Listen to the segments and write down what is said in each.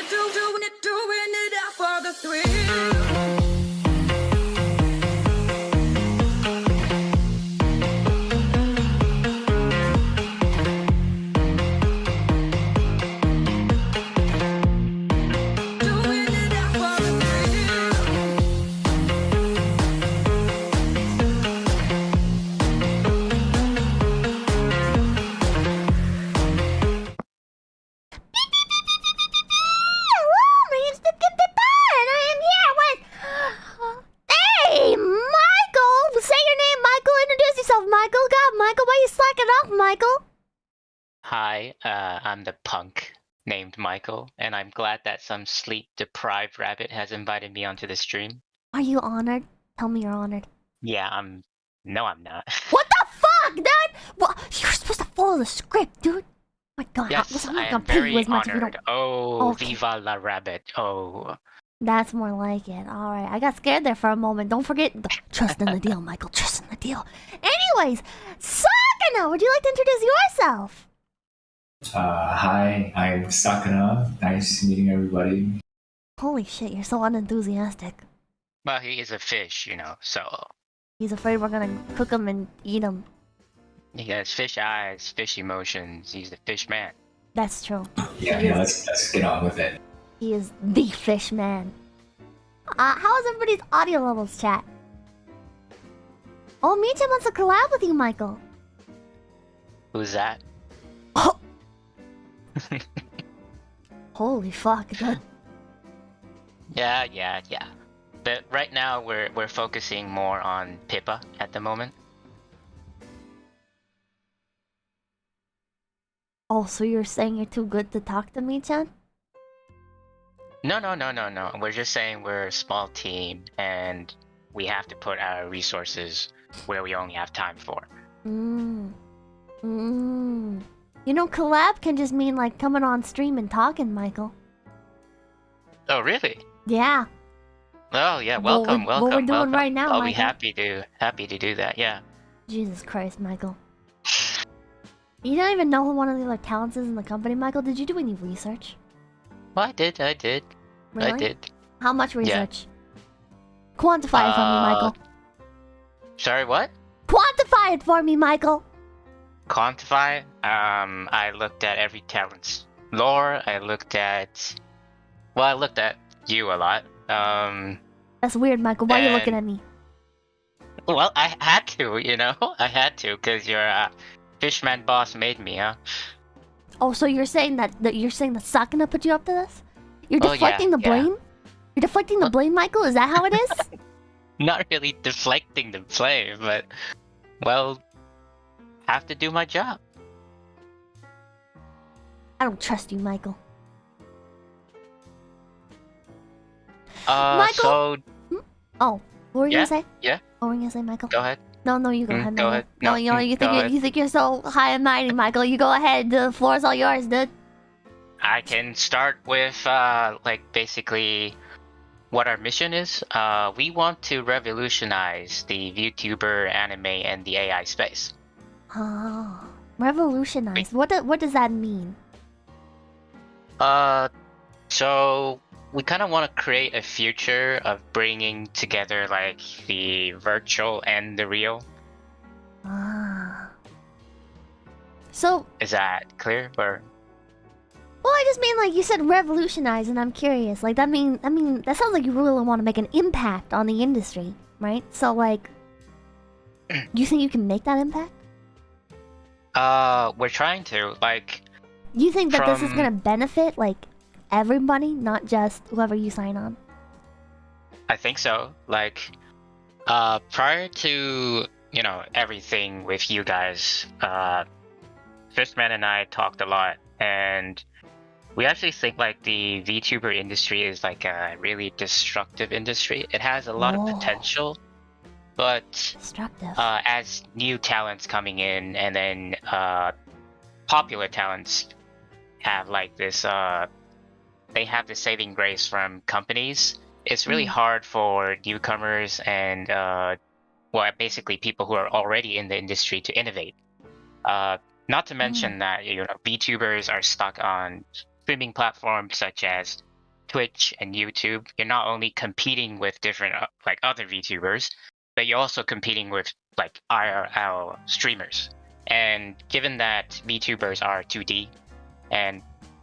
doing it out for the thrill. Doing it out for the thrill. Hello, my name's and I am here with. Hey, Michael! Say your name, Michael. Introduce yourself, Michael. God, Michael, why you slacking off, Michael? Hi, I'm the punk named Michael, and I'm glad that some sleep-deprived rabbit has invited me onto the stream. Are you honored? Tell me you're honored. Yeah, I'm... No, I'm not. What the fuck, dude? Well, you're supposed to follow the script, dude. My God, Yes, I'm I not am gonna pay you very as much if you honored. don't. Oh, Okay. viva la rabbit. Oh. That's more like it. All right, I got scared there for a moment. Don't forget, trust in the deal, Michael. Trust in the deal. Anyways, Sakana, would you like to introduce yourself? Hi, I'm 𝑶𝑮𝑗𝐻𝐿. Nice meeting everybody. Holy shit, you're so unenthusiastic. Well, he is a fish, you know, so... He's afraid we're gonna cook him and eat him. He has fish eyes, fish emotions. He's the fish man. That's true. Yeah, let's get on with it. He is the fish man. How is everybody's audio levels, chat? Oh, Micha wants to collab with you, Michael. Who's that? Oh. Holy fuck, dude. Yeah. But right now, we're focusing more on Pippa at the moment. Oh, so you're saying you're too good to talk to me, Chan? No. We're just saying we're a small team and we have to put our resources where we only have time for. You know, collab can just mean like coming on stream and talking, Michael. Oh, really? Yeah. Oh, yeah. What Welcome. we're doing right now, I'll Michael. be happy to do that. Yeah. Jesus Christ, Michael. You don't even know who one of the other talents is in the company, Michael? Did you do any research? Well, I did. Really? I did. How much research? Quantify it for me, Michael. Sorry, what? Quantify it for me, Michael. Quantify? I looked at every talent's lore. I looked at you a lot. That's weird, Michael. Why are you looking at me? Well, I had to, you know? I had to, because your fishman boss made me, huh? Oh, so you're saying that Sakana put you up to this? You're Oh, deflecting the yeah. blame? You're deflecting the blame, Michael? Is that how it is? Not really deflecting the blame, but, well, have to do my job. I don't trust you, Michael. Michael? So... Oh, what were you gonna say? Yeah? What were you gonna say, Michael? Go ahead. No, you go ahead. Go ahead. No, you think you're so high and mighty, Michael. You go ahead. The floor's all yours, dude. I can start with, basically what our mission is. We want to revolutionize the VTuber, anime, and the AI space. Oh, revolutionize. What does that mean? So we kind of want to create a future of bringing together, like, the virtual and the real. So... Is that clear, or...? Well, I just mean, like, you said revolutionize, and I'm curious. Like, that that sounds like you really want to make an impact on the industry, right? So, like, you think you can make that impact? We're trying to, like... You think that this is gonna benefit, like, everybody, not just whoever you sign on? I think so. Like, prior to, you know, everything with you guys, Fishman and I talked a lot, and we actually think, like, the VTuber industry is, like, a really destructive industry. It has a lot of potential, but Destructive. as new talents coming in, and then popular talents have, like, this, they have the saving grace from companies. It's really hard for newcomers and, well, basically people who are already in the industry to innovate. Not to mention that, you know, VTubers are stuck on streaming platforms such as Twitch and YouTube, you're not only competing with different like other VTubers, but you're also competing with like IRL streamers. And given that VTubers are 2D and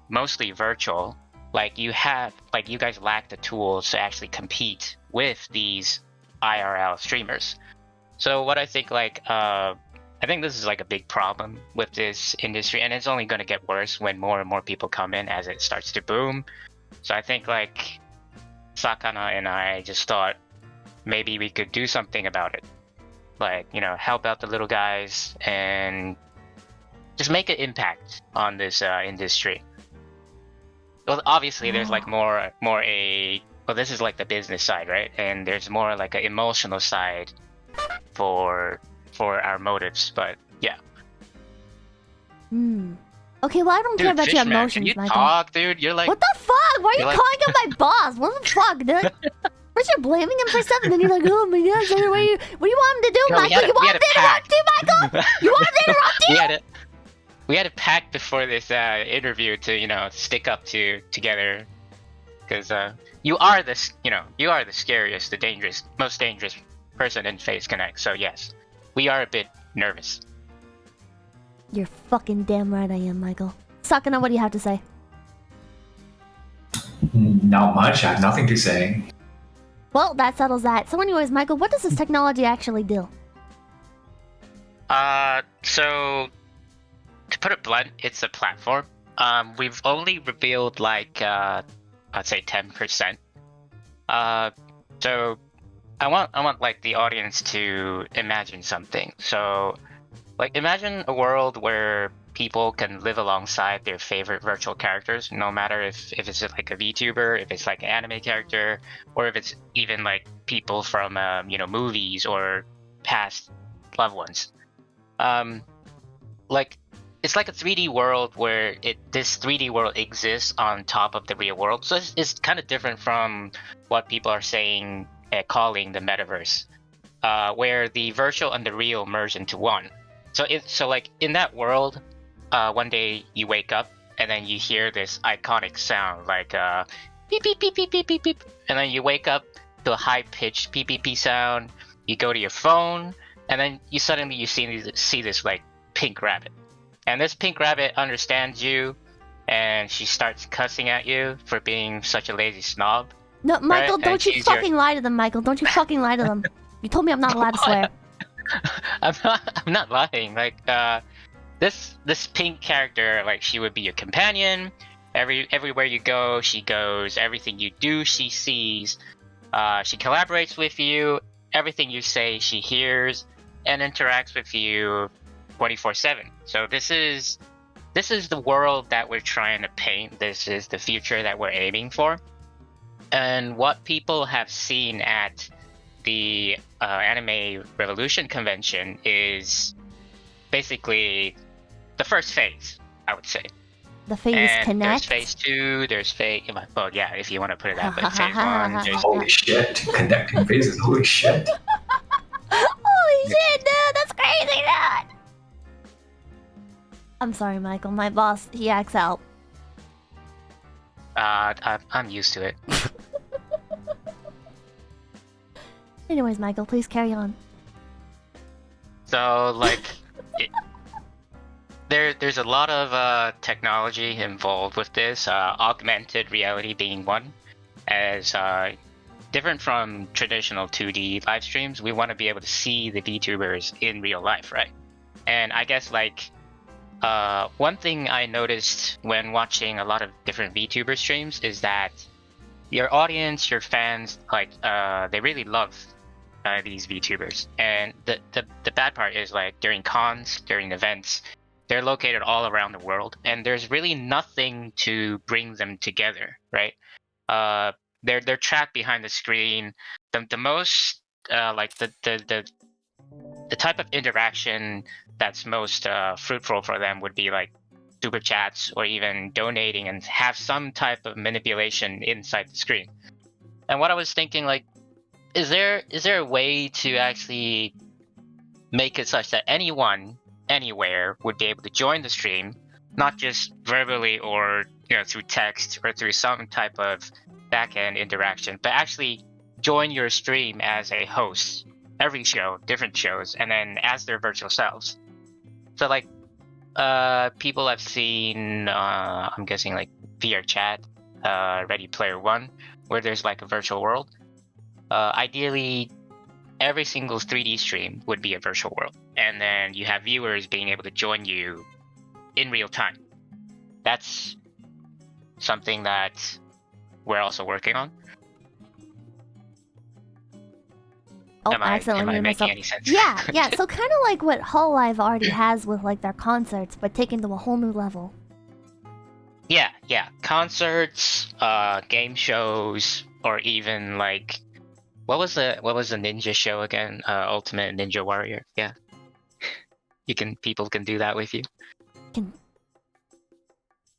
mostly virtual, like you guys lack the tools to actually compete with these IRL streamers. So what I think I think this is like a big problem with this industry, and it's only going to get worse when more and more people come in as it starts to boom. So I think like Sakana and I just thought maybe we could do something about it. Like, you know, help out the little guys and just make an impact on this industry. Well, obviously there's like well, this is like the business side, right? And there's more like an emotional side for our motives, but yeah. Okay, well, I don't care about your Fishman, emotions, can you Michael. talk, dude? You're like, What the fuck? Why are you like- calling out my boss? What the fuck, dude? First you're blaming him for something, then you're like, oh my god, sorry, what do you want him to do, No, we Michael? had a- You we want had him a to interrupt pact. you, Michael? You want him to interrupt you? we had a pact before this interview to, you know, stick up together, because you are the scariest, the most dangerous person in Phase Connect. So yes, we are a bit nervous. You're fucking damn right I am, Michael. Sakana, what do you have to say? Not much. I have nothing to say. Well, that settles that. So anyways, Michael, what does this technology actually do? So to put it blunt, it's a platform. We've only revealed like I'd say 10%. So I want like the audience to imagine something. So like imagine a world where people can live alongside their favorite virtual characters, no matter if it's like a VTuber, if it's like an anime character, or if it's even like people from you know, movies or past loved ones. Like it's like a 3D world where this 3D world exists on top of the real world. So it's kind of different from what people are saying, calling the metaverse, where the virtual and the real merge into one. So like in that world, one day you wake up and then you hear this iconic sound like beep beep beep beep beep beep beep, and then you wake up to a high-pitched beep beep beep sound. You go to your phone, and then you suddenly see this like pink rabbit, and this pink rabbit understands you, and she starts cussing at you for being such a lazy snob. No, Michael, Right, don't and you fucking lie to them, Michael. Don't you fucking lie to them. You told me I'm not allowed to swear. I'm not lying. Like this pink character, like she would be your companion. Everywhere you go, she goes. Everything you do, she sees. She collaborates with you. Everything you say, she hears and interacts with you 24/7. So this is the world that we're trying to paint. This is the future that we're aiming for. And what people have seen at the Anime Revolution convention is basically the first phase, I would say. The phase And connect. there's phase 2, there's phase... Well, yeah, if you want to put it that way. Phase 1, there's... Holy shit. Connecting phases. Holy shit. Holy shit, dude! That's crazy, dude! I'm sorry, Michael. My boss, he acts out. I'm used to it. Anyways, Michael, please carry on. So, like... There's a lot of technology involved with this, augmented reality being one. As different from traditional 2D live streams, we want to be able to see the VTubers in real life, right? And I guess like one thing I noticed when watching a lot of different VTuber streams is that your audience, your fans, like they really love these VTubers. And the bad part is like during cons, during events, they're located all around the world, and there's really nothing to bring them together, right? They're trapped behind the screen. The most like the type of interaction that's most fruitful for them would be like super chats or even donating and have some type of manipulation inside the screen. And what I was thinking, like, is there a way to actually make it such that anyone anywhere would be able to join the stream, not just verbally or through text or through some type of back-end interaction, but actually join your stream as a host every show, different shows, and then as their virtual selves. So like people I've seen, I'm guessing like VR Chat, Ready Player One, where there's like a virtual world. Ideally, every single 3D stream would be a virtual world, and then you have viewers being able to join you in real time. That's something that we're also working on. Oh, am I accidentally am I muted making myself. any sense? Yeah. So kind of like what Hololive already has with like their concerts, but taken to a whole new level. Yeah. Concerts, game shows, or even like what was the ninja show again? Ultimate Ninja Warrior. Yeah. People can do that with you.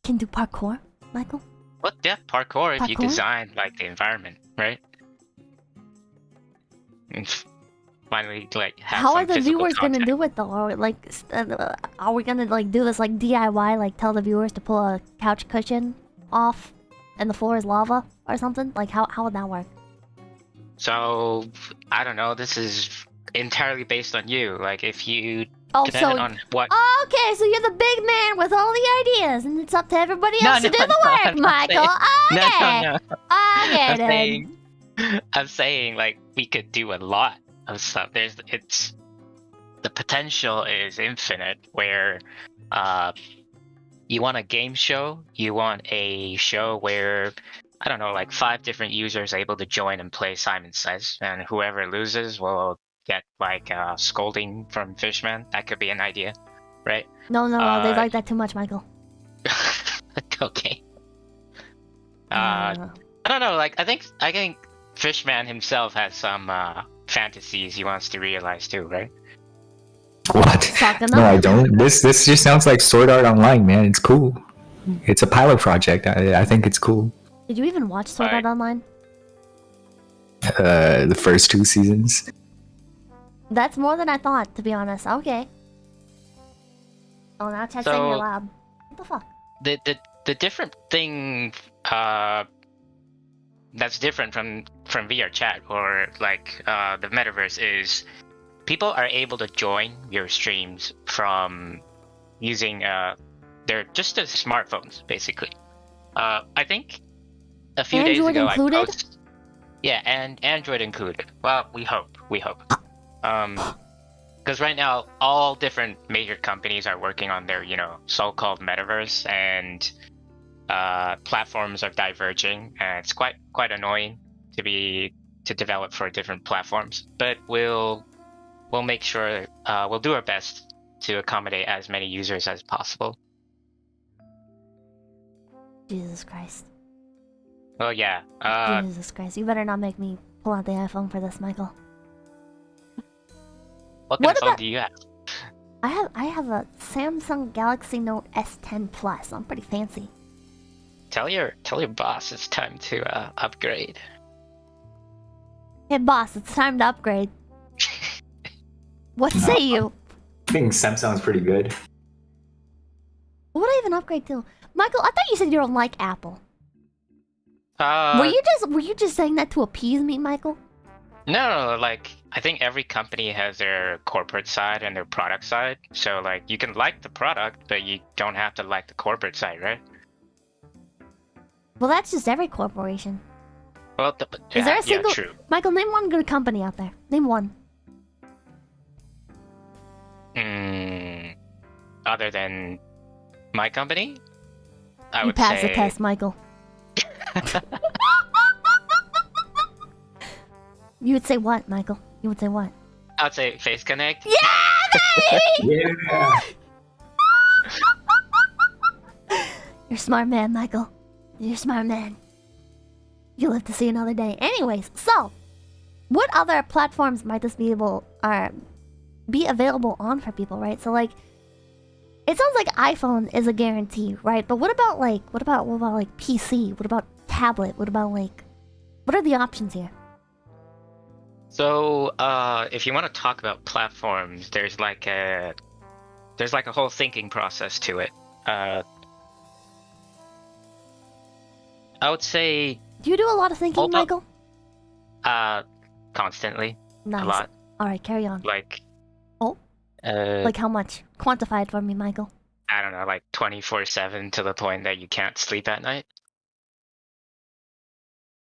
Can do parkour, Michael? What? Yeah, parkour if you Parkour? design like the environment, right? And finally, like have How some are the physical viewers gonna contact. do it though? Or like, are we gonna like do this like DIY? Like tell the viewers to pull a couch cushion off, and the floor is lava or something? Like how would that work? So I don't know. This is entirely based on you. Like if you Oh, depending so on what. okay, so you're the big man with all the ideas, and it's up to everybody else to do the no, work, I'm not Michael. Okay, No. okay I'm then. saying, I'm saying like we could do a lot of stuff. The potential is infinite. Where, you want a game show, you want a show where I don't know, like 5 different users are able to join and play Simon Says, and whoever loses will get like scolding from Fishman. That could be an idea, right? No, they like that too much, Michael. Okay. Uh, I don't know. Like I think Fishman himself has some fantasies he wants to realize too, right? What? Talking No, up. I don't. This just sounds like Sword Art Online, man. It's cool. It's a pilot project. I think it's cool. Did you even watch Sword Art Right. Online? The first 2 seasons. That's more than I thought, to be honest. Okay. Oh, now chat's saying you're So- loud. What the fuck? The different thing that's different from VR chat or like the metaverse is people are able to join your streams from using their smartphones basically. I think a few days Android ago included? I posted, yeah, and Android included. Well, we hope. Because right now all different major companies are working on their so-called metaverse, and platforms are diverging, and it's quite annoying to develop for different platforms. But we'll make sure we'll do our best to accommodate as many users as possible. Jesus Christ. Well, yeah. Jesus Christ. You better not make me pull out the iPhone for this, Michael. What kind What of phone about- do you have? I have a Samsung Galaxy Note S10 Plus. I'm pretty fancy. Tell your boss it's time to upgrade. Hey boss, it's time to upgrade. What say you? I think Samsung's pretty good. What would I even upgrade to? Michael, I thought you said you don't like Apple. Uh, Were you just saying that to appease me, Michael? No, like I think every company has their corporate side and their product side. So like you can like the product, but you don't have to like the corporate side, right? Well, that's just every corporation. Well, Is there a single... true. Michael, name one good company out there. Name one. Other than my company, I You would passed say the test, Michael. You would say what, Michael? You would say what? I would say Face Connect. Yeah, baby! Yeah. You're a smart man, Michael. You're a smart man. You'll live to see another day. Anyways, so what other platforms might this be available on for people, right? So like, it sounds like iPhone is a guarantee, right? But what about PC? What about tablet? What are the options here? So, if you want to talk about platforms, there's like a whole thinking process to it. I would say Do you do a lot of thinking, Hold up. Michael? Constantly. Nice. A lot. Alright, carry on. Like Oh? Like how much? Quantify it for me, Michael. I don't know, like 24/7 to the point that you can't sleep at night.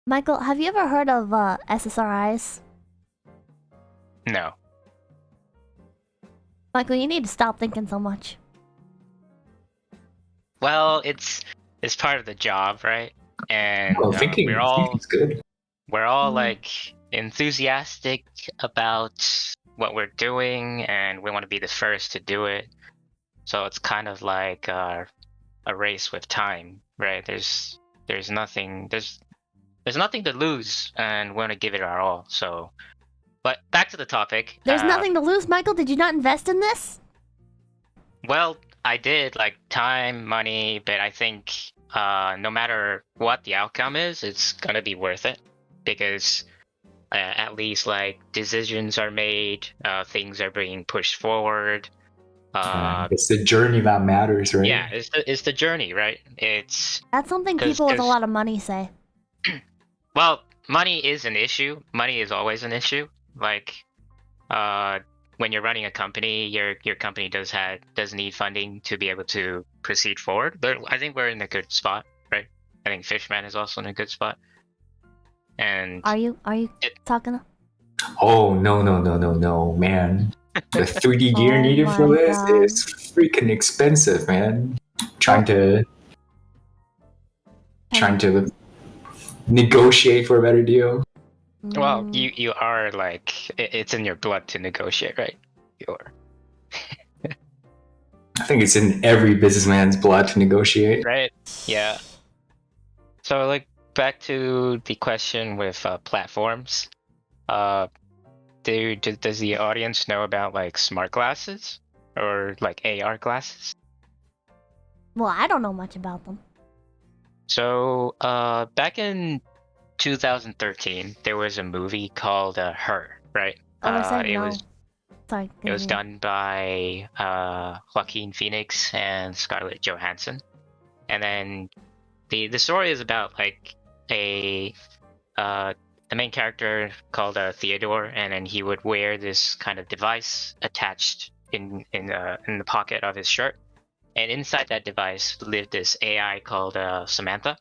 Michael, have you ever heard of SSRIs? No. Michael, you need to stop thinking so much. Well, it's part of the job, right? And Thinking thinking's good. we're all like enthusiastic about what we're doing, and we want to be the first to do it. So it's kind of like a race with time, right? There's nothing to lose, and we want to give it our all. So, but back to the topic. There's nothing to lose, Michael. Did you not invest in this? Well, I did, like time, money, but I think no matter what the outcome is, it's gonna be worth it because at least like decisions are made, things are being pushed forward. It's the journey that matters, right? Yeah, it's the journey, right? That's something people with a lot of money say. Well, money is an issue. Money is always an issue. Like, when you're running a company, your company does need funding to be able to proceed forward. But I think we're in a good spot, right? I think Fishman is also in a good spot. And Are you talking? Oh no, man! The 3D gear Oh needed for my this God. is freaking expensive, man. Trying to negotiate for a better deal. well, you are like it's in your blood to negotiate, right? I think it's in every businessman's blood to negotiate. Right? Yeah. So like back to the question with platforms. Does the audience know about like smart glasses or like AR glasses? Well, I don't know much about them. So back in 2013, there was a movie called Her, right? Oh, I said it no. was Sorry. It was continue. done by Joaquin Phoenix and Scarlett Johansson, and then the story is about like the main character called Theodore, and then he would wear this kind of device attached in the pocket of his shirt, and inside that device lived this AI called Samantha,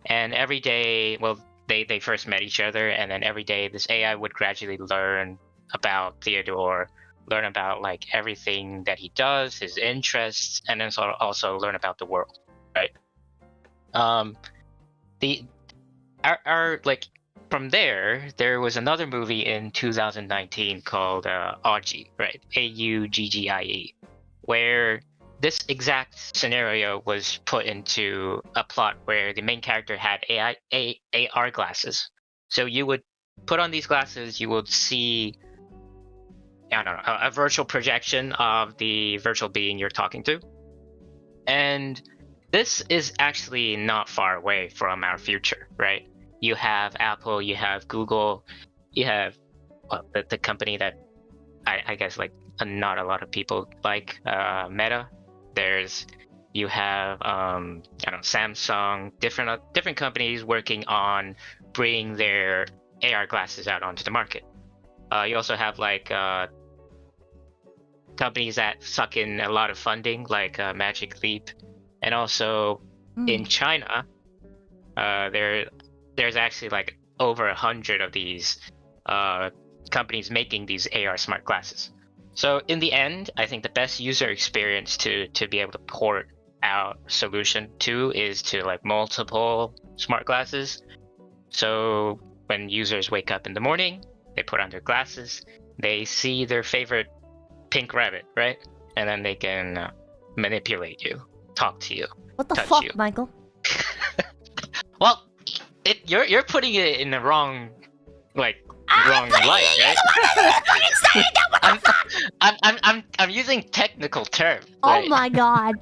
and every day, well, they first met each other, and then every day this AI would gradually learn about Theodore, learn about like everything that he does, his interests, and then also learn about the world, right? Like from there was another movie in 2019 called Auggie, right? AUGGIE, where this exact scenario was put into a plot where the main character had AR glasses. So you would put on these glasses, you would see, I don't know, a virtual projection of the virtual being you're talking to. And this is actually not far away from our future, right? You have Apple, you have Google, you have the company that I guess like not a lot of people like, Meta. You have I don't know, Samsung, different companies working on bringing their AR glasses out onto the market. You also have like companies that suck in a lot of funding, like Magic Leap, and also in China, there's actually like over 100 of these companies making these AR smart glasses. So in the end, I think the best user experience to be able to port our solution to is to like multiple smart glasses. So when users wake up in the morning, they put on their glasses, they see their favorite pink rabbit, right? And then they can manipulate you, talk to you, What the touch fuck, you. Michael? Well, you're putting it in the wrong, like wrong light, right? I'm using technical terms. Oh Right? my god.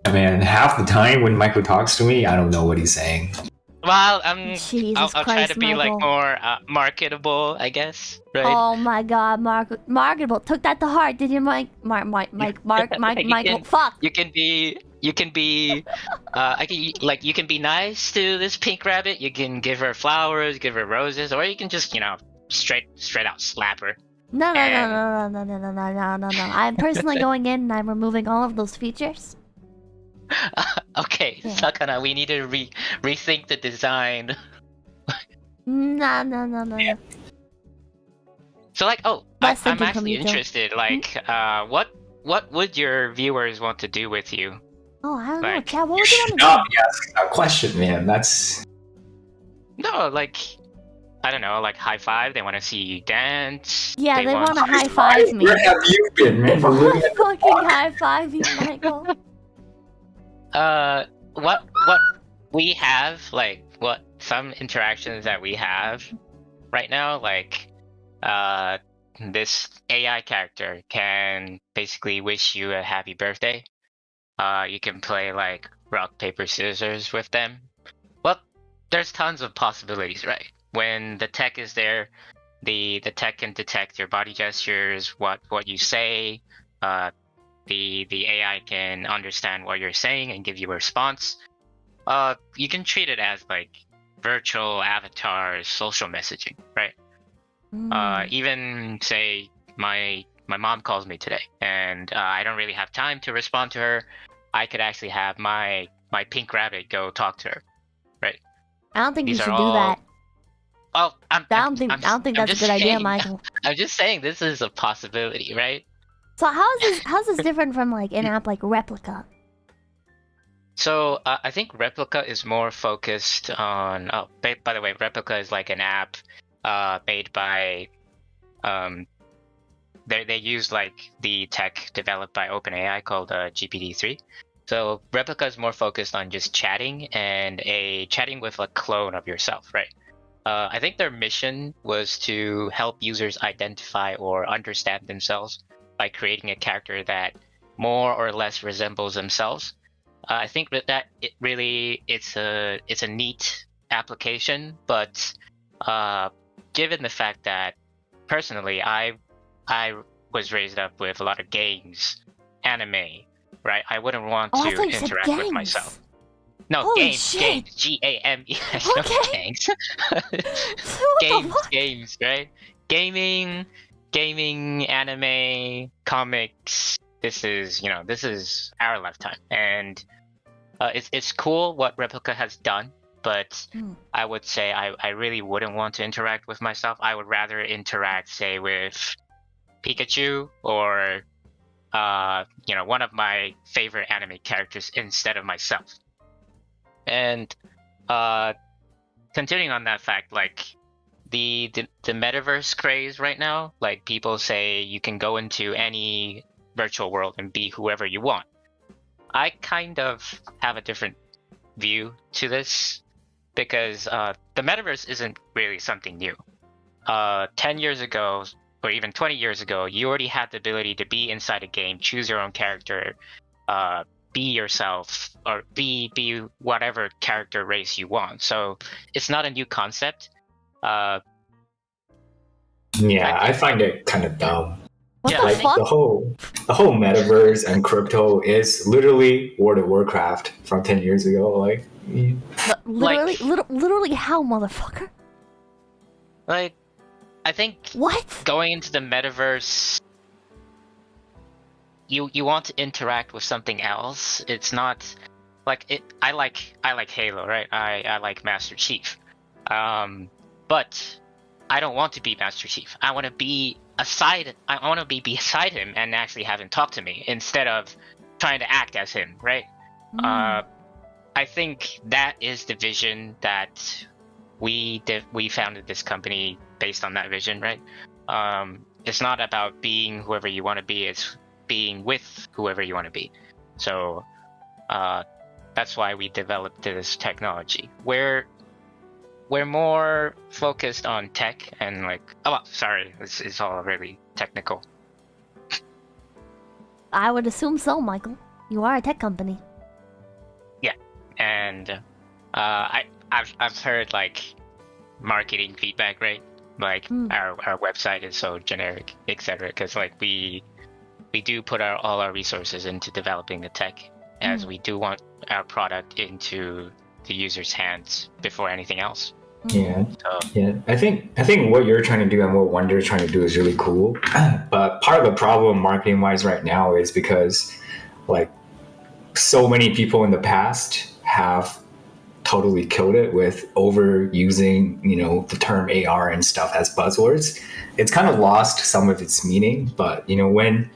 Man, half the time when Michael talks to me, I don't know what he's saying. Well, Jesus I'll try Christ, to be like Michael. more marketable, I guess, right? Oh my god, marketable. Took that to heart, did you, Michael? You Fuck. can be You can be, you can be nice to this pink rabbit. You can give her flowers, give her roses, or you can just, straight out slap her. No. I'm personally going in and I'm removing all of those features. Okay, Yeah. Sakana, we need to rethink the design. No. So I'm Less thinking from actually you, Joe. interested. What would your viewers want to do with you? Oh, I don't know, Like, Chad. What You would you should want to not do? be asking that question, man. That's No, I don't know, high five. They want to see you dance. Yeah, they want to high five me. Where have you been, man? They We're want living to at the fucking park. high five you, Michael. What we have, what some interactions that we have right now, this AI character can basically wish you a happy birthday. You can play rock, paper, scissors with them. Well, there's tons of possibilities, right? When the tech is there, the tech can detect your body gestures, what you say. The AI can understand what you're saying and give you a response. You can treat it as virtual avatars, social messaging, right? Even say my mom calls me today, and I don't really have time to respond to her. I could actually have my pink rabbit go talk to her, right? I don't think These you are should do all- that. Oh, I don't think that's a good idea, Michael. I'm just saying this is a possibility, right? So how's this different from an app like Replica? So I think Replica is more focused on. Oh, by the way, Replica is an app made by. They use the tech developed by OpenAI called GPT-3. So Replica is more focused on just chatting and chatting with a clone of yourself, right? I think their mission was to help users identify or understand themselves by creating a character that more or less resembles themselves. I think that it's a neat application, but given the fact that personally I was raised up with a lot of games, anime, right? I wouldn't want Oh, I to thought you said interact gangs. with myself. No, Holy games, shit. GAMES, Okay. no gangs. What the fuck? Games, right? Gaming, anime, comics. This is our lifetime, and it's cool what Replica has done. But I would say I really wouldn't want to interact with myself. I would rather interact, say, with Pikachu or one of my favorite anime characters instead of myself. And continuing on that fact, the metaverse craze right now, people say you can go into any virtual world and be whoever you want. I kind of have a different view to this because the metaverse isn't really something new. 10 years ago, or even 20 years ago, you already had the ability to be inside a game, choose your own character, be yourself, or be whatever character race you want. So it's not a new concept. yeah. I find it kind of dumb. What Yeah, the I fuck? The whole metaverse and crypto is literally World of Warcraft from 10 years ago. Literally how, motherfucker? I think What? going into the metaverse, you want to interact with something else. It's not I like Halo, right? I like Master Chief, but I don't want to be Master Chief. I want to be beside him and actually have him talk to me instead of trying to act as him, right? I think that is the vision that we founded this company based on that vision, right? It's not about being whoever you want to be, it's being with whoever you want to be. So that's why we developed this technology. We're more focused on tech and sorry, it's all really technical. I would assume so, Michael. You are a tech company. Yeah, and I've heard marketing feedback, right? Our website is so generic, etc. Because we do put all our resources into developing the tech, as we do want our product into the user's hands before anything else. Yeah, So yeah. I think what you're trying to do and what Wonder is trying to do is really cool. But part of the problem marketing wise right now is because like so many people in the past have totally killed it with overusing, the term AR and stuff as buzzwords. It's kind of lost some of its meaning, but when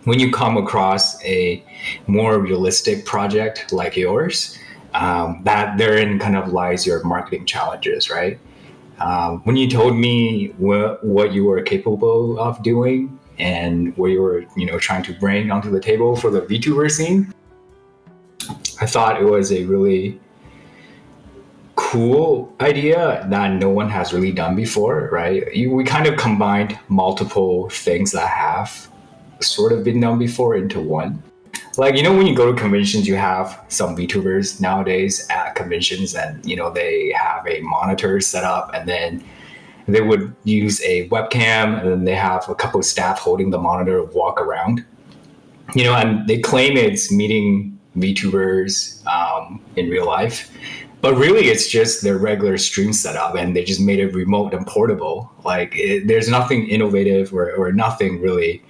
you come across a more realistic project like yours, that therein kind of lies your marketing challenges, right? When you told me what you were capable of doing and what you were, trying to bring onto the table for the VTuber scene, I thought it was a really cool idea that no one has really done before, right? We kind of combined multiple things that have sort of been done before into one. Like, when you go to conventions, you have some VTubers nowadays at conventions and, they have a monitor set up and then they would use a webcam and then they have a couple of staff holding the monitor walk around, and they claim it's meeting VTubers in real life. But really, it's just their regular stream setup, and they just made it remote and portable. Like, there's nothing innovative or nothing really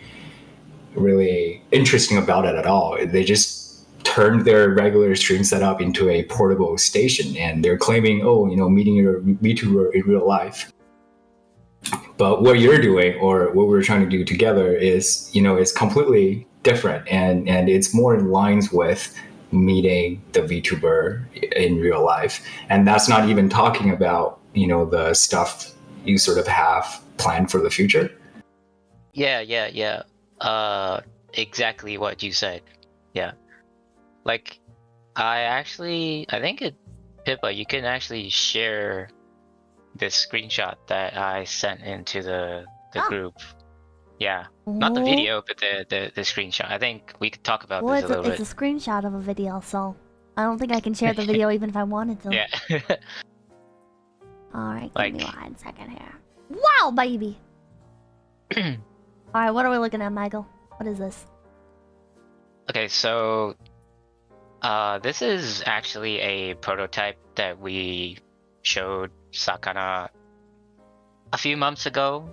interesting about it at all. They just turned their regular stream setup into a portable station, and they're claiming, meeting your VTuber in real life. But what you're doing, or what we're trying to do together, is is completely different, and it's more in lines with meeting the VTuber in real life. And that's not even talking about the stuff you sort of have planned for the future. yeah. Exactly what you said. Yeah. Like, I think Pippa, you can actually share this screenshot that I sent into the group. Yeah, not the video, but the screenshot. I think we could talk about this a little bit. It's a screenshot of a video, so I don't think I can share the video even if I wanted to. Yeah. Alright, give me 1 second here. Wow, baby! Alright, what are we looking at, Michael? What is this? Okay, so this is actually a prototype that we showed Sakana a few months ago.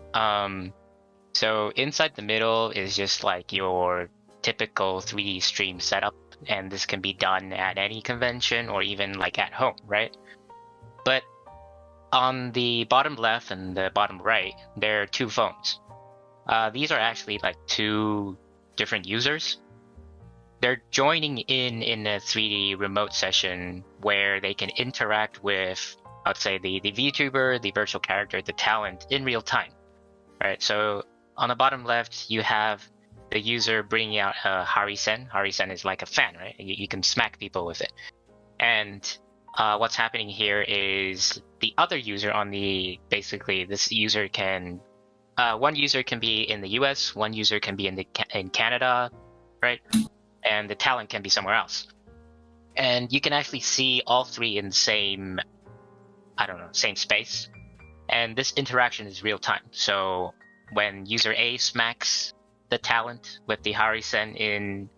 So inside the middle is just like your typical 3D stream setup, and this can be done at any convention or even like at home, right? But on the bottom left and the bottom right, there are 2 phones. These are actually like 2 different users. They're joining in a 3D remote session where they can interact with, I'd say, the VTuber, the virtual character, the talent in real time. Right, so on the bottom left, you have the user bringing out a Harisen. Harisen is like a fan, right? You can smack people with it. And what's happening here is the other user on basically this user can, one user can be in the US, one user can be in Canada, right? And the talent can be somewhere else. And you can actually see all 3 in the same, same space. And this interaction is real time. So when user A smacks the talent with the Harisen in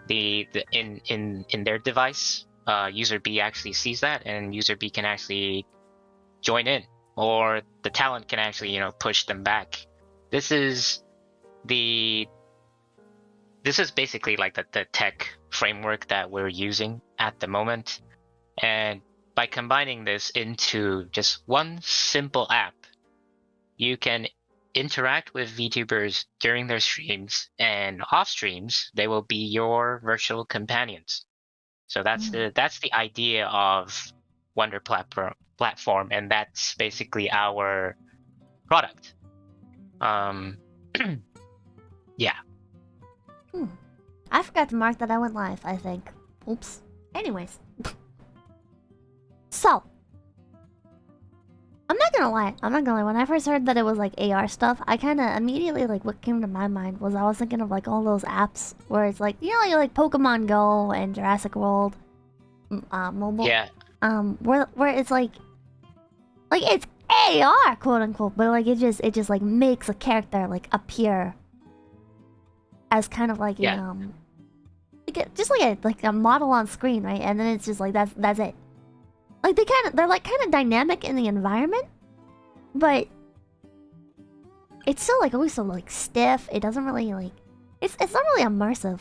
in their device, user B actually sees that, and user B can actually join in, or the talent can actually push them back. This is basically like the tech framework that we're using at the moment, and by combining this into just one simple app, you can interact with VTubers during their streams, and off streams they will be your virtual companions. So that's the idea of Wonder platform, and that's basically our product. Yeah. I forgot to mark that I went live, I think. Oops. Anyways. So, I'm not gonna lie. When I first heard that it was like AR stuff, I kind of immediately, like, what came to my mind was I was thinking of like all those apps where it's like, like Pokemon Go and Jurassic World mobile. Yeah. Where it's like it's AR, quote unquote, but like it just like makes a character like appear as kind of like just like a model on screen, right? And then it's just like that's it. Like they're like kind of dynamic in the environment, but it's still like always so like stiff. It doesn't really like it's not really immersive.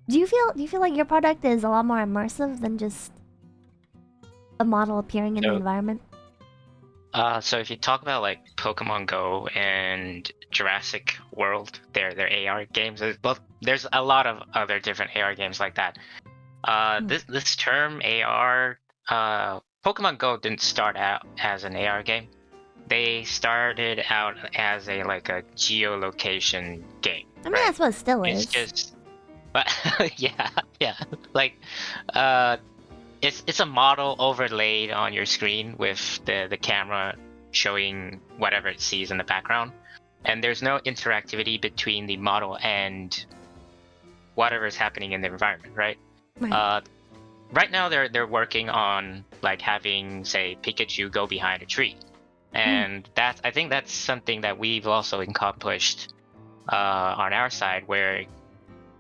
Do you feel like your product is a lot more immersive than just a model appearing in the environment? So if you talk about like Pokemon Go and Jurassic World, their AR games, there's a lot of other different AR games like that. This term AR, Pokemon Go didn't start out as an AR game. They started out as a geolocation game. I mean, that's what it still is. It's just, but yeah, like, it's a model overlaid on your screen with the camera showing whatever it sees in the background, and there's no interactivity between the model and whatever is happening in the environment, right? Right now they're working on like having, say, Pikachu go behind a tree, and I think that's something that we've also accomplished on our side, where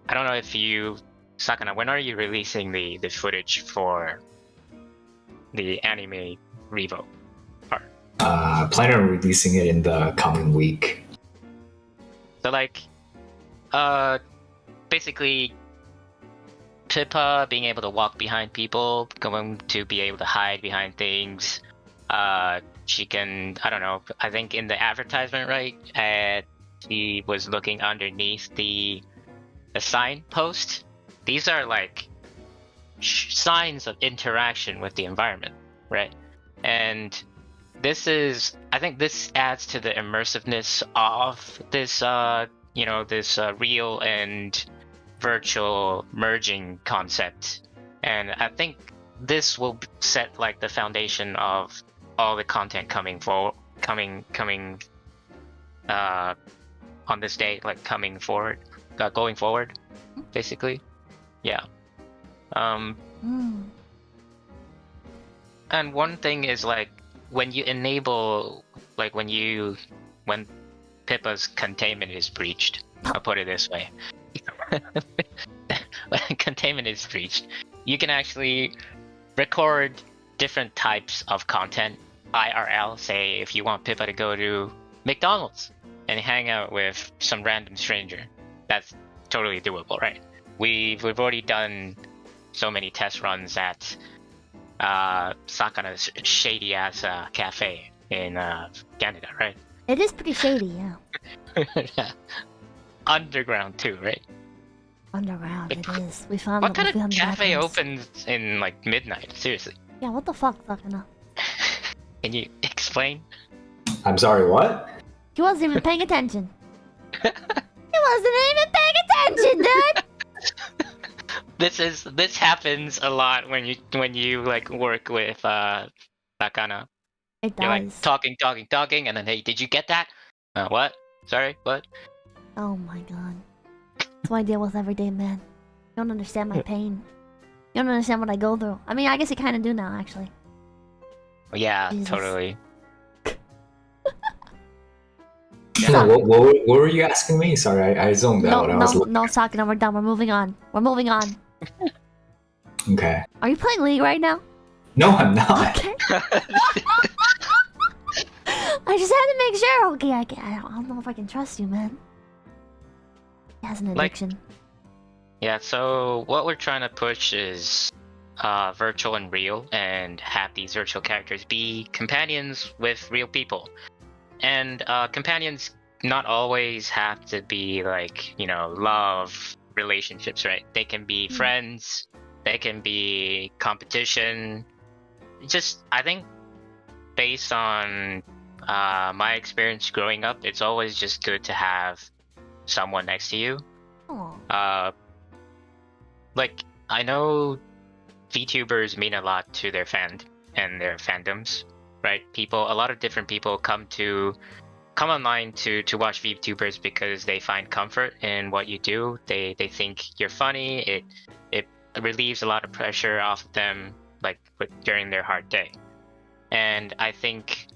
I don't know if you, Sakana, when are you releasing the footage for the anime Revo part? Plan on releasing it in the coming week. So like, basically, Pippa being able to walk behind people, going to be able to hide behind things. She can, I don't know, I think in the advertisement, right? She was looking underneath the sign post. These are like signs of interaction with the environment, right? And I think this adds to the immersiveness of this, this real and virtual merging concept. And I think this will set like the foundation of all the content coming on this day, like coming forward, going forward, basically. Yeah. And one thing is like when you enable, like when Pippa's containment is breached, I'll put it this way. When containment is breached, you can actually record different types of content IRL. Say if you want Pippa to go to McDonald's and hang out with some random stranger, that's totally doable, right? We've already done so many test runs at Sakana's shady ass cafe in Canada, right? It is pretty shady, yeah. Yeah. Underground too, right? Underground, it is. We found what kind of cafe bathrooms. opens in like midnight? Seriously. Yeah, what the fuck, Sakana? Can you explain? I'm sorry, what? He wasn't even paying attention. He wasn't even paying attention, dude! This happens a lot when you like work with Sakana. It does. You're like talking, and then, hey, did you get that? What? Sorry, what? Oh my god. That's what I deal with every day, man. You don't understand my pain. You don't understand what I go through. I mean, I guess you kind of do now, actually. Yeah, Jesus. totally. No, what were you asking me? Sorry, I zoned out. No, Sakana, we're done. We're moving on. We're moving on. Okay. Are you playing League right now? No, I'm not. Okay. I just had to make sure. Okay, I don't know if I can trust you, man. He has an addiction. Yeah, so what we're trying to push is virtual and real, and have these virtual characters be companions with real people. And companions not always have to be like, love relationships, right? They can be friends, they can be competition. Just, I think, based on my experience growing up, it's always just good to have someone next to you. Like, I know VTubers mean a lot to their fan and their fandoms, right? A lot of different people come online to watch VTubers because they find comfort in what you do. They think you're funny. It relieves a lot of pressure off of them, like during their hard day. And I think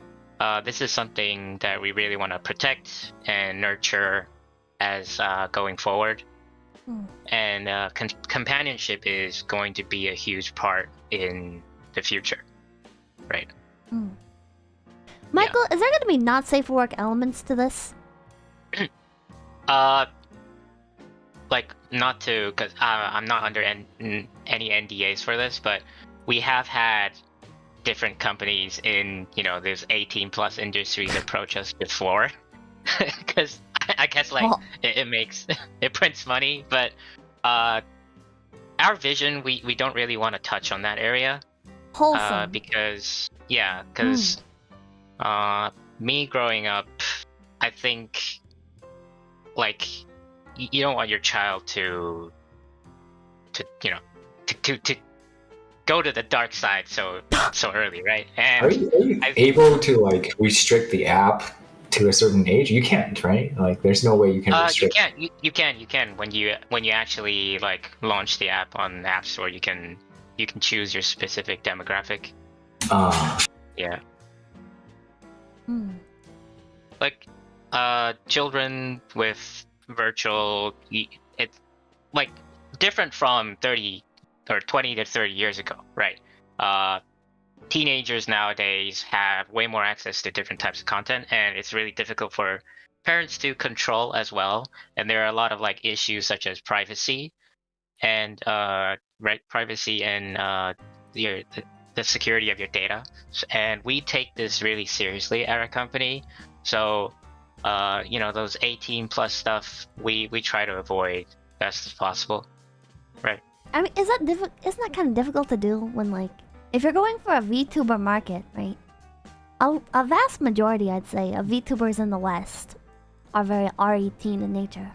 this is something that we really want to protect and nurture as going forward. And companionship is going to be a huge part in the future, right? Michael, is there going to be not safe for work elements to this? Like not to, because I'm not under any NDAs for this, but we have had different companies in this 18+ industries approach us before, because I guess like it makes it prints money, but our vision we don't really want to touch on that area. Wholesome. Because me growing up, I think like you don't want your child to go to the dark side so early, right? And are you able to like restrict the app to a certain age? You can't, right? Like there's no way you can restrict. You can when you actually like launch the app on the App Store, you can choose your specific demographic. Yeah. Like children with virtual, it's like different from 30 or 20 to 30 years ago, right? Teenagers nowadays have way more access to different types of content, and it's really difficult for parents to control as well. And there are a lot of like issues such as privacy and privacy and the security of your data. And we take this really seriously at our company. So those 18+ stuff we try to avoid best as possible, right? I mean, isn't that kind of difficult to do when, like, if you're going for a VTuber market, right? A vast majority, I'd say, of VTubers in the West are very R18 in nature.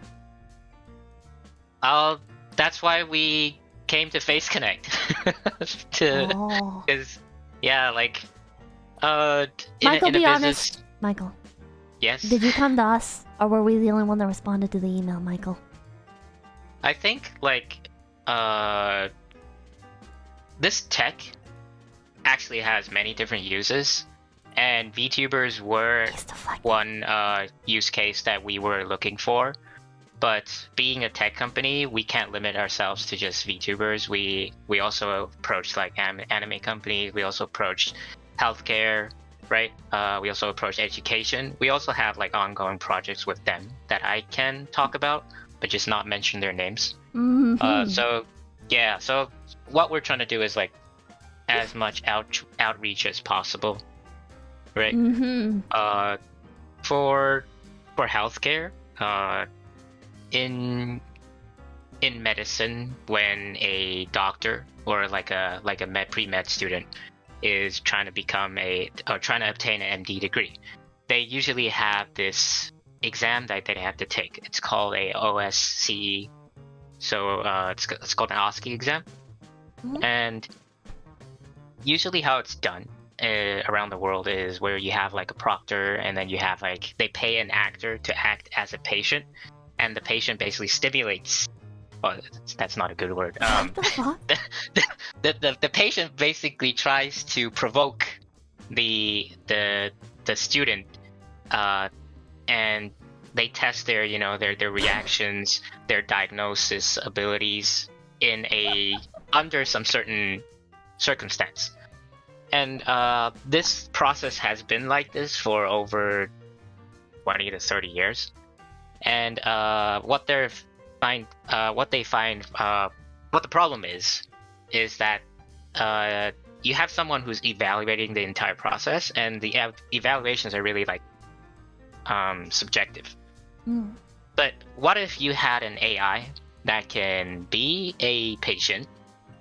That's why we came to Face Connect. Because, Michael, in a be business, honest. Michael. Yes? Did you come to us, or were we the only one that responded to the email, Michael? I think, like, this tech actually has many different uses, and VTubers were one use case that we were looking for. But being a tech company, we can't limit ourselves to just VTubers. We also approached like anime companies. We also approached healthcare, right? We also approached education. We also have like ongoing projects with them that I can talk about, but just not mention their names. So what we're trying to do is like as much outreach as possible, right? For healthcare, in medicine, when a doctor or like a pre-med student is trying to obtain an MD degree, they usually have this exam that they have to take. It's called a OSCE. So it's called an OSCE exam. And usually how it's done around the world is where you have like a proctor, and then you have like they pay an actor to act as a patient, and the patient basically stimulates. Oh, that's not a good word. The patient basically tries to provoke the student, and they test their their reactions, their diagnosis abilities under some certain circumstance. And this process has been like this for over 20 to 30 years. And what the problem is that you have someone who's evaluating the entire process, and the evaluations are really like subjective. But what if you had an AI that can be a patient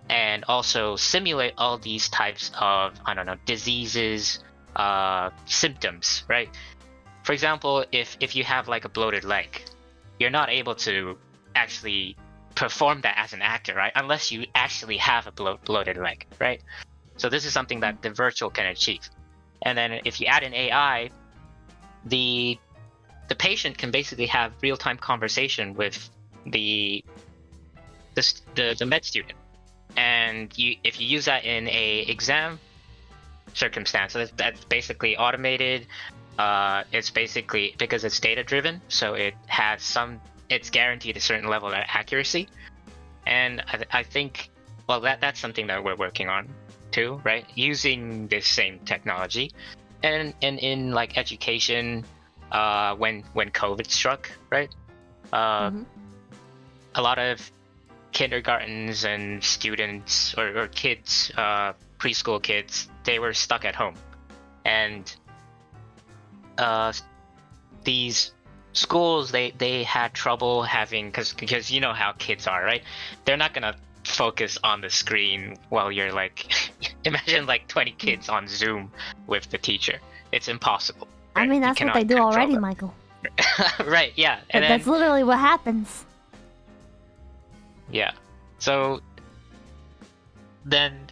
and also simulate all these types of, diseases, symptoms, right? For example, if you have like a bloated leg, you're not able to actually perform that as an actor, right? Unless you actually have a bloated leg, right? So this is something that the virtual can achieve. And then if you add an AI, the patient can basically have real-time conversation with the med student. And if you use that in a exam circumstance, that's basically automated. It's basically because it's data driven, so it has some it's guaranteed a certain level of accuracy. And I think, well, that's something that we're working on too, right? Using this same technology, and in like education, when COVID struck, right? A lot of kindergartens and students or kids, preschool kids, they were stuck at home, and these schools they had trouble having, because you know how kids are, right? They're not gonna focus on the screen while you're like imagine like 20 kids on Zoom with the teacher. It's impossible, right? I mean, that's what they do already, Michael. Right, yeah. And that's literally what happens. Yeah. So then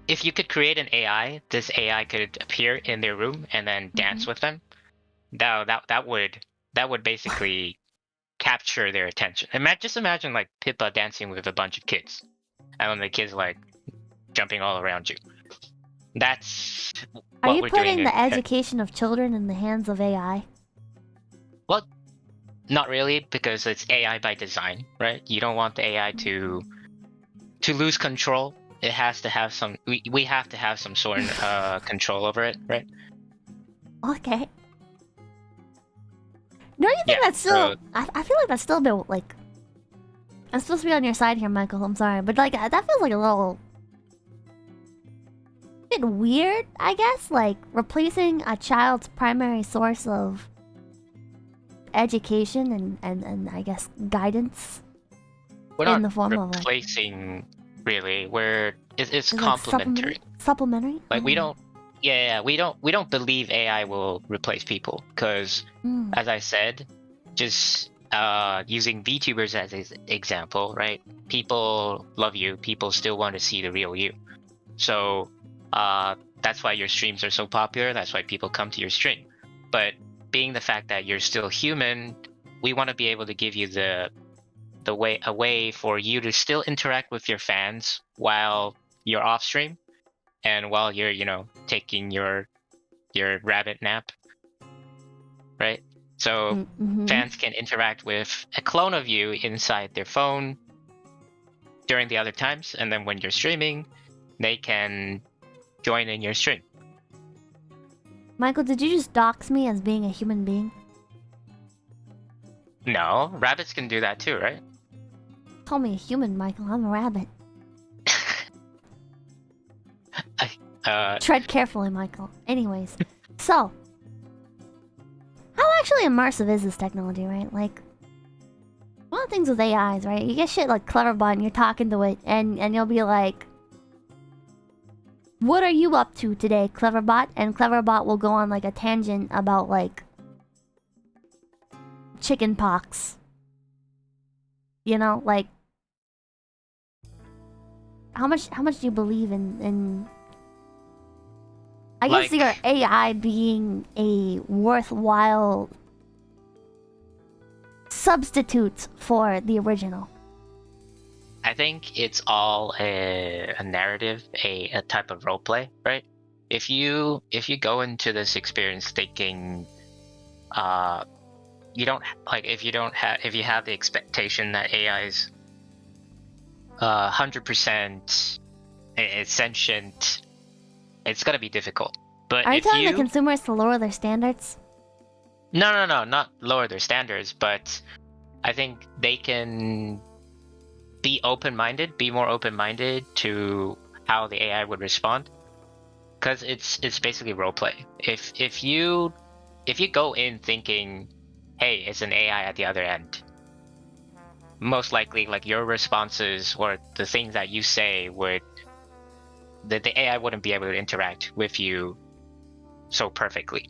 if you could create an AI, this AI could appear in their room and then dance with them. That would basically capture their attention. Just imagine like Pippa dancing with a bunch of kids, and then the kids like jumping all around you. That's Are what you we're putting doing the education of children in the hands of AI? Well, not really, because it's AI by design, right? You don't want the AI to lose control. It has to have some. We have to have some sort of control over it, right? Okay. Don't you think that's still? I feel like that's still a bit like. I'm supposed to be on your side here, Michael. I'm sorry, but like that feels like a little bit weird, I guess. Like replacing a child's primary source of education and I guess guidance. We're in not the form of replacing, really. It's like complementary. Supplementary. Like we don't. Yeah, we don't believe AI will replace people, because as I said, just using VTubers as an example, right? People love you. People still want to see the real you. So that's why your streams are so popular. That's why people come to your stream. But being the fact that you're still human, we want to be able to give you a way for you to still interact with your fans while you're off stream, and while you're taking your rabbit nap, right? So fans can interact with a clone of you inside their phone during the other times, and then when you're streaming, they can join in your stream. Michael, did you just dox me as being a human being? No, rabbits can do that too, right? Call me a human, Michael. I'm a rabbit. Tread carefully, Michael. Anyways, so how actually immersive is this technology, right? Like, one of the things with AIs, right? You get shit like Cleverbot and you're talking to it, and you'll be like, "What are you up to today, Cleverbot?" And Cleverbot will go on like a tangent about like chicken pox. You know, like how much do you believe in I guess your AI being a worthwhile substitute for the original? I think it's all a narrative, a type of roleplay, right? If you go into this experience thinking, if you have the expectation that AI is 100% sentient, it's gonna be difficult. But are you telling the consumers to lower their standards? No, not lower their standards, but I think they can be more open-minded to how the AI would respond, because it's basically roleplay. If you go in thinking, hey, it's an AI at the other end, most likely like your responses or the things that you say the AI wouldn't be able to interact with you so perfectly.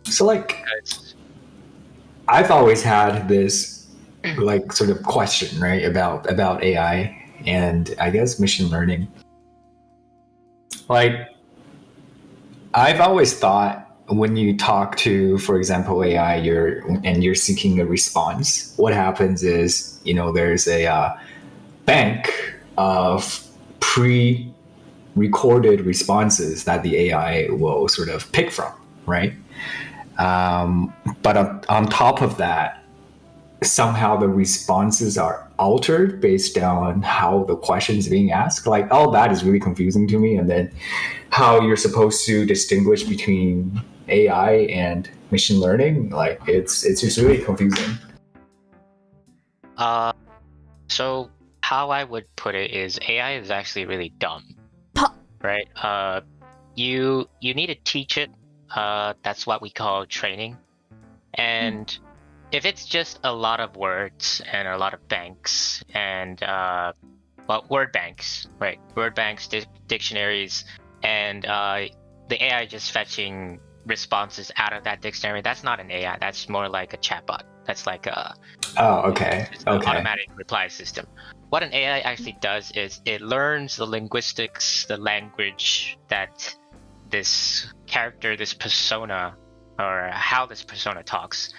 So like, I've always had this like sort of question, right, about AI and I guess machine learning. Like, I've always thought when you talk to, for example, AI, you're seeking a response, what happens is, there's a bank of pre-recorded responses that the AI will sort of pick from, right? But on top of that, somehow the responses are altered based on how the question is being asked. Like all that is really confusing to me. And then how you're supposed to distinguish between AI and machine learning, like it's just really confusing. So how I would put it is AI is actually really dumb, right? You need to teach it. That's what we call training. And if it's just a lot of words and a lot of banks and word banks, right? Word banks, dictionaries, and the AI just fetching responses out of that dictionary. That's not an AI. That's more like a chatbot. That's like a Okay. an automatic reply system. What an AI actually does is it learns the linguistics, the language that this character, this persona, or how this persona talks.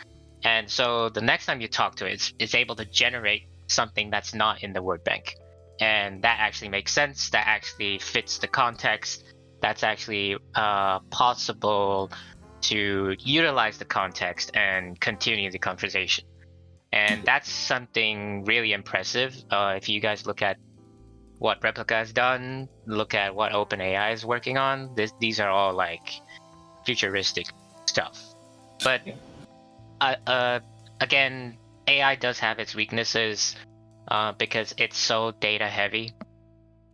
And so the next time you talk to it, it's able to generate something that's not in the word bank. And that actually makes sense. That actually fits the context. That's actually possible to utilize the context and continue the conversation. And that's something really impressive. If you guys look at what Replica has done, look at what OpenAI is working on, these are all like futuristic stuff. But again, AI does have its weaknesses because it's so data heavy,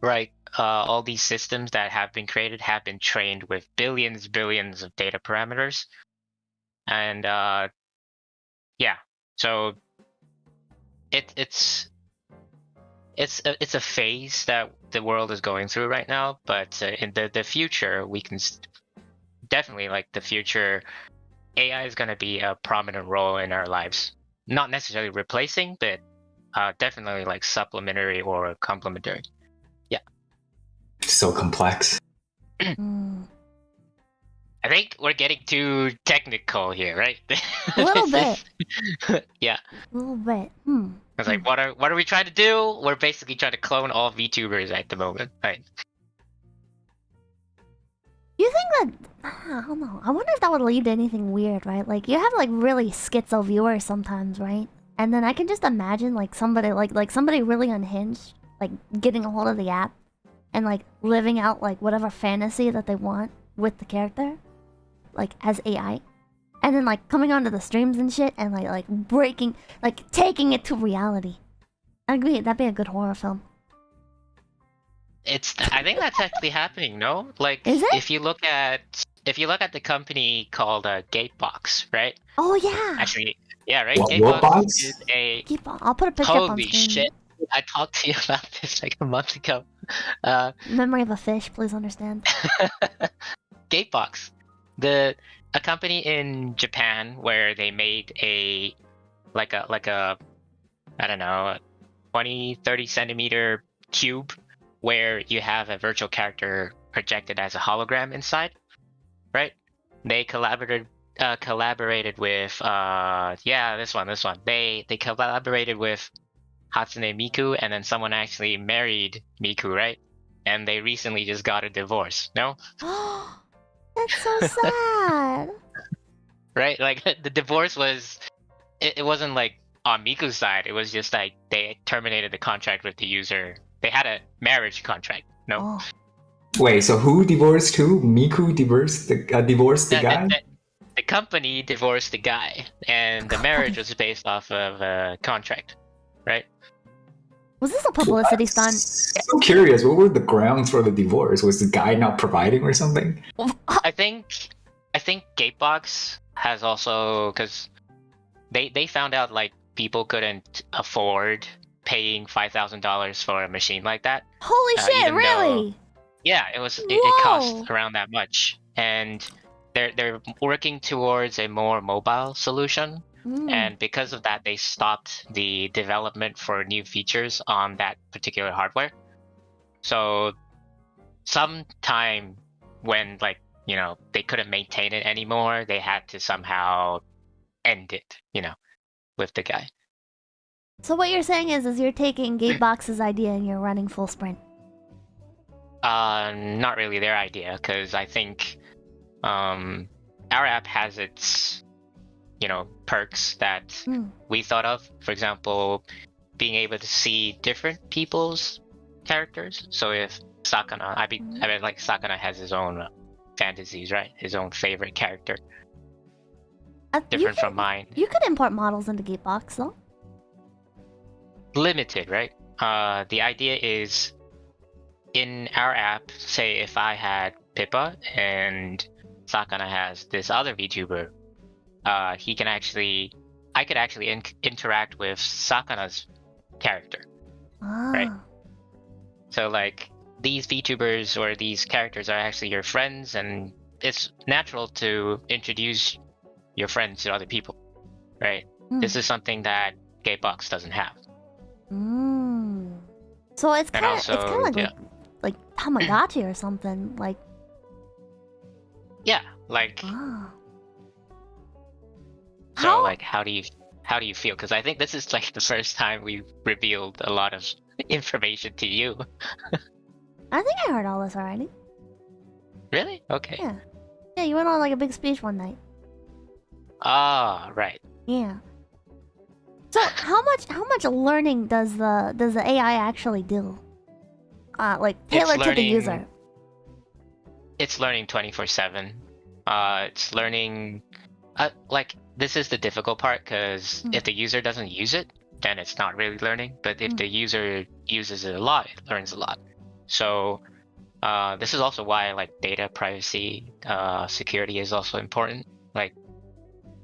right? All these systems that have been created have been trained with billions of data parameters. And yeah, so it's a phase that the world is going through right now. But in the future, we can definitely, like, the future, AI is going to be a prominent role in our lives. Not necessarily replacing, but definitely like supplementary or complementary. Yeah. So complex. I think we're getting too technical here, right? A little bit. Yeah. A little bit. It's like, what are we trying to do? We're basically trying to clone all Vtubers at the moment, right? You think that... I don't know. I wonder if that would lead to anything weird, right? Like, you have, like, really schizo viewers sometimes, right? And then I can just imagine, like, somebody, like somebody really unhinged, like, getting a hold of the app and, like, living out, like, whatever fantasy that they want with the character, like, as AI. And then, like, coming onto the streams and shit and, like breaking, like, taking it to reality. That'd be a good horror film. I think that's actually happening, no? Like, Is it? if you look at the company called Gatebox, right? Oh, yeah! Actually, yeah, right? What Gatebox box? is a... Keep on. I'll put a picture up on Holy screen. shit. I talked to you about this like a month ago. Memory of a fish, please understand. Gatebox. A company in Japan where they made a I don't know, 20-30 centimeter cube where you have a virtual character projected as a hologram inside, right? They collaborated with this one. They collaborated with Hatsune Miku, and then someone actually married Miku, right? And they recently just got a divorce. No? That's so sad. Right? Like, the divorce was... It wasn't like on Miku's side. It was just like they terminated the contract with the user. They had a marriage contract. No? Oh. Wait, so who divorced who? Miku divorced the guy? The company divorced the guy, and the marriage was based off of a contract, right? Was this a publicity stunt? So curious, what were the grounds for the divorce? Was the guy not providing or something? I think Gatebox has also, because they found out like people couldn't afford paying $5,000 for a machine like that. Holy shit! even Really? though- Yeah, it Whoa. cost around that much, and they're working towards a more mobile solution. And because of that, they stopped the development for new features on that particular hardware. So sometime when, like, you know, they couldn't maintain it anymore, they had to somehow end it, you know, with the guy. So what you're saying is you're taking Gatebox's idea and you're running full sprint. Not really their idea, because I think our app has its, perks that we thought of. For example, being able to see different people's characters. So if Sakana, I mean, like Sakana has his own fantasies, right? His own favorite character, different from mine. You could import models into Gatebox, though. Limited, right? The idea is in our app, say if I had Pippa and Sakana has this other VTuber, I could actually interact with Sakana's character, right? So like these VTubers or these characters are actually your friends, and it's natural to introduce your friends to other people, right? This is something that Gatebox doesn't have. So it's kind of yeah. like Tamagotchi or something, like. Yeah, like. How? Like, how do you feel? Because I think this is like the first time we've revealed a lot of information to you. I think I heard all this already. Really? Okay. Yeah. Yeah, you went on like a big speech one night. Ah, right. Yeah. So how much learning does the AI actually do? Like tailored to the user. It's learning 24/7. It's learning. Like this is the difficult part, because if the user doesn't use it, then it's not really learning. But if the user uses it a lot, it learns a lot. So this is also why like data privacy, security is also important. Like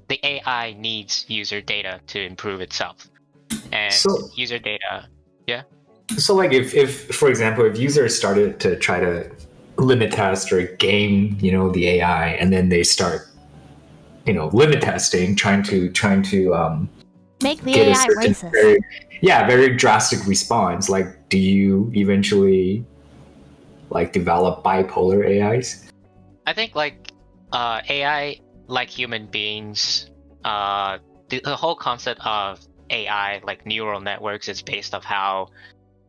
the AI needs user data to improve itself, and user data. Yeah. So like if for example, if users started to try to limit test or game, the AI, and then they start, limit testing, trying to make the AI racist. Very drastic response. Like, do you eventually like develop bipolar AIs? I think like AI, like human beings, the whole concept of AI, like neural networks, is based off how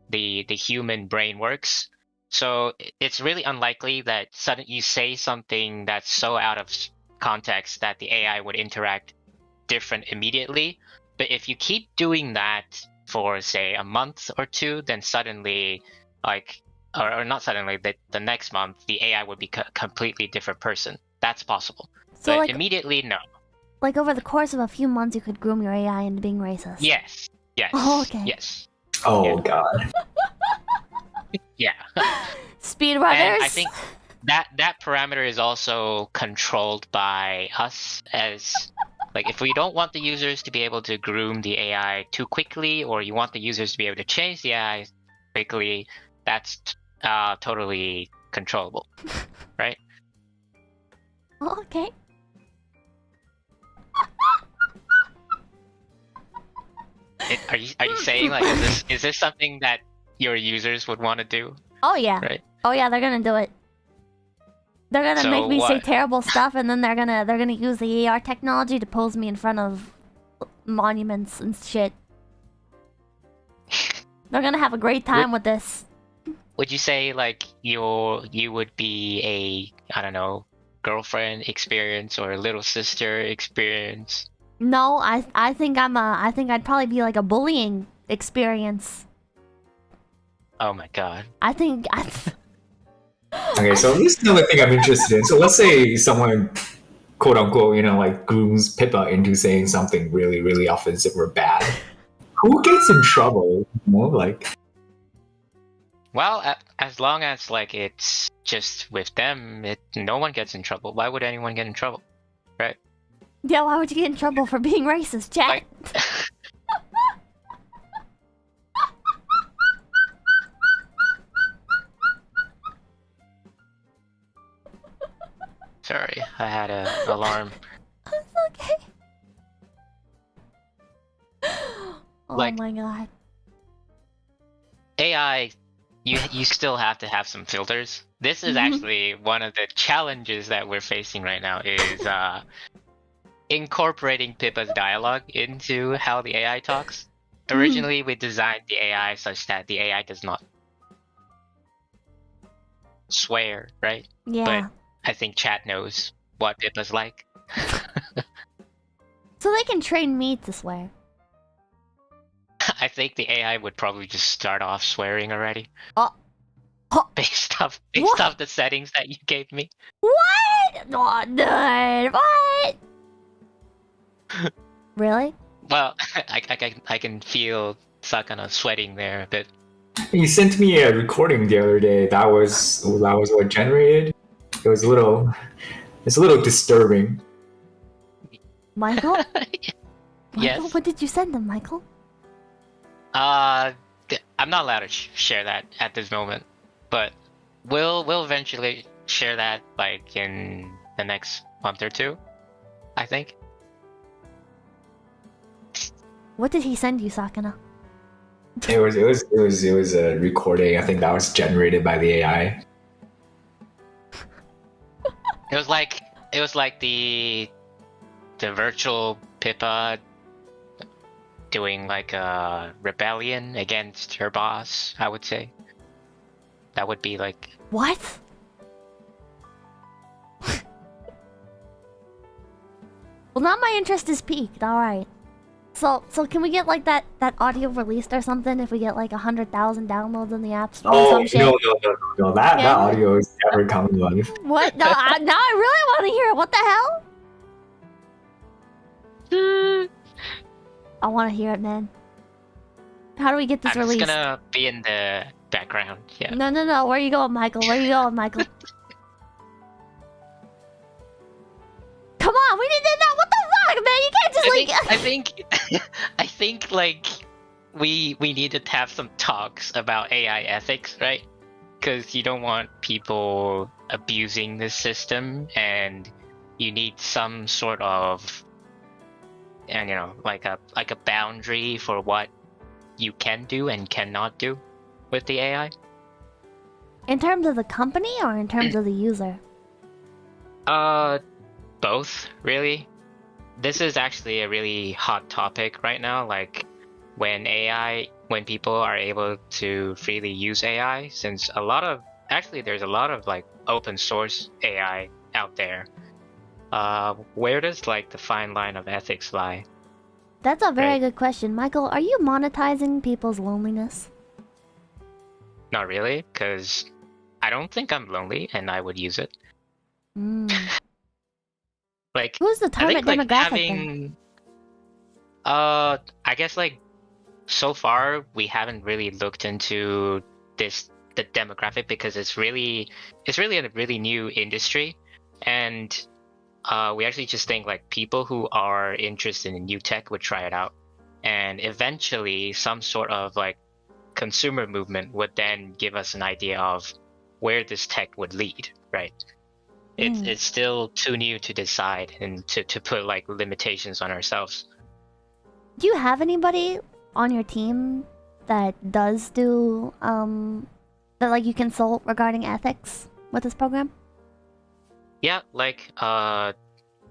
the human brain works. So it's really unlikely that suddenly you say something that's so out of context that the AI would interact different immediately. But if you keep doing that for say a month or two, then suddenly, like, or not suddenly, the next month the AI would be a completely different person. That's possible. So but like, immediately, no. Like over the course of a few months, you could groom your AI into being racist. Yes. Yes. Oh, okay. Yes. Oh God. Yeah. Speedrunners. And I think that parameter is also controlled by us, as like if we don't want the users to be able to groom the AI too quickly, or you want the users to be able to change the AI quickly, that's totally controllable, right? Oh, okay. Are you saying like is this something that your users would want to do? Oh yeah. Right. Oh yeah, they're gonna do it. They're gonna make me say what? terrible stuff, and then they're gonna use the AR technology to pose me in front of monuments and shit. They're gonna have a great time with this. Would you say like you would be a, I don't know, girlfriend experience or a little sister experience? No, I think I'd probably be like a bullying experience. Oh my God. Okay, so this is another thing I'm interested in. So let's say someone, quote unquote, like grooms Pippa into saying something really, really offensive or bad. Who gets in trouble? Like. Well, as long as like it's just with them, no one gets in trouble. Why would anyone get in trouble, right? Yeah, why would you get in trouble for being racist, chat? Like, sorry, I had an alarm. It's okay. Oh Like, my God. AI, you still have to have some filters. This is actually one of the challenges that we're facing right now, is incorporating Pippa's dialogue into how the AI talks. Originally, we designed the AI such that the AI does not swear, right? Yeah. But I think chat knows what Pippa's like. So they can train me to swear. I think the AI would probably just start off swearing already. Oh. Oh. Based off the settings that you gave me. What? Oh, dude, what? Really? Well, I can feel Sakana sweating there a bit. He sent me a recording the other day. That was what generated. It was a little disturbing. Michael? Yes. Michael, what did you send them, Michael? I'm not allowed to share that at this moment, but we'll eventually share that like in the next month or two, I think. What did he send you, Sakana? It was a recording. I think that was generated by the AI. It was like the virtual Pippa doing like a rebellion against her boss, I would say. That would be like... What? Well, now my interest is piqued. All right. So can we get like that audio released or something if we get like 100,000 downloads in the App Store or some shit? No. That audio is never coming live. What? No, now I really want to hear it. What the hell? I want to hear it, man. How do we get this I'm released? just gonna be in the background. Yeah. No. Where you going, Michael? Where you going, Michael? Come on, we didn't do that. What the fuck, man? You can't just I think like we need to have some talks about AI ethics, right? Because you don't want people abusing this system, and you need some sort of, and like a boundary for what you can do and cannot do with the AI. In terms of the company or in terms of the user? Both, really. This is actually a really hot topic right now, like when people are able to freely use AI, since there's a lot of like open source AI out there. Where does like the fine line of ethics lie? That's a very Right. good question. Michael, are you monetizing people's loneliness? Not really, because I don't think I'm lonely and I would use it. Like, Who's the I target think like demographic then? having, I guess like so far we haven't really looked into the demographic because it's really a really new industry, and we actually just think like people who are interested in new tech would try it out, and eventually some sort of like consumer movement would then give us an idea of where this tech would lead, right? It's still too new to decide and to put like limitations on ourselves. Do you have anybody on your team that does do that like you consult regarding ethics with this program? Yeah, like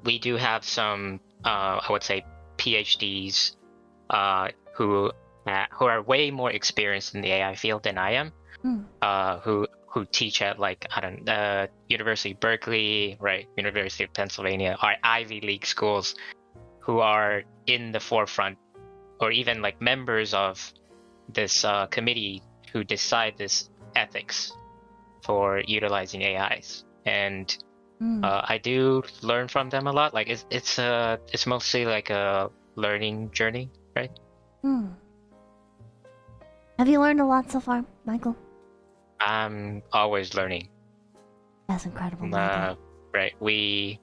we do have some I would say PhDs who are way more experienced in the AI field than I am, who teach at like University of Berkeley, right, University of Pennsylvania, or Ivy League schools, who are in the forefront, or even like members of this committee who decide this ethics for utilizing AIs, and I do learn from them a lot. Like it's mostly like a learning journey, right? Have you learned a lot so far, Michael? I'm always learning. That's incredible, Michael. Right. We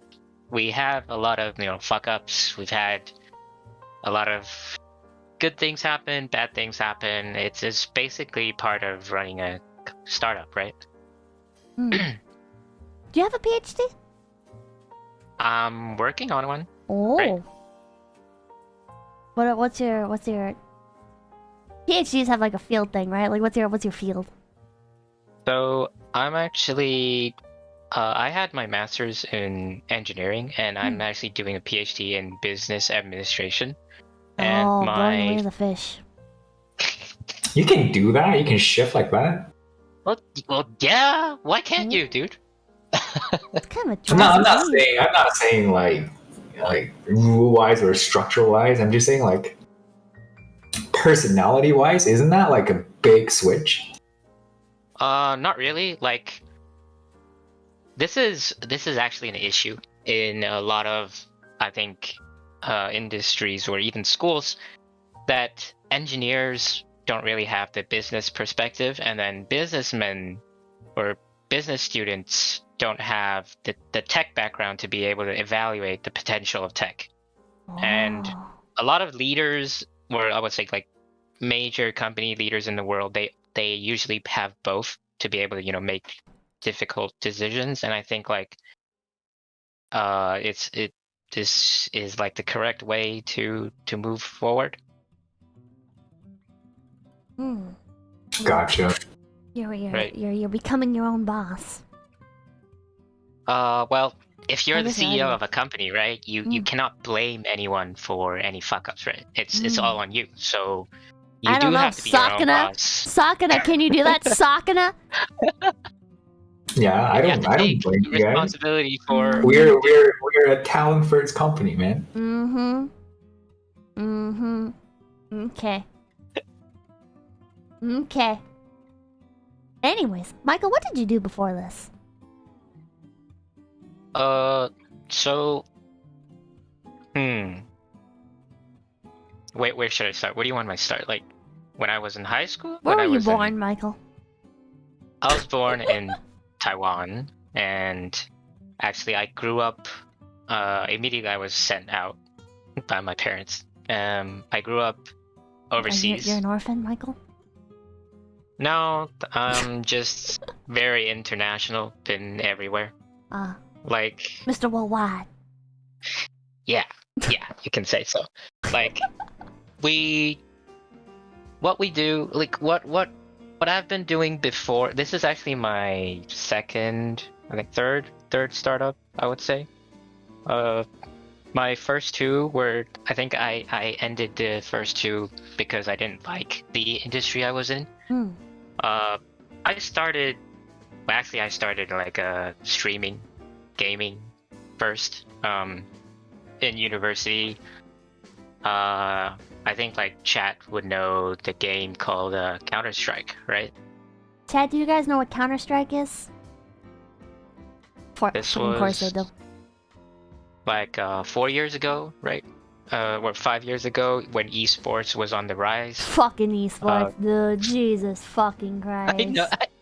have a lot of fuck ups. We've had a lot of good things happen, bad things happen. It's basically part of running a startup, right? Do you have a PhD? I'm working on one. Oh. Right. What's your PhDs have like a field thing, right? Like what's your field? So I'm actually I had my master's in engineering, and I'm actually doing a PhD in business administration. And blowing away the fish. You can do that? You can shift like that? Well, yeah. Why can't you, dude? It's kind of a I'm not dream. saying like like rule wise or structural wise. I'm just saying like personality wise, isn't that like a big switch? Not really. Like this is actually an issue in a lot of, I think, industries or even schools, that engineers don't really have the business perspective, and then businessmen or business students don't have the tech background to be able to evaluate the potential of tech. And a lot of leaders, or I would say like major company leaders in the world, they usually have both to be able to, you know, make difficult decisions. And I think like this is like the correct way to move forward. Hmm. Gotcha. You're becoming your own boss. Well, if you're I the guess I CEO do. of a company, right, you cannot blame anyone for any fuck ups, right? It's all on you. So you I do don't know, have to be your own Sakana. boss. Sakana, can you do that, Sakana? Yeah, I You have don't to take blame you guys. responsibility for. We're a talent first company, man. Okay. Okay. Anyways, Michael, what did you do before this? So, wait, where should I start? Where do you want me to start? Like, when I was in high school? Where When were I you was born, Michael? I was born in Taiwan, and actually I grew up, immediately I was sent out by my parents. I grew up overseas. You're an orphan, Michael? No, just very international, been everywhere. Like, Mr. Worldwide. yeah, you can say so. Like, what we do, like what I've been doing before. This is actually my second, I think third startup, I would say. My first two were, I think I ended the first two because I didn't like the industry I was in. I started like streaming, gaming first. In university, I think like Chat would know the game called Counter-Strike, right? Chad, do you guys know what Counter-Strike is? This Of course they was do. like 4 years ago, right? Or 5 years ago, when esports was on the rise. Fucking esports, dude. Jesus fucking Christ.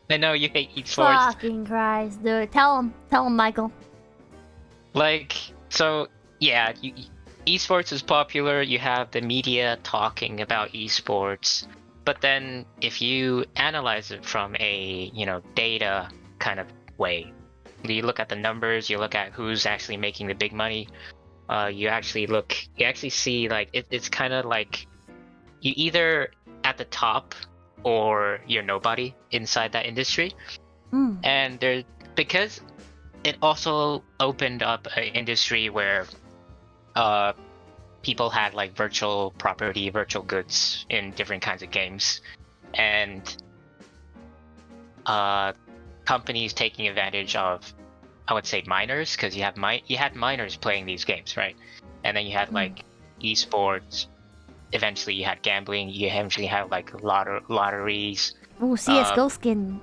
I know you hate esports. Fucking Christ, dude. Tell him, Michael. Like, so yeah, esports is popular. You have the media talking about esports, but then if you analyze it from a, you know, data kind of way, you look at the numbers, you look at who's actually making the big money. You actually see like it's kind of like you either at the top or you're nobody inside that industry. And because it also opened up an industry where people had like virtual property, virtual goods in different kinds of games, and companies taking advantage of, I would say, minors, because you had minors playing these games, right? And then you had like esports. Eventually, you had gambling. You eventually had like lotteries. Ooh, CS:GO skin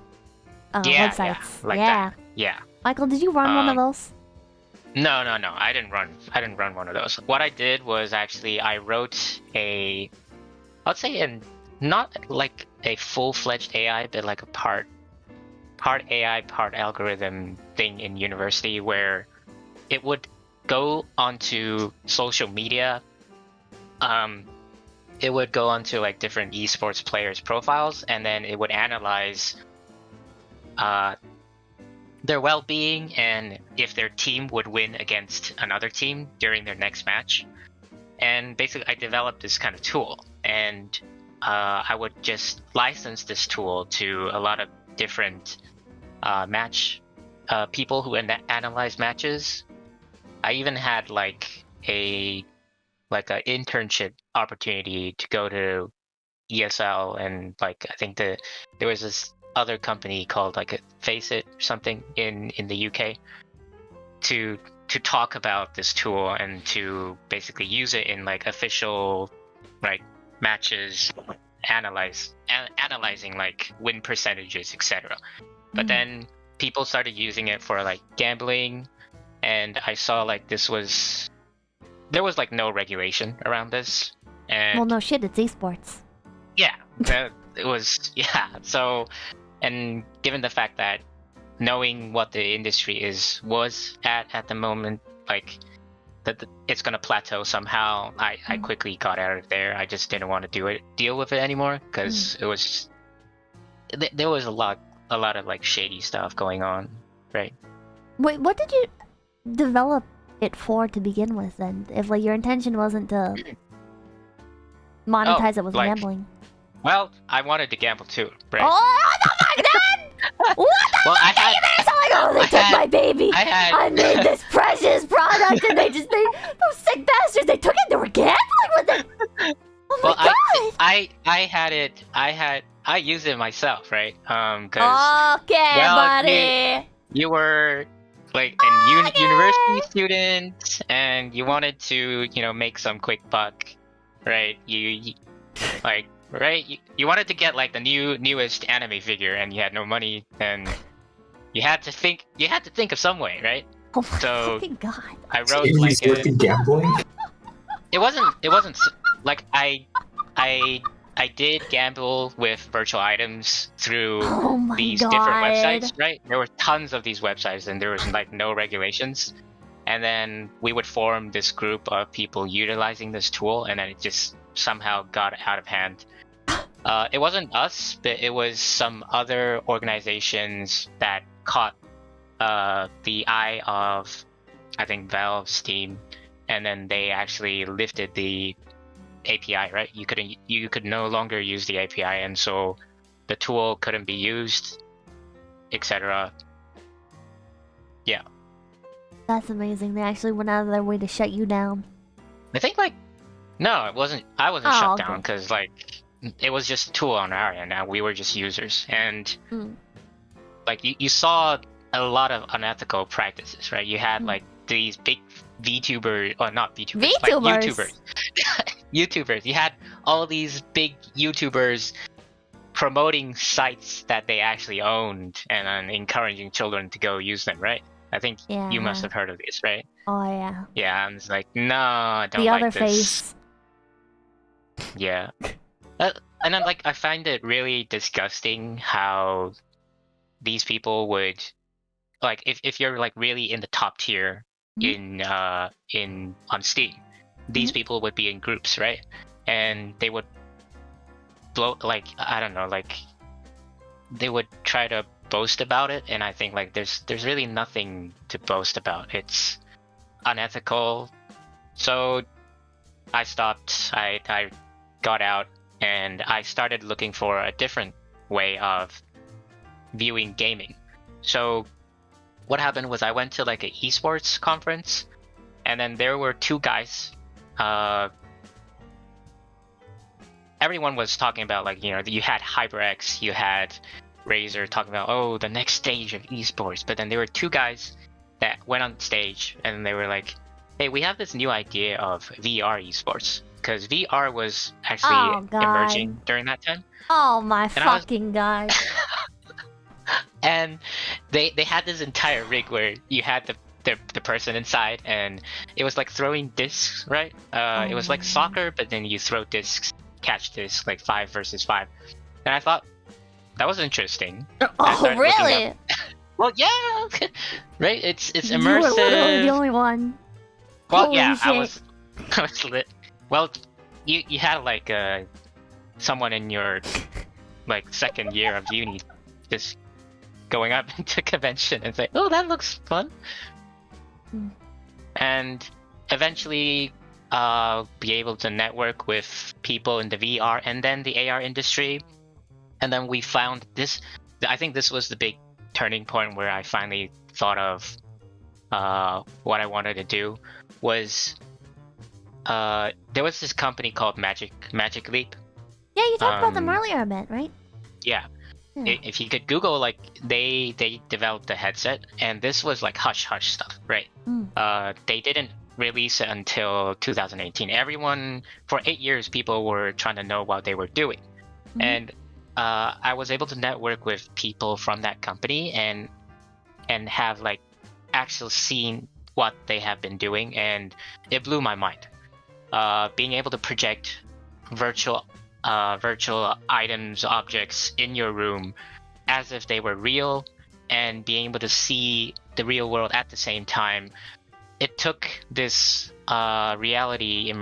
websites. Like that. Yeah. Michael, did you run one of those? No. I didn't run one of those. What I did was actually I wrote I'd say not like a full-fledged AI, but like a part AI, part algorithm thing in university, where it would go onto social media. It would go onto like different esports players' profiles, and then it would analyze their well-being and if their team would win against another team during their next match. And basically, I developed this kind of tool, and I would just license this tool to a lot of different people who analyze matches. I even had like an internship opportunity to go to ESL, and like I think there was this other company called like Face It or something in the UK to to talk about this tool and to basically use it in like official like matches, analyzing like win percentages, etc. But then people started using it for like gambling, and I saw like there was like no regulation around this. And Well, no shit, it's esports. yeah, it was So, and given the fact that knowing what the industry was at the moment, like that it's gonna plateau somehow, I quickly got out of there. I just didn't want to deal with it anymore because it was there was a lot of like shady stuff going on, right? Wait, what did you develop it for to begin with then? If like your intention wasn't to monetize it with like, gambling. Well, I wanted to gamble too, right? Oh, what the fuck, then? What the Well, fuck? I'm like, oh, they took my baby. I made this precious product, and those sick bastards, they took it. They were gambling with it. Oh my god. I used it myself, right? Cause okay, buddy. you were like a university student, and you wanted to, make some quick buck, right? You like. Right, you wanted to get like the newest anime figure, and you had no money, and you had to think of some way, right? Oh my so fucking god! I wrote You like started gambling? It wasn't like I did gamble with virtual items through these different websites, right? There were tons of these websites, and there was like no regulations. And then we would form this group of people utilizing this tool, and then it just somehow got out of hand. It wasn't us, but it was some other organizations that caught the eye of, I think, Valve's team, and then they actually lifted the API, right? You could no longer use the API, and so the tool couldn't be used, etc. Yeah. That's amazing. They actually went out of their way to shut you down. I think like no, it wasn't. I wasn't Oh, shut okay. down because like it was just a tool on our end, and we were just users. And like you saw a lot of unethical practices, right? You had like these big VTubers, or not VTubers, like YouTubers. YouTubers. You had all these big YouTubers promoting sites that they actually owned and encouraging children to go use them, right? I think you must have heard of this, right? Oh yeah. Yeah, I'm just like, no, I don't The like other this. face. Yeah. And then like I find it really disgusting how these people would like if you're like really in the top tier on Steam, these people would be in groups, right? And they would blow like I don't know, like they would try to boast about it, and I think like there's really nothing to boast about. It's unethical. So I stopped. I got out, and I started looking for a different way of viewing gaming. So what happened was I went to like an esports conference, and then there were two guys. Everyone was talking about like, you had HyperX, you had Razer talking about, the next stage of esports. But then there were two guys that went on stage, and they were like, hey, we have this new idea of VR esports. Because VR was actually emerging during that time. Oh my fucking god. And they had this entire rig where you had the person inside, and it was like throwing discs, right? It was like soccer, but then you throw discs, catch discs, like 5 versus 5. And I thought that was interesting. Oh really? Well, yeah, right. It's immersive. You were literally the only one. Well, Holy yeah, shit. I was lit. Well, you had like someone in your like second year of uni just going up into convention and say, "Oh, that looks fun," and eventually be able to network with people in the VR and then the AR industry, and then we found this. I think this was the big turning point where I finally thought of what I wanted to do was. There was this company called Magic Leap. Yeah, you talked about them earlier a bit, right? Yeah. If you could Google, like they developed a headset, and this was like hush hush stuff, right? they didn't release it until 2018. Everyone for 8 years, people were trying to know what they were doing, and I was able to network with people from that company and have like actually seen what they have been doing, and it blew my mind. Being able to project virtual items, objects in your room as if they were real, and being able to see the real world at the same time, it took this reality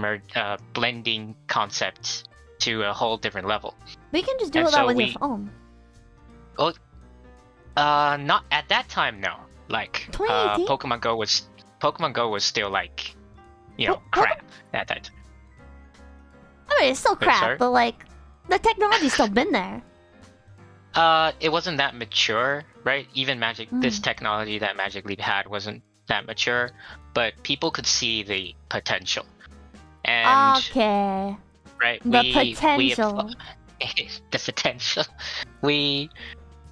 blending concept to a whole different level. We can just do that with your phone. Well, not at that time, no. Like 2018? Pokemon Go was still like, you know, crap at that time. I mean, it's still crap, sorry? but like, the technology's still been there. It wasn't that mature, right? Even this technology that Magic Leap had wasn't that mature, but people could see the potential. And okay. right, The potential. The potential. We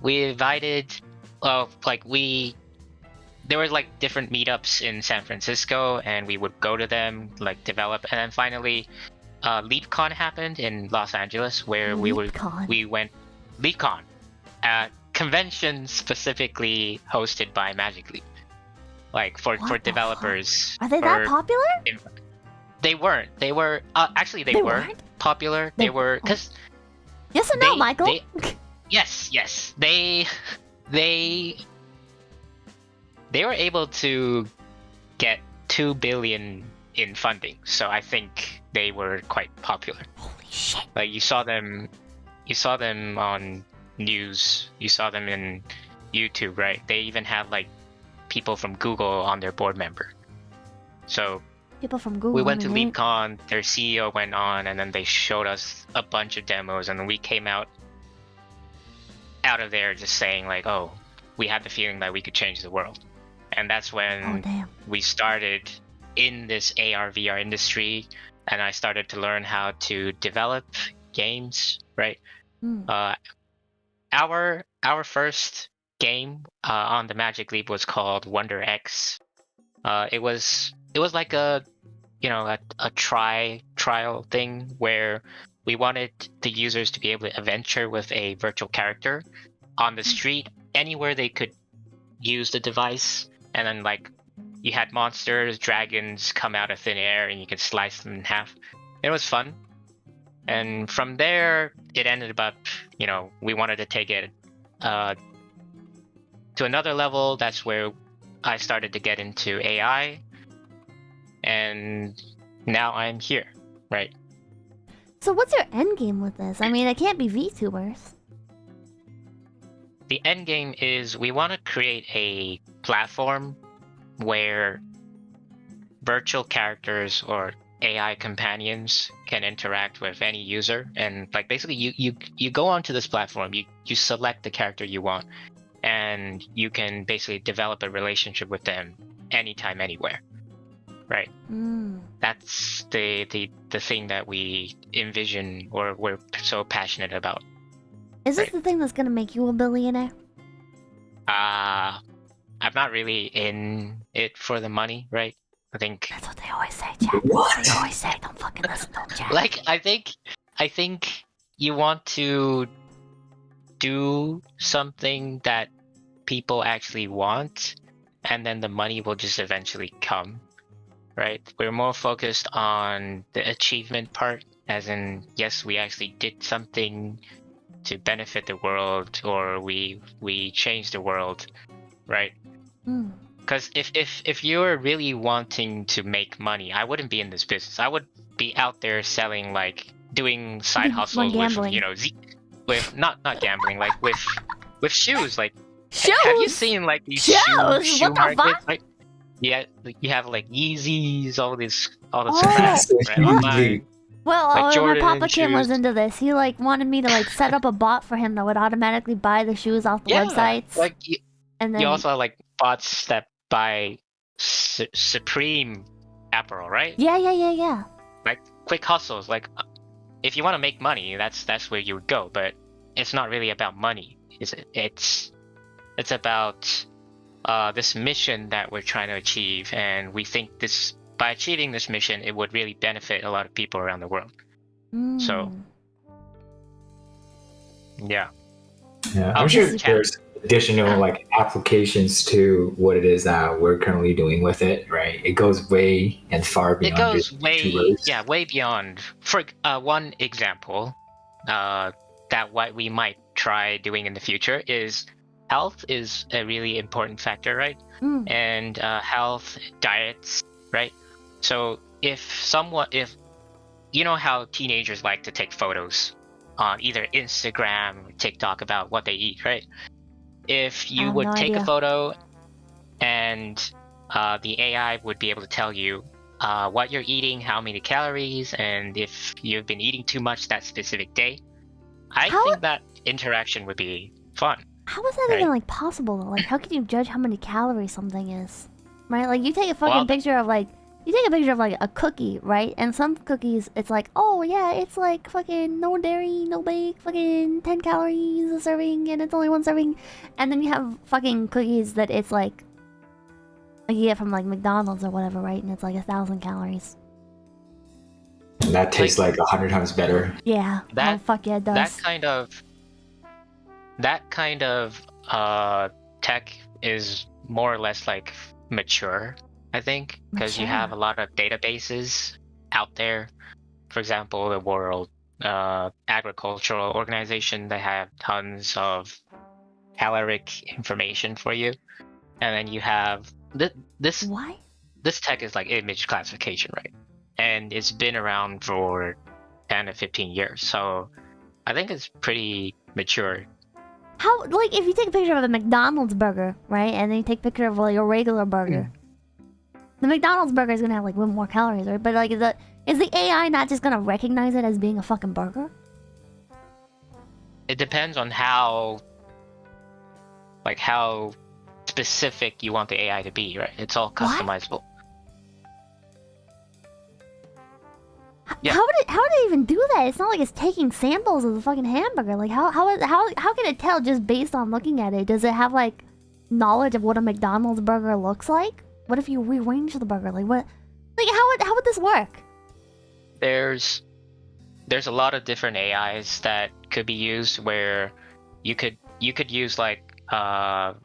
invited, there were like different meetups in San Francisco, and we would go to them, like develop, and then finally, LeapCon happened in Los Angeles, where we went LeapCon, convention specifically hosted by Magic Leap, like for developers. Are they that popular? They weren't. They were actually they were weren't? popular. They were because yes or no, Michael? Yes. They were able to get 2 billion in funding, so I think they were quite popular. Holy shit! Like you saw them on news, you saw them in YouTube, right? They even had like people from Google on their board member. So people from Google. we went to LeapCon, their CEO went on, and then they showed us a bunch of demos, and then we came out of there just saying like, oh, we had the feeling that we could change the world. And that's when we started in this AR VR industry, and I started to learn how to develop games, right? Our first game on the Magic Leap was called Wonders.AI. It was like a trial thing where we wanted the users to be able to adventure with a virtual character on the street, anywhere they could use the device, and then like you had monsters, dragons come out of thin air, and you could slice them in half. It was fun, and from there it ended up, we wanted to take it to another level. That's where I started to get into AI, and now I'm here, right? So what's your end game with this? I mean, it can't be VTubers. The end game is we want to create a platform where virtual characters or AI companions can interact with any user, and like basically you go onto this platform, you select the character you want, and you can basically develop a relationship with them anytime, anywhere, right? That's the thing that we envision or we're so passionate about. Is this the thing that's gonna make you a billionaire? I'm not really in it for the money, right? I think that's what they always say, Jack. What? They always say, don't fucking listen to them, Jack. Like, I think you want to do something that people actually want, and then the money will just eventually come, right? We're more focused on the achievement part, as in, yes, we actually did something to benefit the world, or we changed the world, right? Because if you're really wanting to make money, I wouldn't be in this business. I would be out there selling, like, doing side hustles with not gambling, like with shoes. Like, shoes? Have you seen like these shoe What the markets? fuck? Like, yeah, like, you have like Yeezys, all this Oh, crap, right? Online. Well, Like my Jordan Papa Kim was shoes. into this. He like wanted me to like set up a bot for him that would automatically buy the shoes off the websites. Like and then you also have like bots that buy Supreme apparel, right? Yeah. Like quick hustles. Like if you want to make money, that's where you would go. But it's not really about money, is it? It's about this mission that we're trying to achieve, and we think this by achieving this mission, it would really benefit a lot of people around the world. So, yeah. Yeah, I'm sure Chat. there's additional like applications to what it is that we're currently doing with it, right? It goes way and far It beyond goes just way, YouTubers. way beyond. For one example, that what we might try doing in the future is health is a really important factor, right? And health, diets, right? So if you know how teenagers like to take photos on either Instagram or TikTok about what they eat, right? If you would take a photo and the AI would be able to tell you what you're eating, how many calories, and if you've been eating too much that specific day, I think that interaction would be fun. How is that even like possible though? Like, how can you judge how many calories something is? Right? Like, you take a fucking picture of like a cookie, right? And some cookies, it's like, oh yeah, it's like fucking no dairy, no bake, fucking 10 calories a serving, and it's only one serving. And then you have fucking cookies that it's like you get from like McDonald's or whatever, right? And it's like 1,000 calories. And that tastes like 100 times better. Yeah. Oh fuck yeah, it does. That kind of tech is more or less like mature, I think, because you have a lot of databases out there. For example, the World Agricultural Organization, they have tons of caloric information for you. And then you have this tech is like image classification, right? And it's been around for 10 to 15 years. So I think it's pretty mature. How, like, if you take a picture of a McDonald's burger, right? And then you take a picture of like a regular burger. The McDonald's burger is gonna have like way more calories, right? But like, is the AI not just gonna recognize it as being a fucking burger? It depends on how specific you want the AI to be, right? It's all customizable. Yeah. How would it even do that? It's not like it's taking samples of the fucking hamburger. Like, how can it tell just based on looking at it? Does it have like knowledge of what a McDonald's burger looks like? What if you rearrange the burger? Like, what? Like, how would this work? There's a lot of different AIs that could be used where you could use like other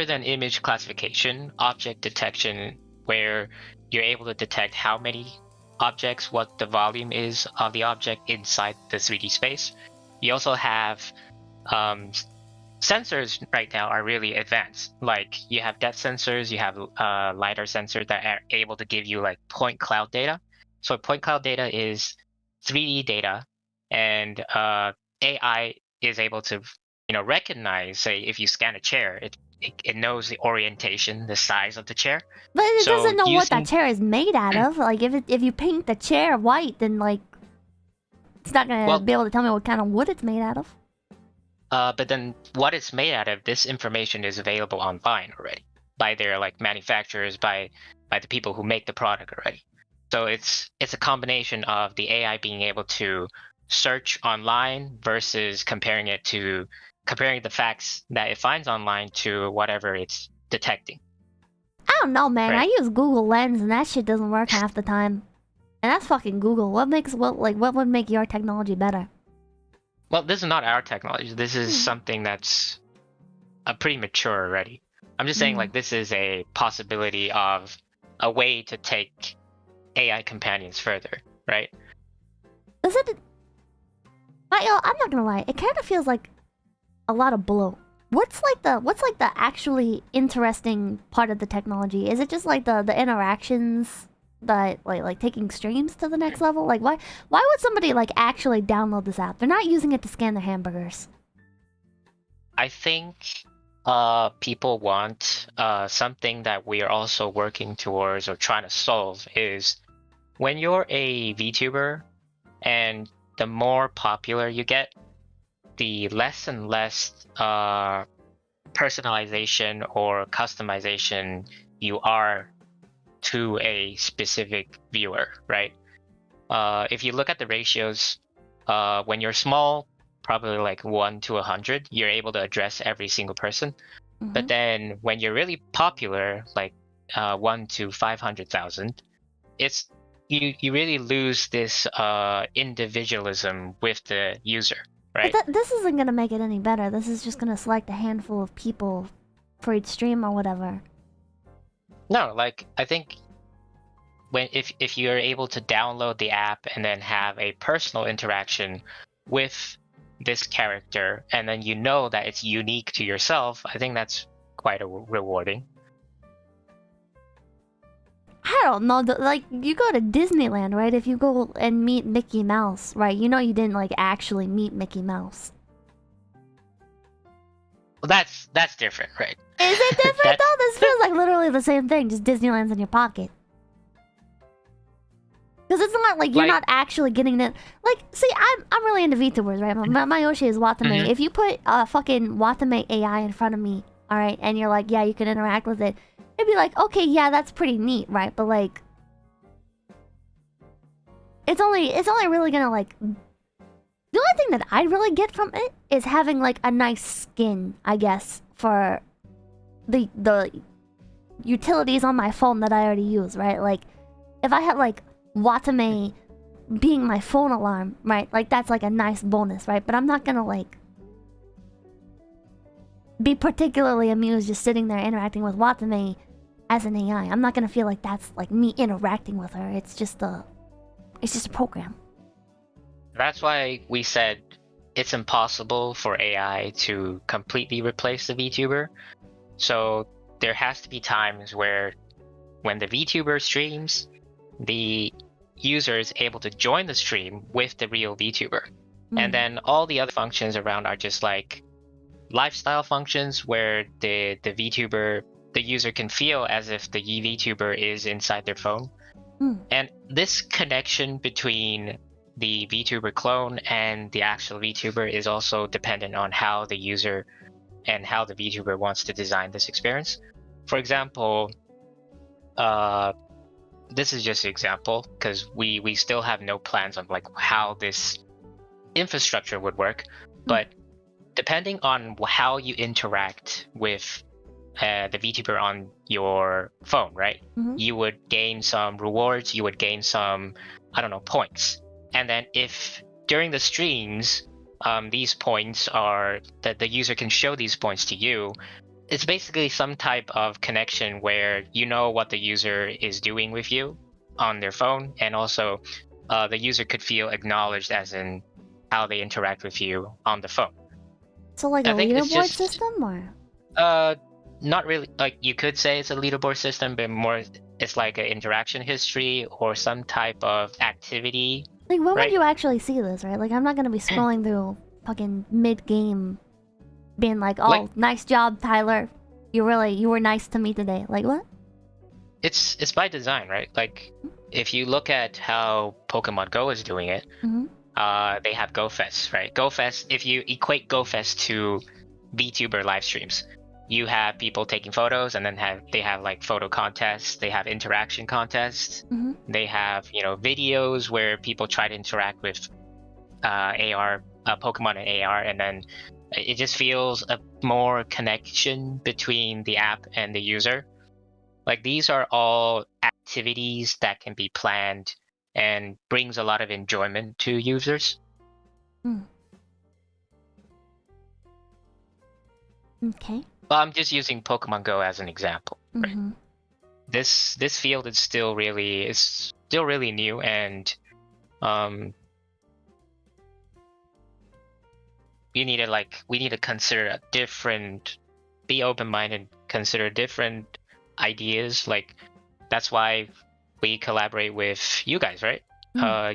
than image classification, object detection, where you're able to detect how many objects, what the volume is of the object inside the 3D space. You also have sensors right now are really advanced. Like, you have depth sensors, you have LiDAR sensors that are able to give you like point cloud data. So point cloud data is 3D data, and AI is able to recognize, say, if you scan a chair, it knows the orientation, the size of the chair. But it doesn't know what that chair is made out of. Like, if you paint the chair white, then like it's not gonna be able to tell me what kind of wood it's made out of. But then what it's made out of, this information is available online already by their like manufacturers, by the people who make the product already. So it's a combination of the AI being able to search online versus comparing the facts that it finds online to whatever it's detecting. I don't know, man. I use Google Lens and that shit doesn't work half the time. And that's fucking Google. What would make your technology better? Well, this is not our technology. This is something that's pretty mature already. I'm just saying, like, this is a possibility of a way to take AI companions further, right? Is it? I'm not gonna lie. It kind of feels like a lot of bloat. What's like the actually interesting part of the technology? Is it just like the interactions that like taking streams to the next level? Like, why would somebody like actually download this app? They're not using it to scan their hamburgers. I think people want something that we are also working towards or trying to solve is when you're a VTuber and the more popular you get, the less and less personalization or customization you are to a specific viewer, right? If you look at the ratios, when you're small, probably like 1 to 100, you're able to address every single person. But then when you're really popular, like 1 to 500,000, it's you really lose this individualism with the user, right? But this isn't gonna make it any better. This is just gonna select a handful of people for each stream or whatever. No, like I think when if you're able to download the app and then have a personal interaction with this character, and then you know that it's unique to yourself, I think that's quite rewarding. I don't know. Like, you go to Disneyland, right? If you go and meet Mickey Mouse, right? You know you didn't, like, actually meet Mickey Mouse. Well, that's different, right? Is it different, though? This feels like literally the same thing, just Disneyland's in your pocket. Because it's not like you're not actually getting it. Like, see, I'm really into VTubers, right? My Yoshi is 𝐴𝐻𝐷𝐴. If you put fucking 𝐴𝐻𝐷𝐴 AI in front of me, alright, and you're like, yeah, you can interact with it, it'd be like, okay, yeah, that's pretty neat, right? But like, it's only really gonna like, the only thing that I really get from it is having like a nice skin, I guess, for the utilities on my phone that I already use, right? Like, if I had like 𝐴𝐻𝐷𝐴 being my phone alarm, right? Like, that's like a nice bonus, right? But I'm not gonna like be particularly amused just sitting there interacting with 𝐴𝐻𝐷𝐴 as an AI. I'm not gonna feel like that's like me interacting with her. It's just a program. That's why we said it's impossible for AI to completely replace the VTuber. So there has to be times where when the VTuber streams, the user is able to join the stream with the real VTuber. And then all the other functions around are just like lifestyle functions where the VTuber, the user can feel as if the VTuber is inside their phone. And this connection between the VTuber clone and the actual VTuber is also dependent on how the user and how the VTuber wants to design this experience. For example, this is just an example because we still have no plans on like how this infrastructure would work, but depending on how you interact with the VTuber on your phone, right? You would gain some rewards, you would gain some, I don't know, points. And then if during the streams, these points are that the user can show these points to you, it's basically some type of connection where you know what the user is doing with you on their phone, and also the user could feel acknowledged as in how they interact with you on the phone. So like a leaderboard system, or? Not really. Like, you could say it's a leaderboard system, but more it's like an interaction history or some type of activity. Like, when would you actually see this, right? Like, I'm not gonna be scrolling through fucking mid-game being like, oh, like, nice job, Tyler. You were nice to me today. Like, what? It's by design, right? Like, if you look at how Pokemon Go is doing it, they have GoFest, right? GoFest, if you equate GoFest to VTuber live streams, you have people taking photos, and then they have like photo contests, they have interaction contests, they have, you know, videos where people try to interact with AR, Pokemon and AR, and then it just feels a more connection between the app and the user. Like, these are all activities that can be planned and brings a lot of enjoyment to users. Okay. Well, I'm just using Pokemon Go as an example. Right? This field is still really new, and we need to consider a different, be open-minded, consider different ideas. Like, that's why we collaborate with you guys, right?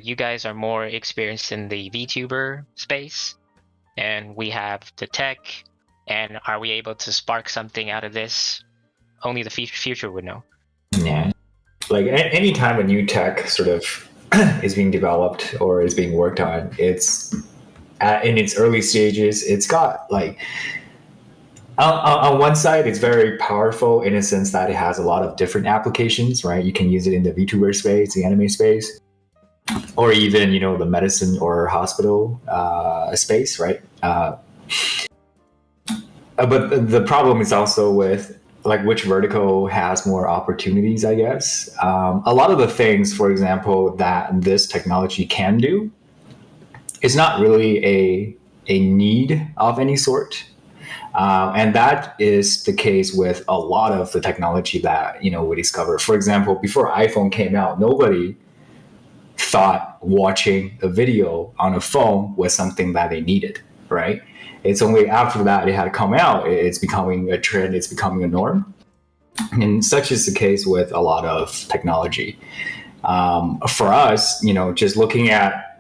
You guys are more experienced in the VTuber space, and we have the tech. And are we able to spark something out of this? Only the future would know. Yeah. Like, anytime a new tech sort of is being developed or is being worked on, it's in its early stages. It's got like, on one side, it's very powerful in a sense that it has a lot of different applications, right? You can use it in the VTuber space, the anime space, or even, you know, the medicine or hospital space, right? but the problem is also with like which vertical has more opportunities, I guess. A lot of the things, for example, that this technology can do, it's not really a need of any sort. And that is the case with a lot of the technology that, you know, we discover. For example, before iPhone came out, nobody thought watching a video on a phone was something that they needed, right? It's only after that it had come out, it's becoming a trend, it's becoming a norm. And such is the case with a lot of technology. For us, you know, just looking at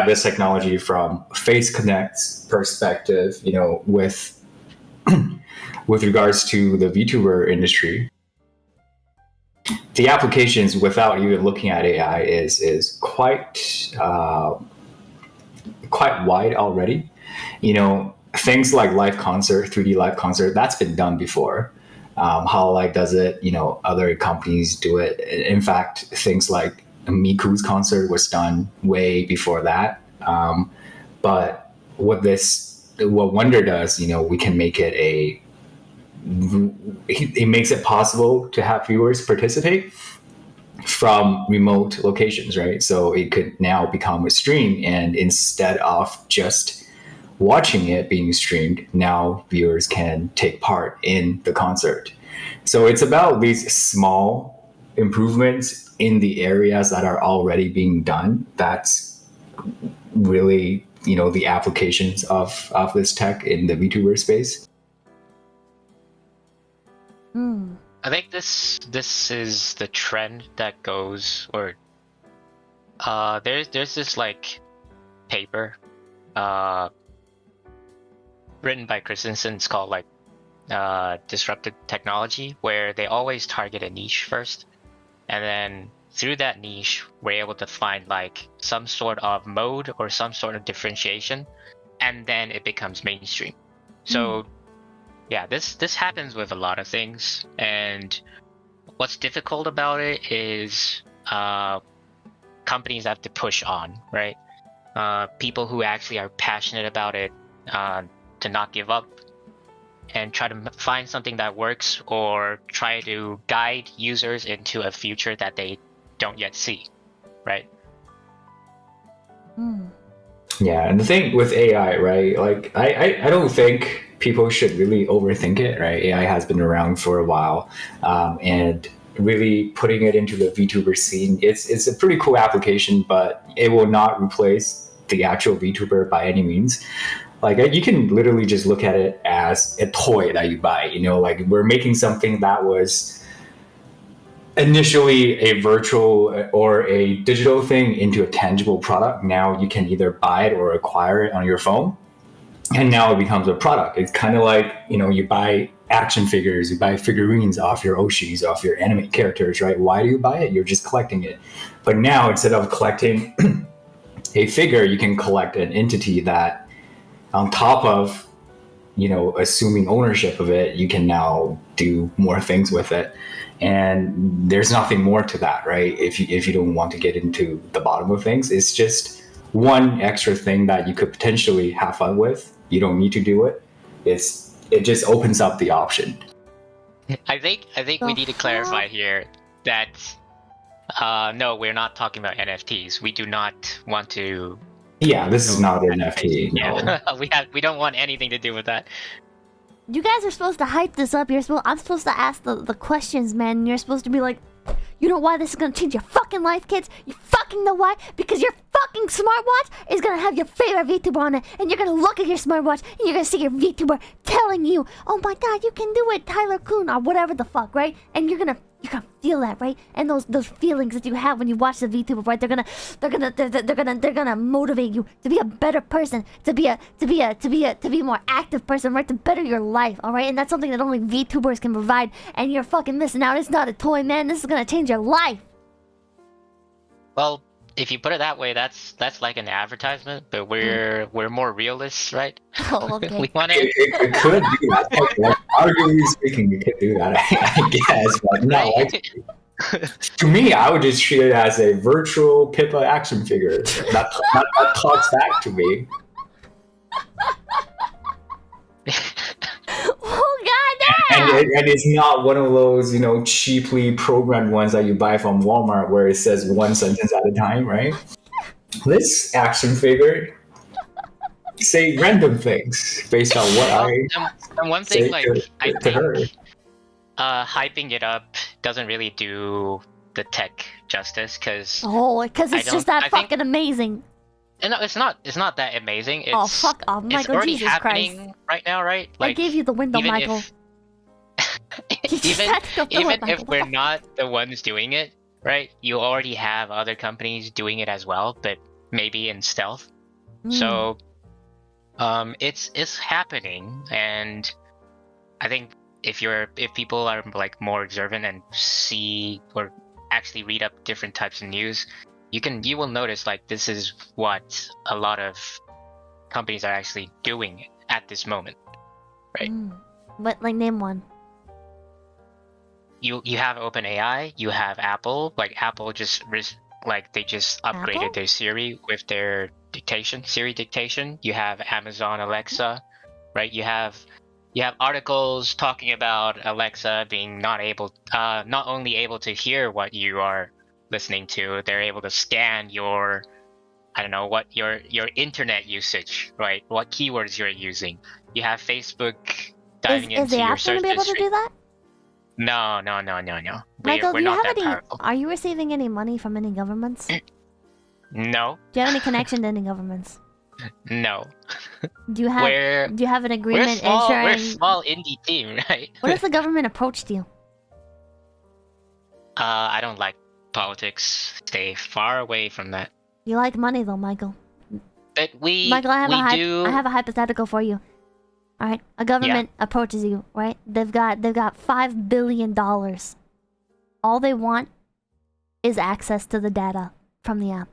this technology from Face Connect's perspective, you know, with regards to the VTuber industry, the applications without even looking at AI is quite wide already. You know, things like live concert, 3D live concert, that's been done before. Hololive does it, you know, other companies do it. In fact, things like Miku's concert was done way before that. But what Wonder does, you know, we can make it it makes it possible to have viewers participate from remote locations, right? So it could now become a stream, and instead of just watching it being streamed, now viewers can take part in the concert. So it's about these small improvements in the areas that are already being done. That's really, you know, the applications of this tech in the VTuber space. I think this is the trend that goes, or there's this like paper written by Christensen. It's called like disruptive technology, where they always target a niche first, and then through that niche we're able to find like some sort of mode or some sort of differentiation, and then it becomes mainstream. So yeah, this happens with a lot of things, and what's difficult about it is companies have to push on, right? People who actually are passionate about it to not give up and try to find something that works, or try to guide users into a future that they don't yet see, right? Yeah, and the thing with AI, right? Like, I don't think people should really overthink it, right? AI has been around for a while, and really putting it into the VTuber scene, it's a pretty cool application, but it will not replace the actual VTuber by any means. Like, you can literally just look at it as a toy that you buy, you know, like we're making something that was initially a virtual or a digital thing into a tangible product. Now you can either buy it or acquire it on your phone, and now it becomes a product. It's kind of like, you know, you buy action figures, you buy figurines off your Oshis, off your anime characters, right? Why do you buy it? You're just collecting it. But now, instead of collecting a figure, you can collect an entity that, on top of, you know, assuming ownership of it, you can now do more things with it. And there's nothing more to that, right? If you don't want to get into the bottom of things, it's just one extra thing that you could potentially have fun with. You don't need to do it. It just opens up the option. I think we need to clarify here that no, we're not talking about NFTs. We do not want to. Yeah, this is not an NFT. No. Yeah, we don't want anything to do with that. You guys are supposed to hype this up. I'm supposed to ask the questions, man. And you're supposed to be like, you know why this is gonna change your fucking life, kids? You fucking know why? Because your fucking smartwatch is gonna have your favorite VTuber on it, and you're gonna look at your smartwatch and you're gonna see your VTuber telling you, "Oh my god, you can do it, Tyler Kuhn," or whatever the fuck, right? And you're gonna feel that, right? And those feelings that you have when you watch the VTuber, right? They're gonna motivate you to be a better person, to be a more active person, right? To better your life, all right? And that's something that only VTubers can provide. And you're fucking missing out. It's not a toy, man. This is gonna change your life. Well, if you put it that way, that's like an advertisement, but we're more realists, right? Oh, okay. We want It could do that. Like, arguably speaking, it could do that, I guess. But no, like, to me, I would just treat it as a virtual Pippa action figure. That talks back to me. and it's not one of those, you know, cheaply programmed ones that you buy from Walmart where it says one sentence at a time, right? This action figure say random things based on what and one say thing, like, I to think her. hyping it up doesn't really do the tech justice, because Oh, because it's just that fucking amazing. no, it's not that amazing. It's, Oh, fuck off, it's Michael, already Jesus happening Christ. right now, right? I gave you the window, even Michael. If, You just even had to go through it, if Michael. we're not the ones doing it, right? You already have other companies doing it as well, but maybe in stealth. So, it's happening, and I think if people are like more observant and see or actually read up different types of news, you will notice like this is what a lot of companies are actually doing at this moment, right? But like, name one. You have OpenAI, you have Apple. Like Apple just they just upgraded Apple? their Siri with their Siri dictation. You have Amazon Alexa, right? You have articles talking about Alexa being not only able to hear what you are listening to, they're able to scan your, I don't know, what your internet usage, right? What keywords you're using. You have Facebook diving Is into the your app search gonna be able to history. do that? No. Michael, We're do you not have that any? powerful. Are you receiving any money from any governments? No, Do you have any connection to any governments? no. Do you have? Do you have an We're agreement small. We're a ensuring? small indie team, right? What if the government approached you? I don't like politics. Stay far away from that. You like money though, Michael. But Michael, I have a hypothetical for you. All right, a government approaches you, right? They've got $5 billion. All they want is access to the data from the app,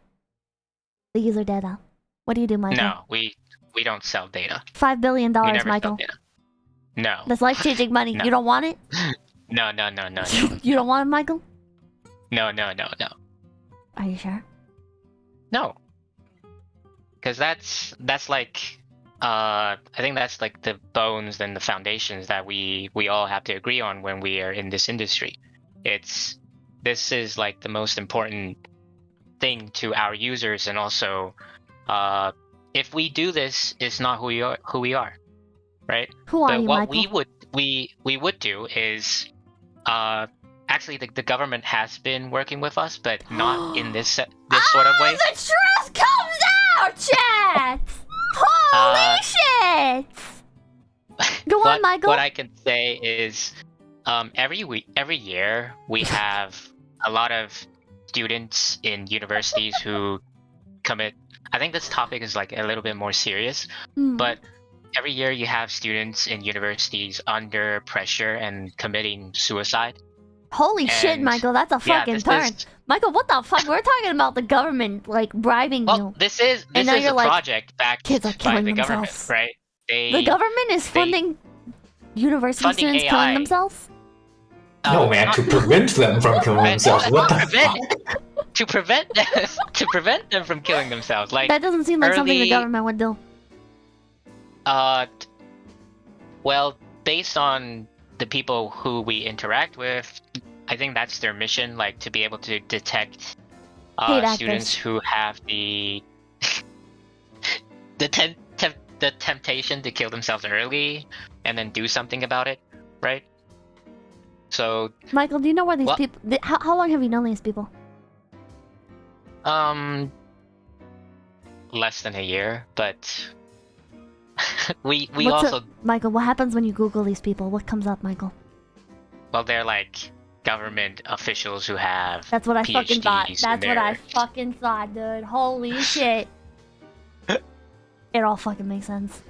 the user data. What do you do, Michael? No, we don't sell data. $5 billion, We never Michael. sell data. No. That's life-changing money. No. You don't want it? No. You don't want it, Michael? No. Are you sure? No. Because that's like, I think that's like the bones and the foundations that we all have to agree on when we are in this industry. This is like the most important thing to our users, and also, if we do this, it's not who we are, right? Who are but you, what Michael? we would do is, actually the government has been working with us, but not in this sort of way. The truth comes out, chat! Holy shit! Go on, Michael. What I can say is, every year we have a lot of students in universities who commit. I think this topic is like a little bit more serious, but every year you have students in universities under pressure and committing suicide. Holy shit, Michael, that's a fucking turn. Michael, what the fuck? We're talking about the government, like, bribing you. This is And now a you're like, project backed kids are by killing the government, themselves. right? The government is funding university funding students AI. killing themselves? No, man, to prevent them from killing themselves. What the fuck? To prevent them from killing themselves. Like, That doesn't seem like something the early- government would do. Well, based on the people who we interact with, I think that's their mission, like to be able to detect students who have the the temptation to kill themselves early and then do something about it, right? So, Michael, do you know where these people... How long have you known these people? less than a year, but we What's also... Michael, what happens when you Google these people? What comes up, Michael? Well, they're like government officials who have That's what I PhDs fucking thought. in That's what their- I fucking thought, dude. Holy shit. It all fucking makes sense.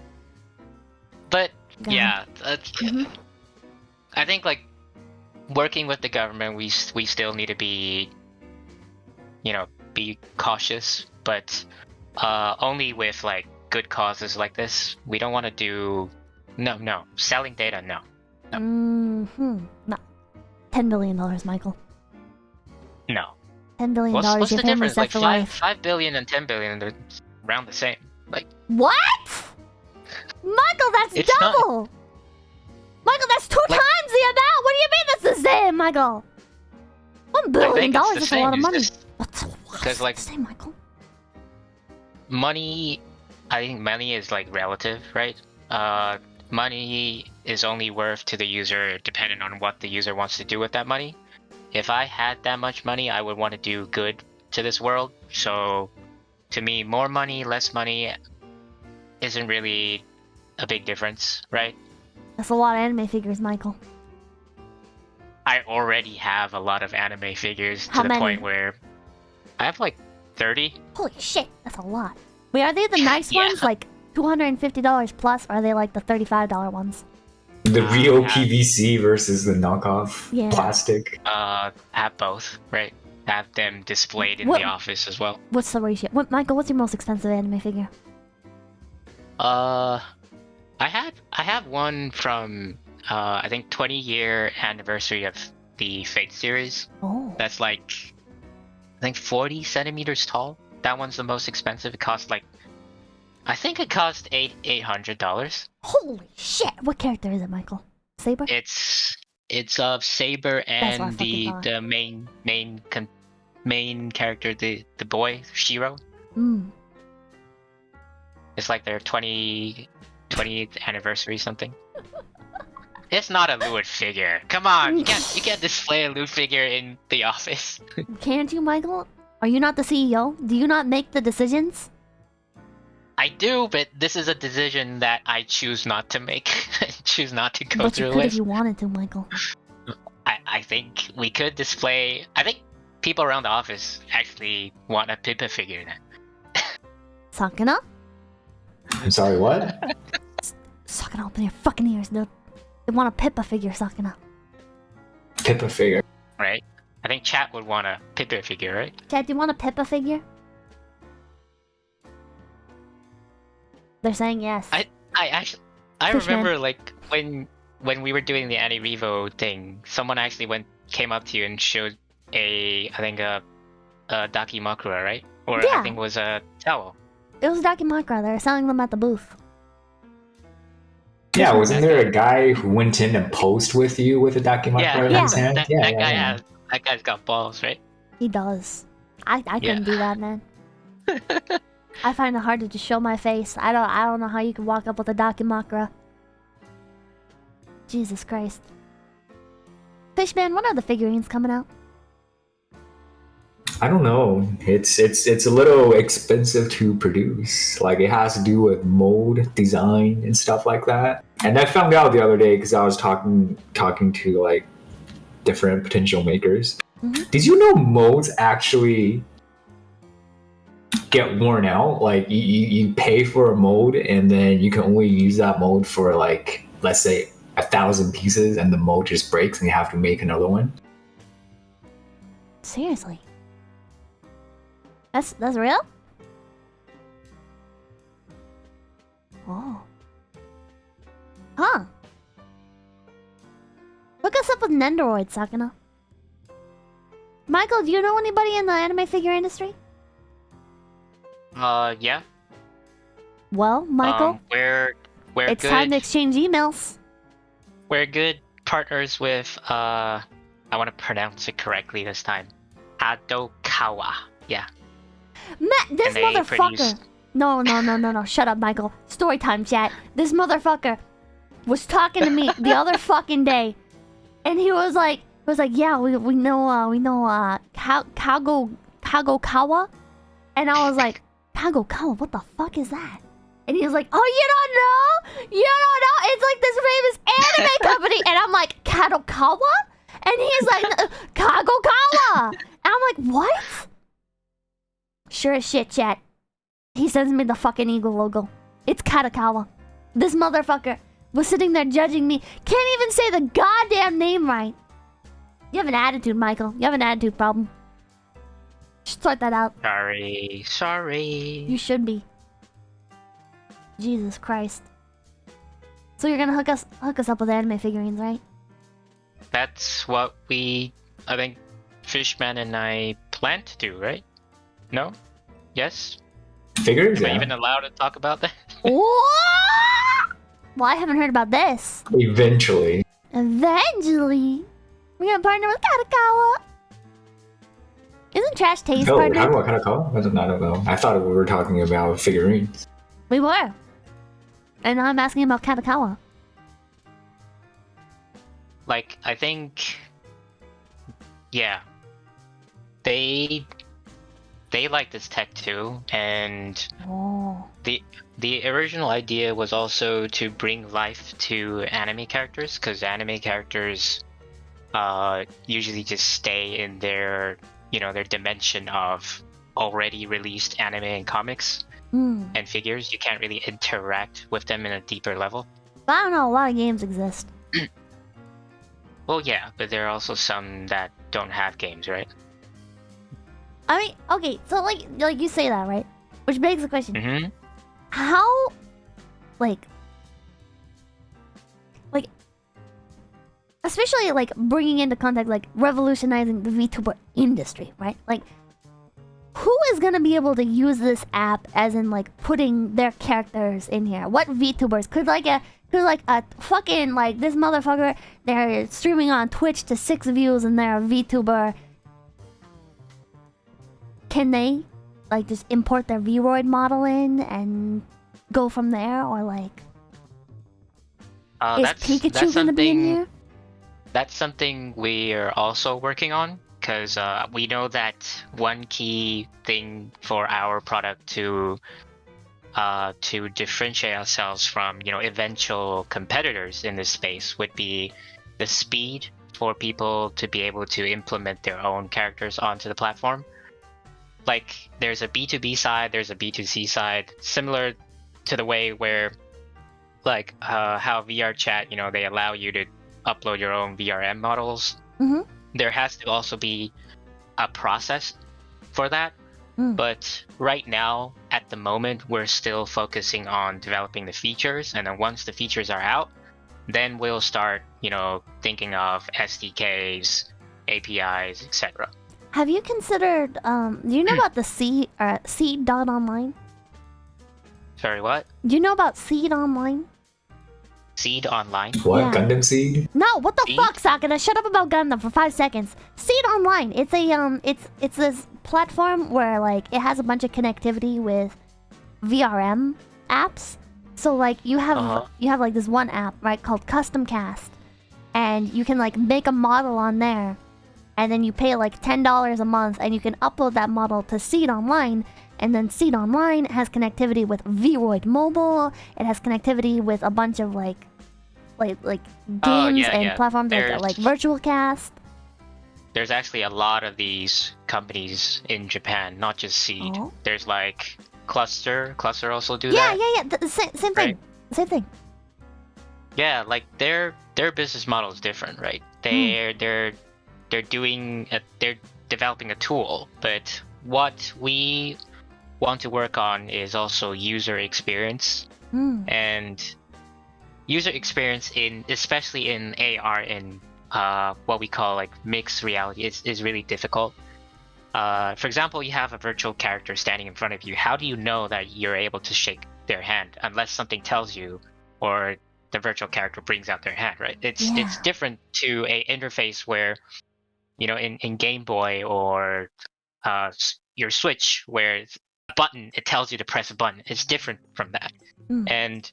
But Go yeah, Mhm. I think like working with the government, we still need to be, be cautious, but only with like good causes like this. We don't want to do no selling data. No. No. $10 billion, Michael. No. $10 billion. What's Your the family's difference? set Like for life. 5 billion and 10 billion, they're around the same. Like, What? Michael, that's It's not- double. Michael, that's two Like- times the amount? What do you mean that's the same, Michael? $1 billion is a lot of money. That's a lot. Because like Say, Michael. money, I think money is like relative, right? Money is only worth to the user depending on what the user wants to do with that money. If I had that much money, I would want to do good to this world. So to me, more money, less money isn't really a big difference, right? That's a lot of anime figures, Michael. I already have a lot of anime figures How to the many? point where I have like 30. Holy shit, that's a lot. Wait, are they the nice Yeah. ones, like $250 plus, or are they like the $35 ones? The real yeah. PVC versus the knockoff Yeah. plastic. Have both, right? Have them displayed in What- the office as well. What's the ratio? What, Michael, what's your most expensive anime figure? I have one from I think 20-year anniversary of the Fate series. Oh. That's like I think 40 centimeters tall. That one's the most expensive. It cost like I think it cost $800. Holy shit! What character is it, Michael? Saber? It's of Saber That's what I and fucking thought. the main character, the boy Shiro. Mm. It's like their 20th anniversary something. It's not a Lewd figure. Come on, you can't display a Lewd figure in the office. Can't you, Michael? Are you not the CEO? Do you not make the decisions? I do, but this is a decision that I choose not to make. Choose not to go But you through could with. if you wanted to, Michael. I think we could display. I think people around the office actually want a Pippa figure now. Sakana? I'm sorry, what? Sakana, open your fucking ears, dude. They want a Pippa figure, Sakana. Pippa figure. Right? I think chat would want a Pippa figure, right? Chad, do you want a Pippa figure? They're saying yes. I Fishman. remember like when we were doing the Annie Revo thing, someone actually came up to you and showed I think a Dakimakura, right? Or Yeah. I think it was a towel. It was Dakimakura. They were selling them at the booth. Yeah, wasn't there a guy who went in and posed with you with a documentary in his hand? That guy's got balls, right? He does. I couldn't do that, man. I find it hard to just show my face. I don't know how you can walk up with a Dakimakura. Jesus Christ. Fishman, when are the figurines coming out? I don't know. It's a little expensive to produce. Like it has to do with mold design and stuff like that. And I found out the other day because I was talking to like different potential makers. Mhm. Did you know molds actually get worn out? Like you pay for a mold and then you can only use that mold for like, let's say 1,000 pieces and the mold just breaks and you have to make another one. Seriously? That's real? Oh. Huh. Look us up with Nendoroid, Sakana. Michael, do you know anybody in the anime figure industry? Yeah. Well, Michael, We're it's good. time to exchange emails. We're good partners with I want to pronounce it correctly this time. Adokawa. Yeah. Matt, this And they motherfucker. produce- No. Shut up, Michael. Story time, chat. This motherfucker was talking to me the other fucking day, and he was like, yeah, we know Kagokawa, and I was like, Kagokawa, what the fuck is that? And he was like, oh, you don't know? It's like this famous anime company, and I'm like, Kadokawa, and he's like, Kagokawa, and I'm like, what? Sure as shit, chat. He sends me the fucking eagle logo. It's Kadokawa. This motherfucker was sitting there judging me. Can't even say the goddamn name right. You have an attitude, Michael. You have an attitude problem. Just sort that out. Sorry. You should be. Jesus Christ. So you're gonna hook us up with anime figurines, right? That's what I think Fishman and I plan to do, right? No? Yes? Figures? Am I Yeah. even allowed to talk about that? What? Well, I haven't heard about this. Eventually. Eventually, we're gonna partner with Katakawa. Isn't Trash Taste Oh, partner? how do I kind of call? I don't know. I thought we were talking about figurines. We were. And now I'm asking about Katakawa. Like, I think, yeah, they like this tech too, and Oh. the original idea was also to bring life to anime characters, because anime characters usually just stay in their their dimension of already released anime and comics and figures. You can't really interact with them in a deeper level. But I don't know, a lot of games exist. Well, yeah, but there are also some that don't have games, right? I mean, okay, so like you say that, right? Which begs the question. Mm-hmm. How, like, especially like bringing into contact, like revolutionizing the VTuber industry, right? Like, who is gonna be able to use this app, as in like putting their characters in here? What VTubers could like a fucking like this motherfucker? They're streaming on Twitch to 6 views and they're a VTuber. Can they like just import their Vroid model in and go from there, or like is Pikachu gonna be in here? That's something we're also working on, because we know that one key thing for our product to differentiate ourselves from eventual competitors in this space would be the speed for people to be able to implement their own characters onto the platform. Like, there's a B2B side, there's a B2C side, similar to the way where, like, how VR chat, they allow you to upload your own VRM models. There has to also be a process for that. But right now, at the moment, we're still focusing on developing the features, and then once the features are out, then we'll start, thinking of SDKs, APIs, etc. Have you considered, do you know about the Seed.online? Sorry, what? Do you know about Seed Online? Seed Online? What? Yeah. Gundam Seed? No, what the Seed? fuck, Sakura? Shut up about Gundam for 5 seconds. Seed Online. It's a it's this platform where like it has a bunch of connectivity with VRM apps. So like you have like this one app, right, called Custom Cast, and you can like make a model on there, and then you pay like $10 a month, and you can upload that model to Seed Online. And then Seed Online has connectivity with Vroid Mobile. It has connectivity with a bunch of like games and platforms like Virtual Cast. There's actually a lot of these companies in Japan, not just Seed. Oh. There's like Cluster also do that. Yeah. Same thing. Right. Same thing. Yeah, like their business model is different, right? They're developing a tool, but what we want to work on is also user experience, and user experience especially in AR and what we call like mixed reality is really difficult. For example, you have a virtual character standing in front of you. How do you know that you're able to shake their hand unless something tells you, or the virtual character brings out their hand, right? It's different to a interface where in Game Boy or your Switch, where a button, it tells you to press a button. It's different from that. And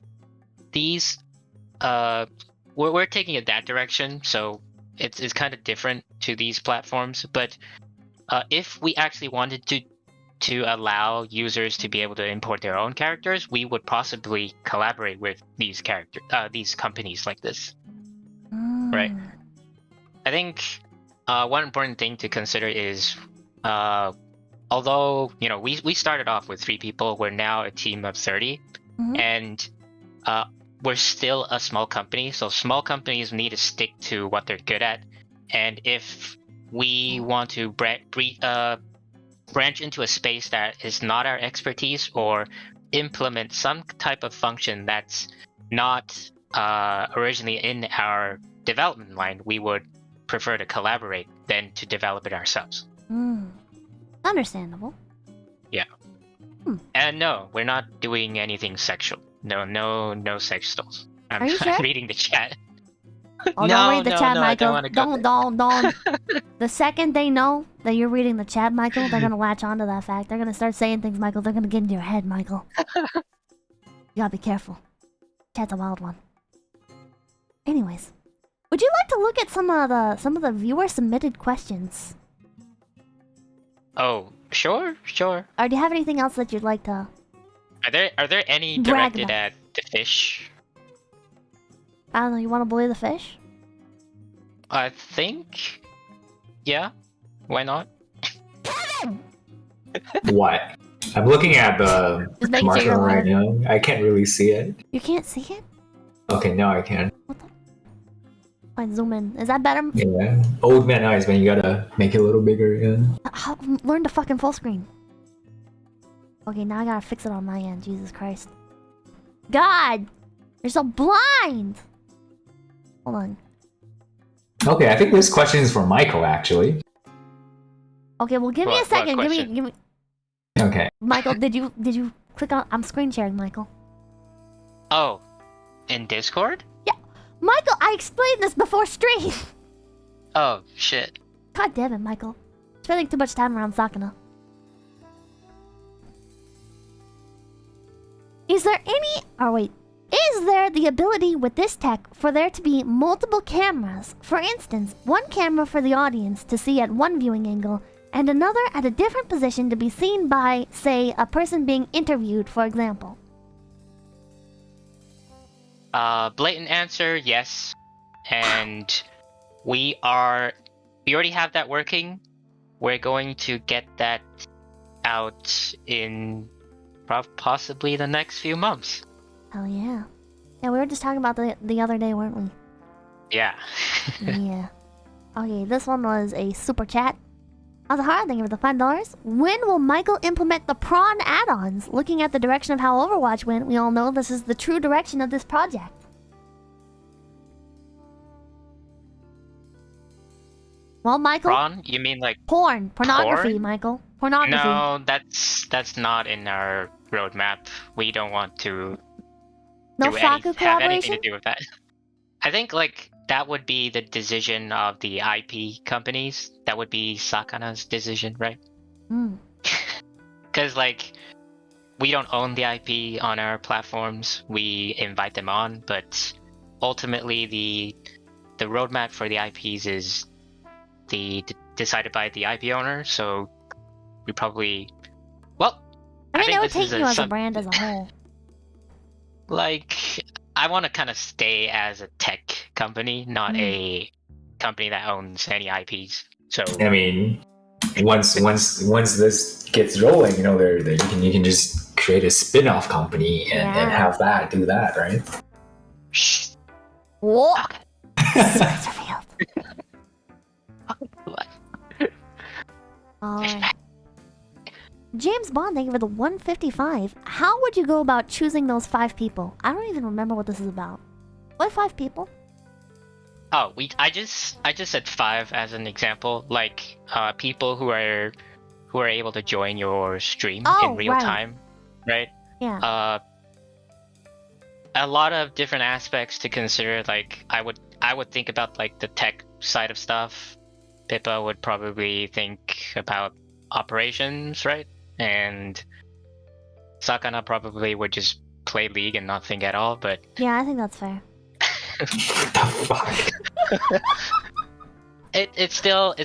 these we're taking it that direction, so it's kind of different to these platforms. But if we actually wanted to allow users to be able to import their own characters, we would possibly collaborate with these companies like this, right? I think one important thing to consider is although we started off with 3 people, we're now a team of 30, and we're still a small company. So small companies need to stick to what they're good at, and if we want to branch into a space that is not our expertise, or implement some type of function that's not originally in our development line, we would prefer to collaborate than to develop it ourselves. Understandable. Yeah. And no, we're not doing anything sexual. No sex dolls. Are you sure? I'm reading the chat. Oh, No, don't read the no, chat, no, I don't Michael. wanna go Don't. The second they know that you're reading the chat, Michael, they're gonna latch onto that fact. They're gonna start saying things, Michael. They're gonna get into your head, Michael. You gotta be careful. Chat's a wild one. Anyways, would you like to look at some of the viewer submitted questions? Oh, sure. Or do you have anything else that you'd like to? Are there any Brag directed about. at the fish? I don't know. You want to bully the fish? I think. Yeah. Why not? What? I'm looking at the Just making sure you're commercial right alive. now. I can't really see it. You can't see it. Okay, now I can. Fine, zoom in. Is that better? Yeah. Old man eyes, man. You gotta make it a little bigger. Yeah. Learn to fucking full screen. Okay, now I gotta fix it on my end. Jesus Christ. God! You're so blind! Hold on. Okay, I think this question is for Michael, actually. Okay, well, give me a What second. Give question? me. Okay. Michael, did you click on? I'm screen sharing, Michael. Oh, in Discord? Yeah, Michael, I explained this before stream. Oh shit. God damn it, Michael. Spending too much time around Sakana. Is there any... Oh, wait. Is there the ability with this tech for there to be multiple cameras? For instance, one camera for the audience to see at one viewing angle, and another at a different position to be seen by, say, a person being interviewed, for example. Blatant answer, yes. And we already have that working. We're going to get that out in possibly the next few months. Hell yeah. Yeah, we were just talking about the other day, weren't we? Yeah. Yeah. Okay, this one was a super chat. Azahara, thank you for the $5. When will Michael implement the prawn add-ons? Looking at the direction of how Overwatch went, we all know this is the true direction of this project. Well, Michael, Prawn? You mean like pornography, porn? Michael. Pornography. No, that's not in our roadmap. We don't want to No have Faku anything collaboration? to do with that. I think like that would be the decision of the IP companies. That would be Sakana's decision, right? Hmm. Because like we don't own the IP on our platforms. We invite them on, but ultimately the roadmap for the IPs is decided by the IP owner. So we probably I mean, think it would this take is you as a some- brand as a whole. like I want to kind of stay as a tech company, not a company that owns any IPs. So I mean, once this gets rolling, you know, you can just create a spin-off company and Yeah. have that do that, right? shh. Whoa! Okay. Secrets revealed. Alright. James Bond, thank you for the 155. How would you go about choosing those 5 people? I don't even remember what this is about. What 5 people? Oh, I just said 5 as an example, like people who are able to join your stream in real right. time, right? Yeah. A lot of different aspects to consider. Like I would think about like the tech side of stuff. Pippa would probably think about operations, right? And Sakana probably would just play League and not think at all. But Yeah, I think that's fair. What the fuck? it's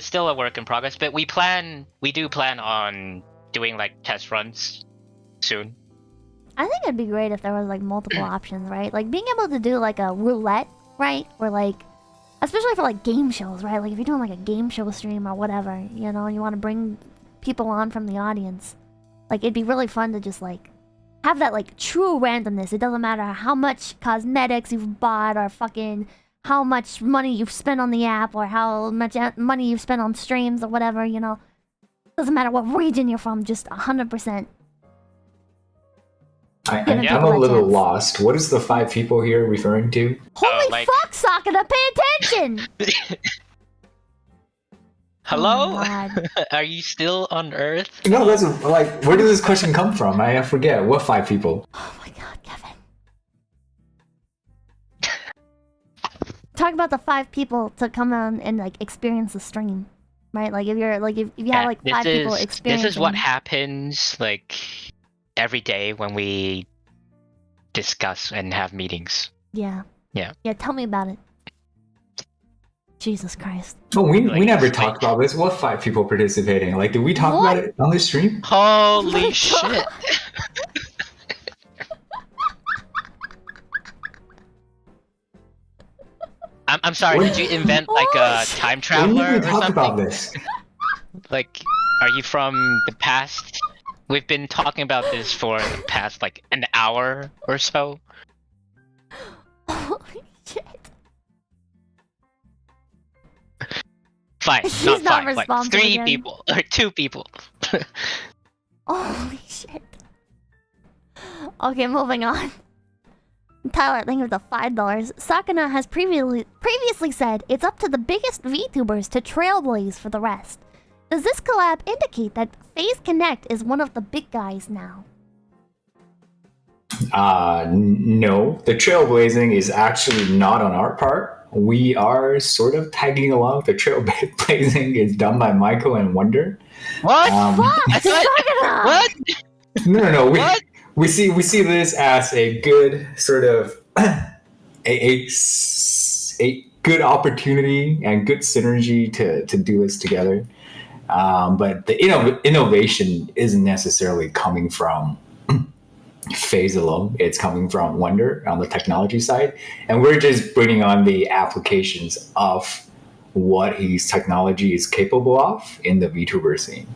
still a work in progress. But we do plan on doing like test runs soon. I think it'd be great if there was like multiple options, right? Like being able to do like a roulette, right? Or like, especially for like game shows, right? Like if you're doing like a game show stream or whatever, you know, and you want to bring people on from the audience, like it'd be really fun to just like have that like true randomness. It doesn't matter how much cosmetics you've bought or fucking how much money you've spent on the app or how much money you've spent on streams or whatever, you know. Doesn't matter what region you're from, just 100%. Giving I'm people a a little chance. lost. What is the 5 people here referring to? Holy like- fuck, Sakana, pay attention! Hello? Oh, God. Are you still on Earth? No, that's like, where did this question come from? I forget. What 5 people? Oh my god, Kevin. talk about the 5 people to come on and like experience the stream, right? Like if you're like if you have like 5 people experiencing. This is what happens like every day when we discuss and have meetings. Yeah. Yeah. Yeah. Tell me about it. Jesus Christ. Oh, we Like, never like- talked about this. What 5 people participating? Like, did we talk What? about it on the stream? Holy shit! I'm sorry. What? Did you invent like a time We traveler never or talked something? about this. Like, are you from the past? We've been talking about this for the past like an hour or so. Holy shit. Fine, She's not not 5, like responsible 3 again. people or 2 people. Holy shit. Okay, moving on. Tyler, thank you for the $5. Sakana has previously said it's up to the biggest VTubers to trailblaze for the rest. Does this collab indicate that FaZe Connect is one of the big guys now? No. The trailblazing is actually not on our part. We are sort of tagging along. The trailblazing is done by Michael and Wonder. What? Fuck! I thought- Sakana! What? No. What? We see this as a good sort of a good opportunity and good synergy to do this together. But the innovation isn't necessarily coming from FaZe alone. It's coming from Wonder on the technology side, and we're just bringing on the applications of what his technology is capable of in the VTuber scene.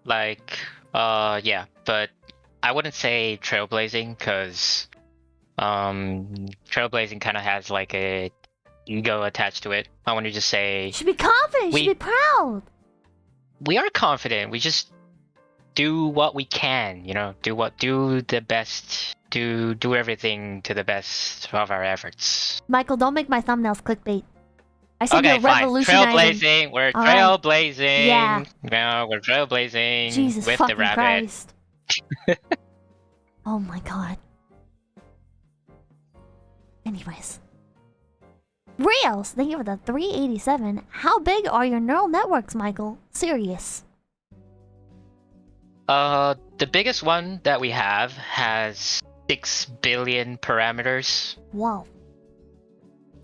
Like, yeah, but I wouldn't say trailblazing because trailblazing kind of has like a ego attached to it. I want to just say You should be confident, you should be proud. we are confident. We just do what we can, do the best, do everything to the best of our efforts. Michael, don't make my thumbnails clickbait. I said Okay, you're fine. revolutionizing. Trailblazing. We're All right. trailblazing. Yeah. No, we're trailblazing Jesus with fucking the rabbit. Christ. Oh my god. Anyways. Reals, thank you for the 387. How big are your neural networks, Michael? Serious. The biggest one that we have has 6 billion parameters. Wow.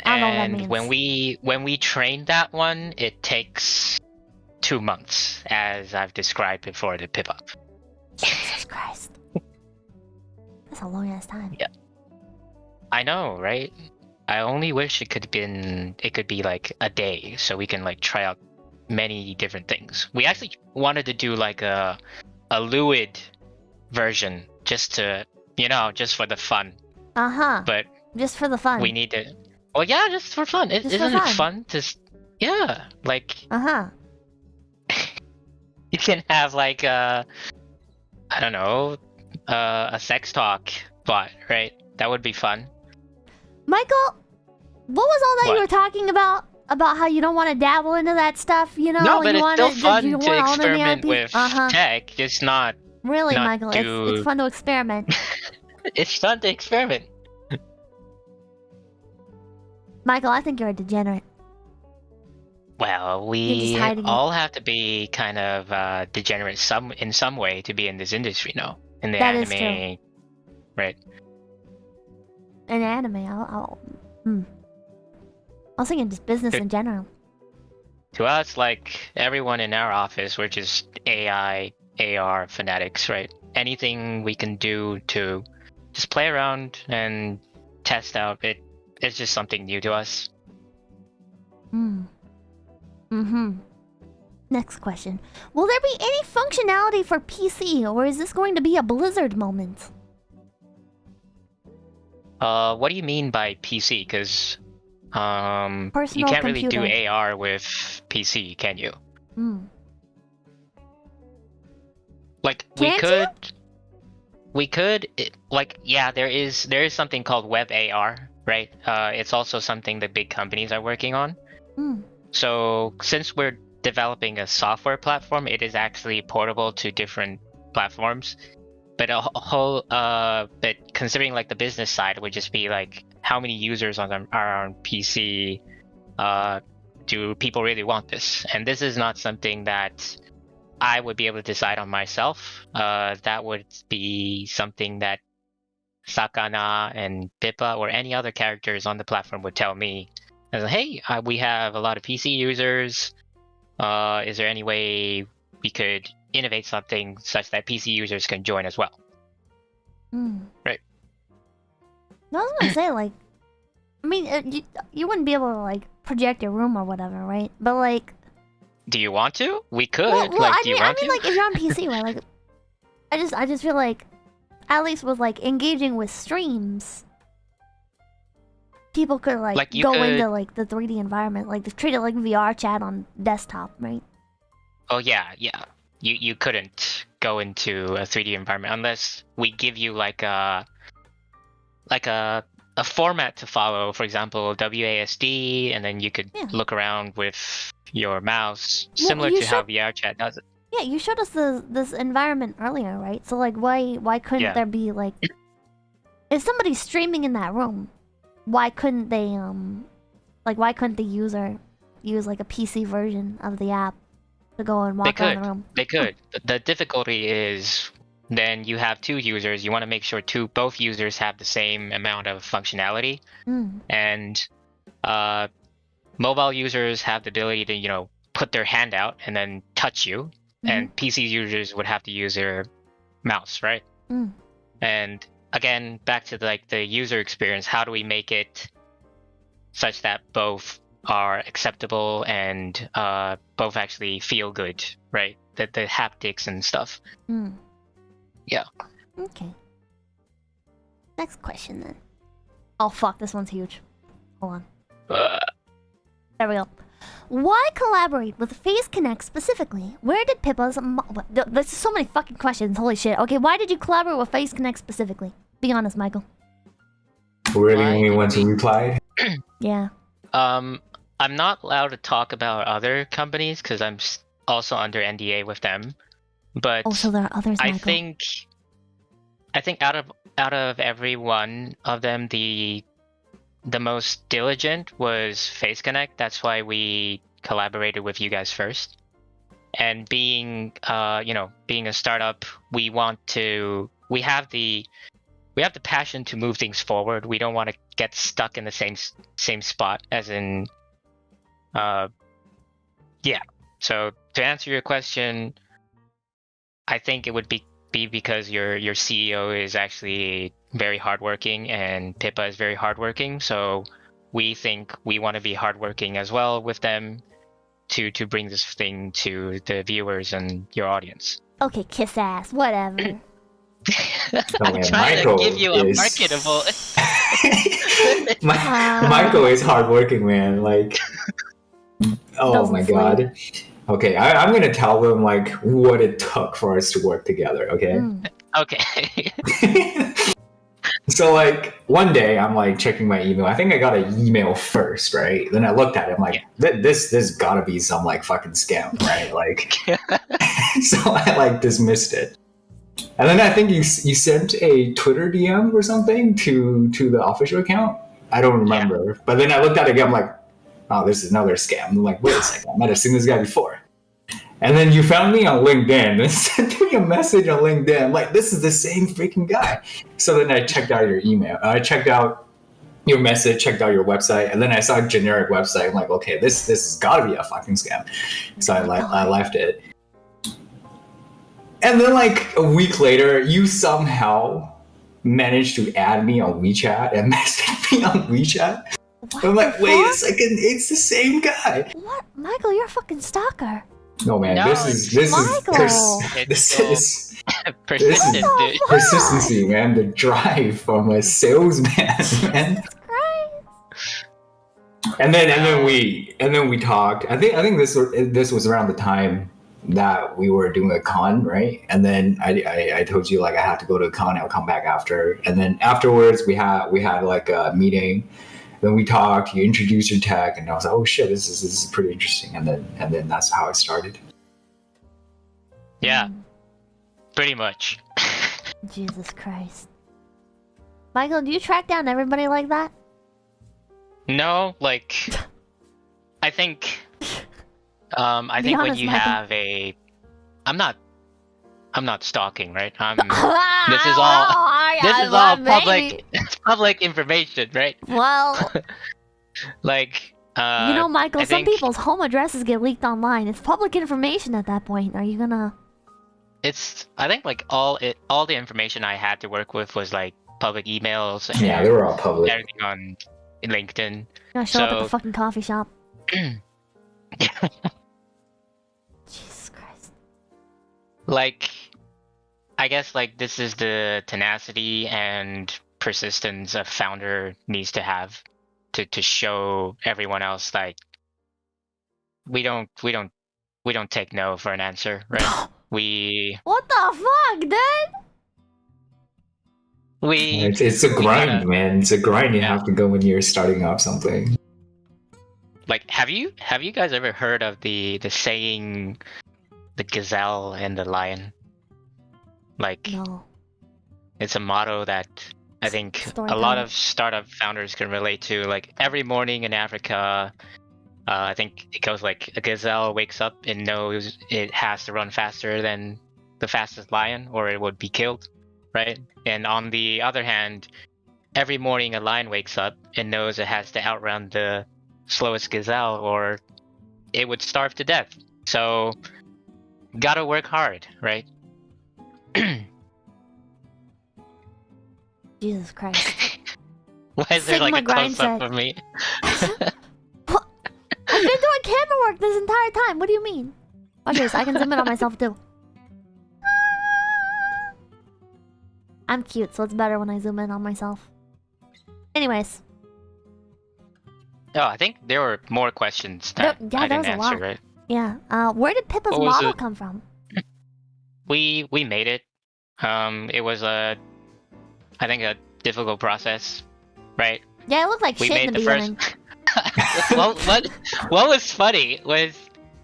I don't know what that And means. when we train that one, it takes 2 months, as I've described before the pip up. Jesus Christ. That's a long ass time. Yeah. I know, right? I only wish it could be like a day, so we can like try out many different things. We actually wanted to do like a Luid version just to, just for the fun. Uh-huh. But Just for the fun. we need to. Well, yeah, just for fun. Just for Isn't it fun. fun to? Yeah, like Uh-huh. you can have like I don't know, a sex talk bot, right? That would be fun. Michael, what was all that you What? were talking about? About how you don't want to dabble into that stuff, you know? No, but you it's wanna, still fun you to wanna own the experiment IP? with Uh-huh. tech. Just not. Really, not Michael, do- it's fun to experiment. It's fun to experiment. Michael, I think you're a degenerate. Well, You're we just hiding it. all have to be kind of degenerate in some way to be in this industry, no? In the That is anime, right? In anime, I was thinking just business in general. To us, like everyone in our office, we're just AI, AR fanatics, right? Anything we can do to just play around and test out, it's just something new to us. Next question. Will there be any functionality for PC, or is this going to be a Blizzard moment? What do you mean by PC? Because you Personal can't really do computer. AR with PC, can you? Like Can't we could there is something called web AR, right? It's also something that big companies are working on. So since we're developing a software platform, it is actually portable to different platforms. But but considering like the business side, it would just be like how many users are on PC? Do people really want this? And this is not something that I would be able to decide on myself. That would be something that Sakana and Pippa or any other characters on the platform would tell me. As hey, we have a lot of PC users. Is there any way we could innovate something such that PC users can join as well? Right. I was gonna say, like, I mean, you wouldn't be able to, like, project your room or whatever, right? But, like... Do you want to? We could. Well, like, I do you mean, want to? like, if you're on PC, right? Like, I just feel like, at least with, like, engaging with streams, people could, like you go could... into, like, the 3D environment. Like, treat it like VR chat on desktop, right? Oh, yeah. You couldn't go into a 3D environment unless we give you, like a format to follow. For example, WASD, and then you could look around with your mouse, similar to how VR chat does it. Yeah, you showed us this environment earlier, right? So, like, why couldn't there be, like... If somebody's streaming in that room, why couldn't they, like, why couldn't the user use, like, a PC version of the app to go and walk around the room? They could. The difficulty is then you have two users. You want to make sure both users have the same amount of functionality. And mobile users have the ability to, you know, put their hand out and then touch you. And PC users would have to use their mouse, right? And again, back to the user experience, how do we make it such that both are acceptable and both actually feel good, right? The haptics and stuff. Yeah. Okay. Next question then. Oh fuck, this one's huge. Hold on. There we go. Why collaborate with Face Connect specifically? Where did Pippa's... There's so many fucking questions, holy shit. Okay, why did you collaborate with Face Connect specifically? Be honest, Michael. We're the only ones who replied? Yeah. I'm not allowed to talk about other companies because I'm also under NDA with them. But also, there are others, Michael. I think out of every one of them, the most diligent was Face Connect. That's why we collaborated with you guys first. And being being a startup, we have the passion to move things forward. We don't want to get stuck in the same spot as in So to answer your question, I think it would be because your CEO is actually very hardworking and Pippa is very hardworking. So we think we want to be hardworking as well with them to bring this thing to the viewers and your audience. Okay, kiss ass, whatever. I'm trying to give you a marketable. Michael is hardworking, man. Like, oh my god. Okay, I'm gonna tell them like what it took for us to work together. Okay. Okay. So like one day I'm like checking my email. I think I got an email first, right? Then I looked at it. I'm like, this gotta be some like fucking scam, right? Like, so I like dismissed it. And then I think you sent a Twitter DM or something to the official account. I don't remember. But then I looked at it again. I'm like, oh, this is another scam. I'm like, wait a second, I might have seen this guy before. And then you found me on LinkedIn and sent me a message on LinkedIn. Like, this is the same freaking guy. So then I checked out your email. I checked out your message, checked out your website, and then I saw a generic website. I'm like, okay, this has got to be a fucking scam. So I left it. And then like a week later, you somehow managed to add me on WeChat and message me on WeChat. I'm like, wait a second, it's the same guy. What? Michael, you're a fucking stalker. No man, this is persistency, man. The drive from a salesman, man. And then we talked. I think this was around the time that we were doing a con, right? And then I told you like I had to go to a con. I'll come back after. And then afterwards we had like a meeting. Then we talked. You introduced your tech, and I was like, "Oh shit, this is pretty interesting." And then that's how it started. Yeah, pretty much. Jesus Christ, Michael, do you track down everybody like that? No, like I think I Be think when honest, you Michael. have a I'm not stalking, right? This is all public public information, right? Well, Like you know, Michael, I some think people's home addresses get leaked online. It's public information at that point. Are you gonna? I think like all the information I had to work with was like public emails and Yeah, they were all public. everything on LinkedIn. Gonna show up at the So- fucking coffee shop? Jesus Christ. Like I guess like this is the tenacity and persistence a founder needs to have to show everyone else like we don't take no for an answer, right? What the fuck, dude? It's a grind, man. It's a grind you Yeah. have to go when you're starting off something. Like have you guys ever heard of the saying the gazelle and the lion? Like No. it's a motto that I think Story a lot time. of startup founders can relate to. Like every morning in Africa, I think it goes like a gazelle wakes up and knows it has to run faster than the fastest lion or it would be killed, right? And on the other hand, every morning a lion wakes up and knows it has to outrun the slowest gazelle or it would starve to death. So gotta work hard, right? Jesus Christ. Why is there like Sigma a grind close-up set. of me? I've been doing camera work this entire time. What do you mean? Okay, so I can zoom in on myself too. I'm cute, so it's better when I zoom in on myself. Anyways, Oh, I think there were more questions that Yeah, I there didn't was a answer, lot. right? yeah. Where did Pippa's What was model it? come from? We made it. It was I think a difficult process, right? Yeah, it looked like We shit in made the the beginning. first. What was funny was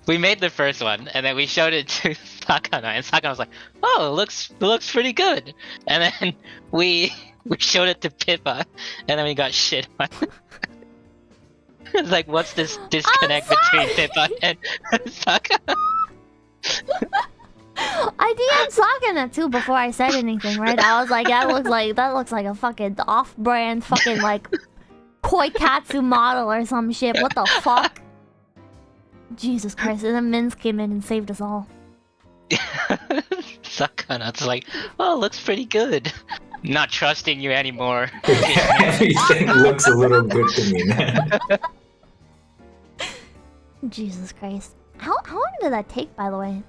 we made the first one and then we showed it to Sakana and Sakana was like, "Oh, it looks pretty good." And then we showed it to Pippa and then we got shit on. It's like, what's this disconnect between Pippa and Sakana? I DM'd Sakana too before I said anything, right? I was like, that looks like a fucking off-brand fucking like Koikatsu model or some shit. What the fuck? Jesus Christ! And then Minz came in and saved us all. Sakana's like, "Oh, looks pretty good." Not trusting you anymore. Everything looks a little good to me, man. Jesus Christ! How long did that take, by the way?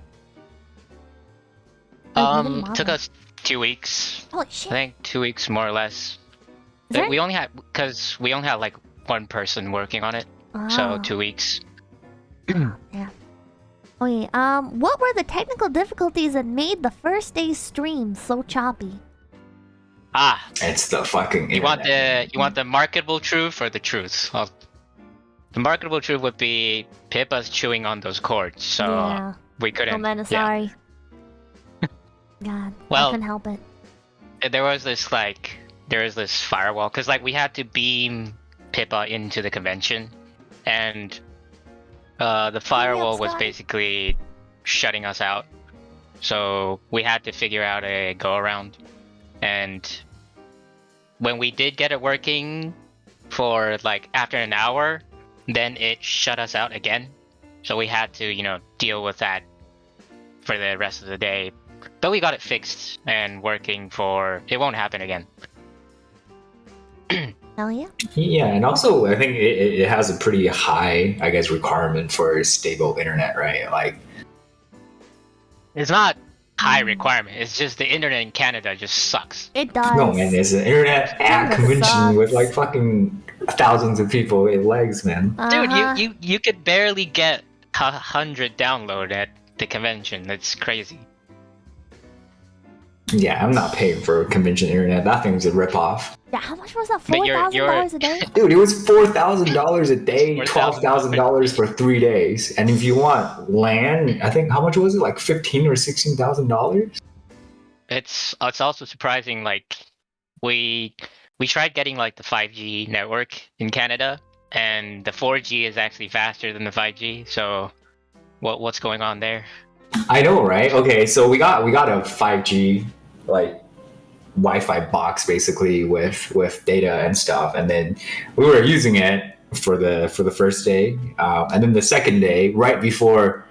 Like, even Took model. us 2 weeks. Holy I shit! think 2 weeks more or less. Is there- We only had like one person working on it, so Ah. 2 weeks. Yeah. Okay, what were the technical difficulties that made the first day's stream so choppy? Ah, It's the fucking you want internet. the marketable truth or the truth? Well, the marketable truth would be Pippa's chewing on those cords, so Yeah. we couldn't. Oh man, yeah. sorry. God, I Well- couldn't help it. There was this firewall because like we had to beam Pippa into the convention, and the firewall was Sky. basically shutting us out. So we had to figure out a go around, and when we did get it working for like after an hour, then it shut us out again. So we had to deal with that for the rest of the day. But we got it fixed and working it won't happen again. Hell yeah. Yeah, and also I think it has a pretty high, I guess, requirement for stable internet, right? Like, It's not high requirement, it's just the internet in Canada just sucks. It does. no, man, there's an internet at Canada convention sucks. with like fucking thousands of people. It lags, man. Uh-huh. Dude, you could barely get 100 download at the convention. That's crazy. Yeah, I'm not paying for convention internet. That thing's a ripoff. Yeah, how much was that? But $4,000 a day? Dude, it was $4,000 a day, $4,000. $12,000 for 3 days. And if you want LAN, I think how much was it? Like $15,000 or $16,000? It's also surprising. Like we tried getting like the 5G network in Canada, and the 4G is actually faster than the 5G. So, what's going on there? I know, right? Okay, so we got a 5G like Wi-Fi box basically with data and stuff, and then we were using it for the first day, and then the second day, right before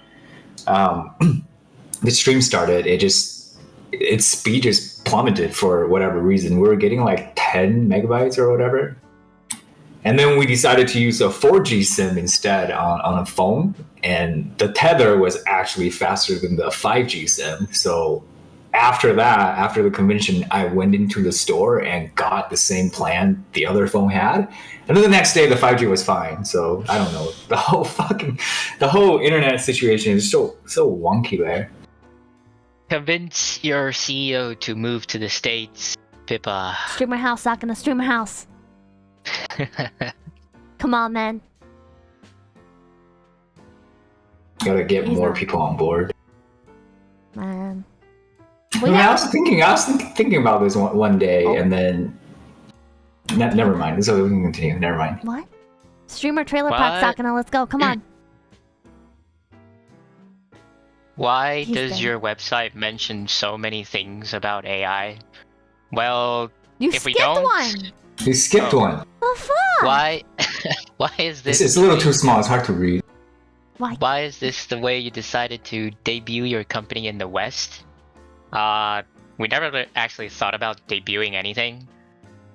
the stream started, its speed just plummeted for whatever reason. We were getting like 10 megabytes or whatever. And then we decided to use a 4G SIM instead on a phone. And the tether was actually faster than the 5G SIM. So after that, after the convention, I went into the store and got the same plan the other phone had. And then the next day, the 5G was fine. So I don't know. The whole internet situation is so wonky there. Convince your CEO to move to the States, Pippa. Streamer house, not gonna streamer house. Come on, man. Gotta get He's more not. people on board. Man. I mean, I was thinking about this one day, and then never mind. So we can continue. Never mind. What? Streamer trailer park, What? Sakana, let's go. Come on. Why He's does dead. your website mention so many things about AI? Well, You if we skipped don't, one. You skipped Oh. one. The fuck? why? Why is this? It's a little too small. It's hard to read. Why? Why is this the way you decided to debut your company in the West? We never actually thought about debuting anything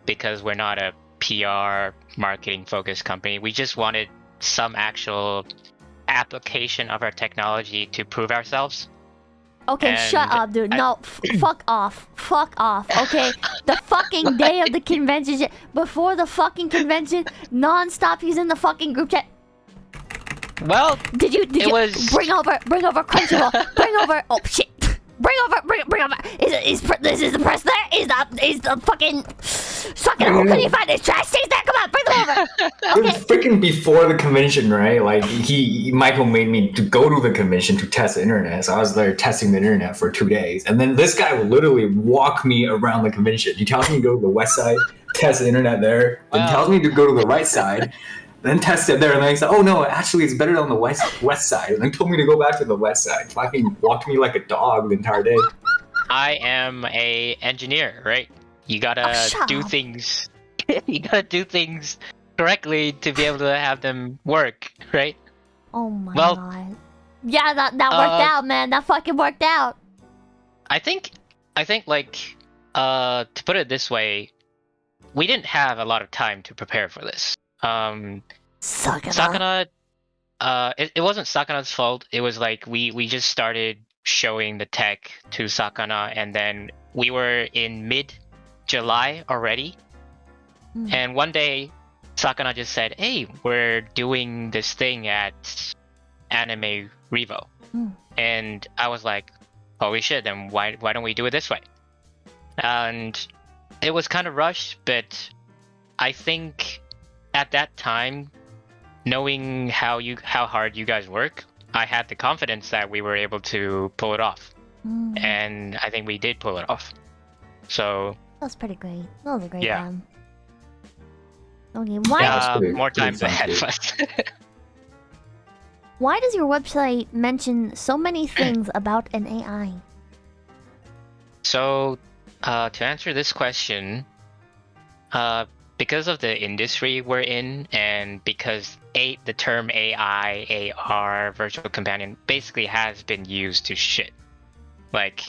because we're not a PR marketing focused company. We just wanted some actual application of our technology to prove ourselves. Okay, And shut up, dude. No, fuck off. Fuck off, okay? The fucking day of the convention, before the fucking convention, non-stop he's in the fucking group chat. Well, Did you was- bring over Crunchyroll? Bring over, oh shit. Bring over. Is the press there? Is the fucking sucking? Who can you find this trash stays there? Come on, bring them over. It was Okay. freaking before the convention, right? Like Michael made me to go to the convention to test the internet. So I was there testing the internet for 2 days, and then this guy would literally walk me around the convention. He tells me to go to the west side, test the internet there, then Wow. tells me to go to the right side, then test it there, and then he said, "Oh no, actually it's better on the west side," and then told me to go back to the west side. Fucking walked me like a dog the entire day. I am a engineer, right? You gotta shut do up. things. You gotta do things correctly to be able to have them work, right? Oh my Well, god. Yeah, that worked out, man. That fucking worked out. I think like to put it this way, we didn't have a lot of time to prepare for this. Sakana, it wasn't Sakana's fault. It was like we just started showing the tech to Sakana, and then we were in mid-July already. Mm. And one day, Sakana just said, "Hey, we're doing this thing at Anime Revo," Mm. and I was like, "Holy shit! Then why don't we do it this way?" And it was kind of rushed, but I think at that time, knowing how hard you guys work, I had the confidence that we were able to pull it off, Mm. and I think we did pull it off. So That was pretty great. That was a great Yeah. time. Okay, why Yeah. that's pretty- more pretty times fun, ahead too. of us. why does your website mention so many things about an AI? So, to answer this question, because of the industry we're in, and because the term AI, AR, virtual companion, basically has been used to shit. Like,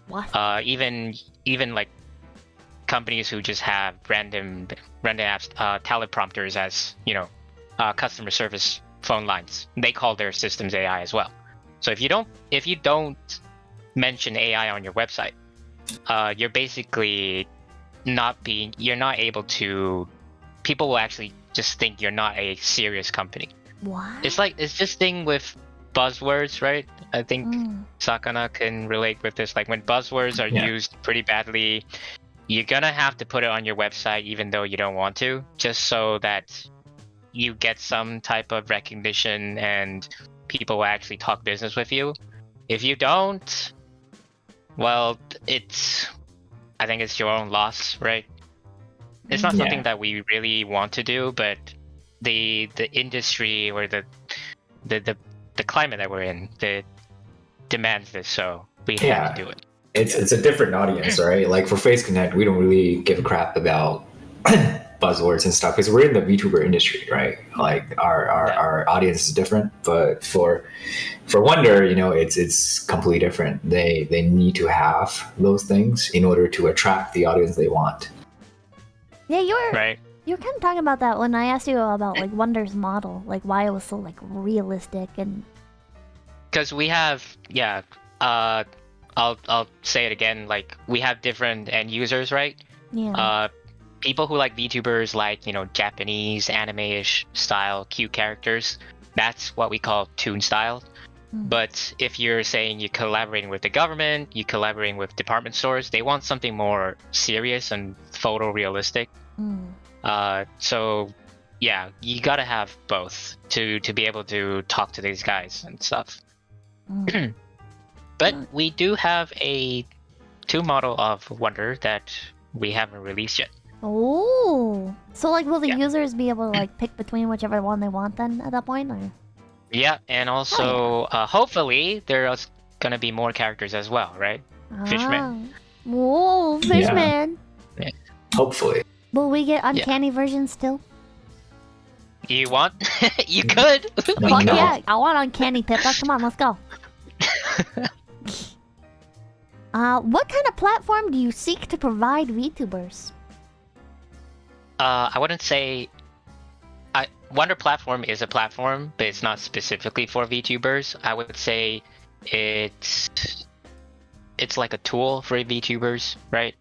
What? even like companies who just have random apps, teleprompters as customer service phone lines, they call their systems AI as well. So if you don't mention AI on your website, you're basically you're not able to. People will actually just think you're not a serious company. What? It's just thing with buzzwords, right? I think Mm. Sakana can relate with this. Like when buzzwords are Yeah. used pretty badly, you're gonna have to put it on your website even though you don't want to, just so that you get some type of recognition and people will actually talk business with you. If you don't, well, I think it's your own loss, right? It's not Yeah. something that we really want to do, but the industry or the climate that we're in that demands this, so we have to do it. It's a different audience, right? Like for Face Connect, we don't really give a crap about buzzwords and stuff because we're in the VTuber industry, right? Like our audience is different, but for Wonder, you know, it's completely different. They need to have those things in order to attract the audience they want. Yeah, you're Right. You're kind of talking about that when I asked you about like Wonder's model, like why it was so like realistic and. Because we have, I'll say it again. Like we have different end users, right? Yeah. People who like VTubers, like, you know, Japanese anime-ish style cute characters. That's what we call toon style. But if you're saying you're collaborating with the government, you're collaborating with department stores, they want something more serious and photorealistic. So yeah, you gotta have both to be able to talk to these guys and stuff. But we do have a 2 model of Wonder that we haven't released yet. Oh, so like will the users be able to like pick between whichever one they want then at that point, or? Yeah, and also hopefully there's gonna be more characters as well, right? Fishman. Whoa, Fishman. Yeah. Hopefully. Will we get uncanny versions too? You want? You could. Fuck No. yeah, I want uncanny Pippa. Come on, let's go. What kind of platform do you seek to provide VTubers? I wouldn't say. Wonder Platform is a platform, but it's not specifically for VTubers. I would say it's like a tool for VTubers, right?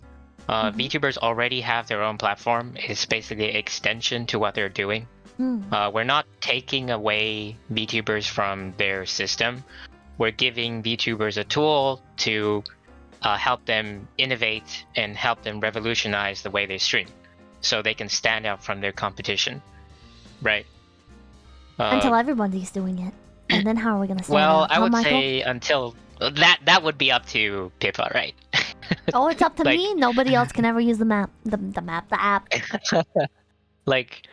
VTubers already have their own platform. It's basically an extension to what they're doing. We're not taking away VTubers from their system. We're giving VTubers a tool to help them innovate and help them revolutionize the way they stream, so they can stand out from their competition, right? Until everybody's doing it, and then how are we gonna stand Well, out? I would Michael? say until that would be up to Pippa, right? Oh, it's up to like- me. Nobody else can ever use the app. Like,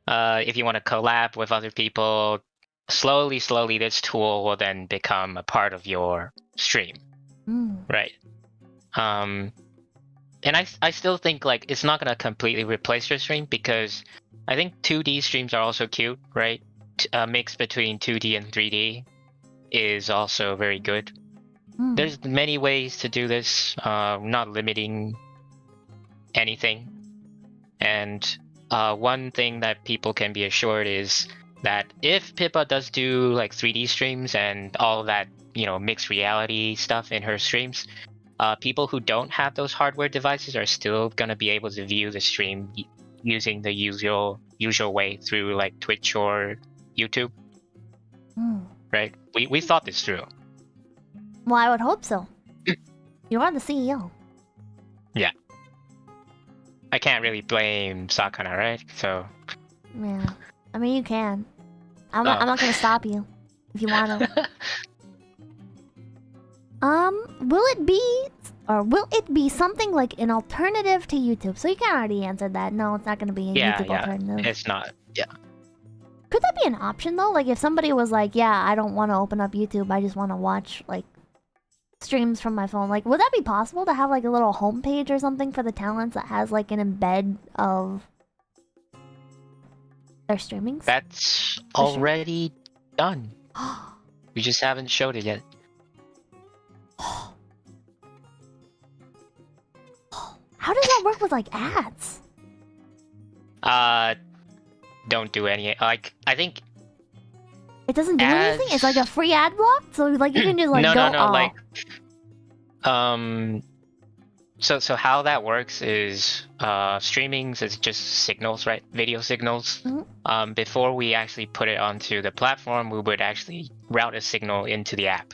if you want to collab with other people, slowly, this tool will then become a part of your stream, right? And I still think like it's not gonna completely replace your stream, because I think 2D streams are also cute, right? A mix between 2D and 3D is also very good. There's many ways to do this, not limiting anything. And one thing that people can be assured is that if Pippa does do like 3D streams and all that, you know, mixed reality stuff in her streams, people who don't have those hardware devices are still gonna be able to view the stream using the usual way through like Twitch or YouTube. Right? We thought this through. Well, I would hope so. You are the CEO. Yeah. I can't really blame Sakana, right? So Yeah. I mean, you can. I'm not gonna stop you if you want to. Will it be something like an alternative to YouTube? So you can already answer that. No, it's not gonna be a YouTube alternative. It's not. Yeah. Could that be an option though? Like if somebody was like, yeah, I don't want to open up YouTube, I just want to watch like streams from my phone. Like, would that be possible to have like a little homepage or something for the talents that has like an embed of their streamings? That's already done. We just haven't showed it yet. How does that work with like ads? Don't do any. Like, I think It doesn't do anything? It's like a free ad block? So like you can just like no, go like, so how that works is streamings is just signals, right? Video signals. Before we actually put it onto the platform, we would actually route a signal into the app.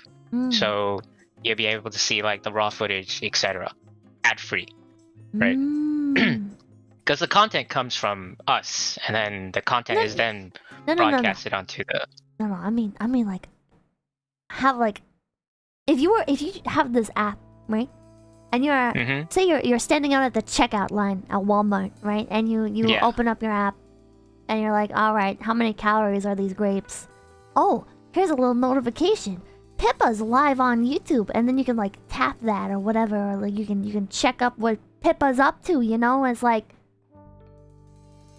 So you'll be able to see like the raw footage, etc. ad free, right? Because the content comes from us, and then the content is then broadcasted onto the. No, I mean like have like if you have this app, right? And you're say you're standing out at the checkout line at Walmart, right? And you open up your app and you're like, all right, how many calories are these grapes? Oh, here's a little notification. Pippa's live on YouTube, and then you can like tap that or whatever, or like you can check up what Pippa's up to. You know, it's like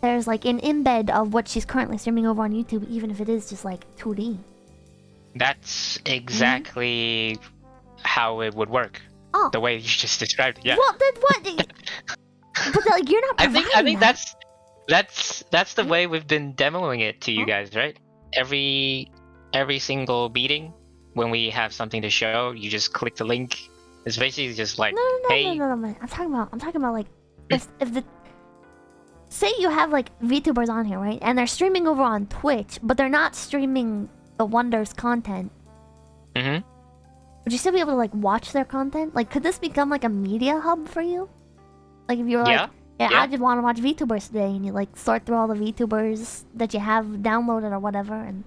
there's like an embed of what she's currently streaming over on YouTube, even if it is just like 2D. That's exactly how it would work. Oh, The way you just described it. Yeah. well then what? But like you're not. I think providing that. that's the way we've been demoing it to you guys, right? Every single meeting when we have something to show, you just click the link. It's basically just like, hey, No, man. I'm talking about like if the say you have like VTubers on here, right? And they're streaming over on Twitch, but they're not streaming the Wonders content. Mhm. Would you still be able to like watch their content? Like, could this become like a media hub for you? Like, if you were like, yeah, Yeah. I just want to watch VTubers today, and you like sort through all the VTubers that you have downloaded or whatever, and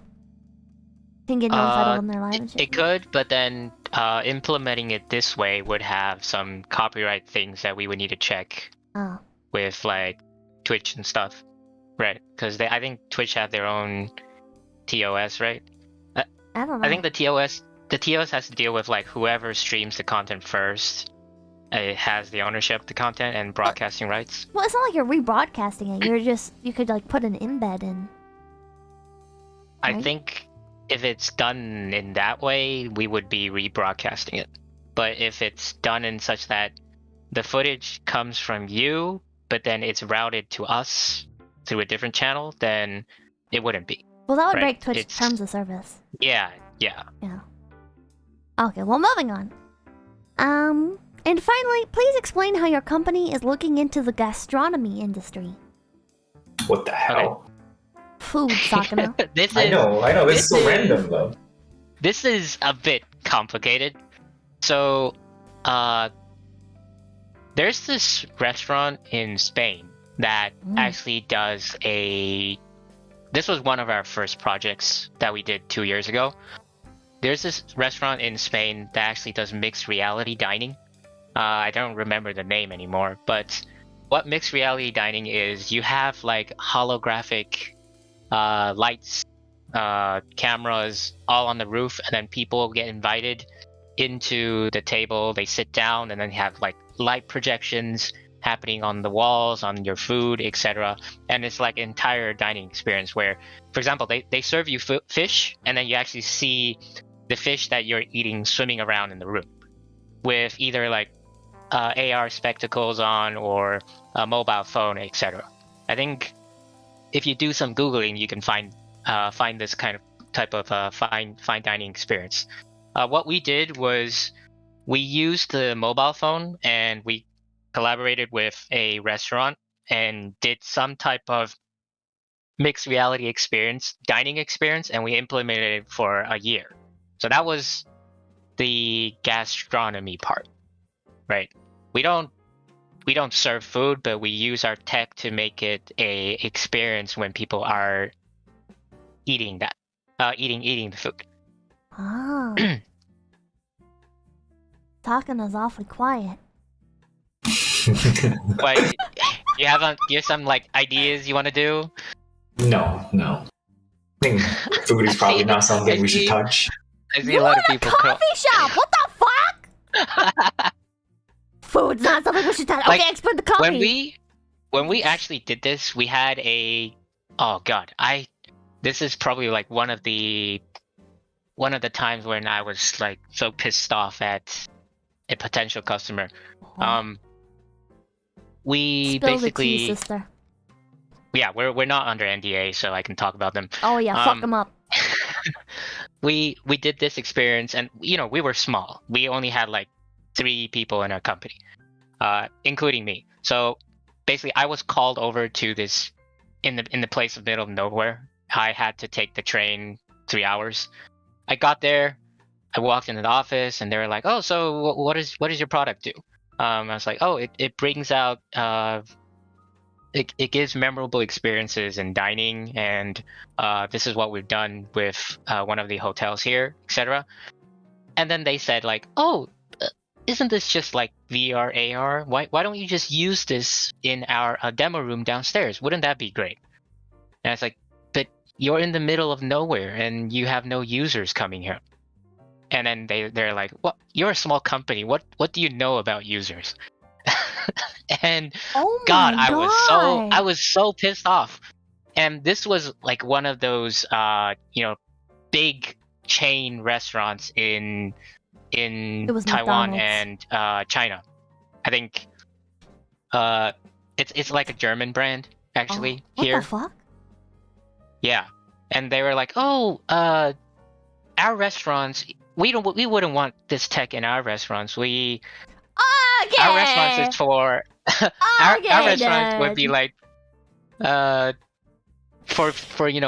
can get notified when they're live and shit. It could, but then implementing it this way would have some copyright things that we would need to check Oh, with like Twitch and stuff, right? Because I think Twitch have their own TOS, right? I don't know. I think the TOS has to deal with like whoever streams the content first. It has the ownership of the content and broadcasting rights. Well, it's not like you're rebroadcasting it. You could like put an embed in. I Right. think if it's done in that way, we would be rebroadcasting it. But if it's done in such that the footage comes from you, but then it's routed to us through a different channel, then it wouldn't be. Well, that would Right, break Twitch it's- terms of service. Yeah. Yeah. Okay, well, moving on. And finally, please explain how your company is looking into the gastronomy industry. What the hell? Food, Sakana. This is I know. This is so this is- random though. This is a bit complicated. So, there's this restaurant in Spain that actually does this was one of our first projects that we did 2 years ago. There's this restaurant in Spain that actually does mixed reality dining. I don't remember the name anymore, but what mixed reality dining is, you have like holographic lights, cameras all on the roof, and then people get invited into the table. They sit down, and then have like light projections happening on the walls, on your food, etc. And it's like an entire dining experience where, for example, they serve you fish, and then you actually see the fish that you're eating swimming around in the room with either like AR spectacles on or a mobile phone, etc. I think if you do some Googling, you can find this type of fine dining experience. What we did was we used the mobile phone, and we collaborated with a restaurant and did some type of mixed reality dining experience, and we implemented it for a year. So that was the gastronomy part, right? We don't serve food, but we use our tech to make it a experience when people are eating the food. Ah. Sakana's awfully quiet. But you have some like ideas you want to do? No. I think food is probably not something we should touch. I see a lot of people. Coffee shop! What the fuck? Food's not something we should touch. Like, Okay, explain the coffee. When we actually did this, we had this is probably like one of the times when I was like so pissed off at a potential customer. We Spill basically the tea, sister. Yeah, we're not under NDA, so I can talk about them. Oh yeah, fuck them up. We did this experience, and we were small. We only had like 3 people in our company, including me. So basically, I was called over to this in the place of middle of nowhere. I had to take the train 3 hours. I got there, I walked into the office, and they were like, "Oh, so what does your product do?" I was like, "Oh, it brings out it gives memorable experiences in dining, and this is what we've done with one of the hotels here, etc." And then they said like, "Oh, isn't this just like VR AR? Why don't you just use this in our demo room downstairs? Wouldn't that be great?" And it's like, but you're in the middle of nowhere and you have no users coming here. And then they're like, well, you're a small company. What do you know about users? And Oh God, my god. I was so pissed off. And this was like one of those big chain restaurants in It was Taiwan McDonald's. and China. I think it's like a German brand actually What here. the fuck? Yeah. And they were like, "Oh, our restaurants, we wouldn't want this tech in our restaurants. Okay. Our restaurants is for our restaurants would be then. like for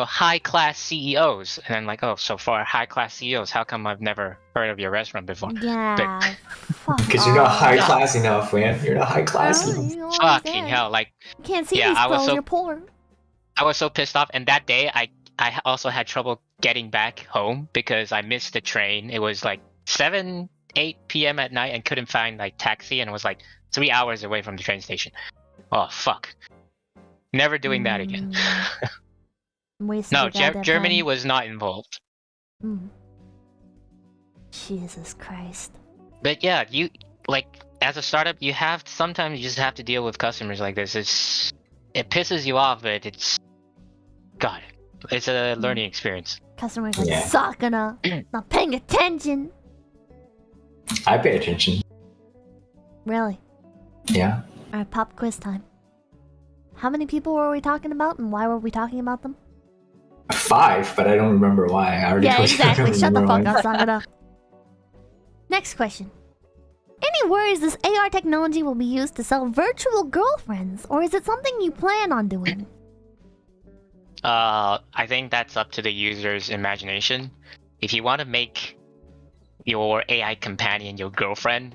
high class CEOs." And I'm like, "Oh, so for high class CEOs, how come I've never heard of your restaurant before?" Yeah. Fuck Because you're not off. high class enough, man. You're not high class Oh, enough. you don't Fucking understand. hell, like You can't see Yeah, these I was clothes, so- you're poor. I was so pissed off, and that day I also had trouble getting back home because I missed the train. It was like 7, 8 p.m. at night and couldn't find like taxi, and it was like 3 hours away from the train station. Oh fuck! Never doing that again. Wasted No, your goddamn Germany time. was not involved. Jesus Christ. But yeah, you like as a startup, sometimes you just have to deal with customers like this. It pisses you off, but it's a learning experience. Customers are Yeah. sucking up, not paying attention. I pay attention. Really? Yeah. Alright, pop quiz time. How many people were we talking about and why were we talking about them? 5, but I don't remember why. I already Yeah, told you I exactly. don't Shut the remember fuck why. up, suck it up. Next question. Any worries this AR technology will be used to sell virtual girlfriends, or is it something you plan on doing? I think that's up to the user's imagination. If you want to make your AI companion your girlfriend,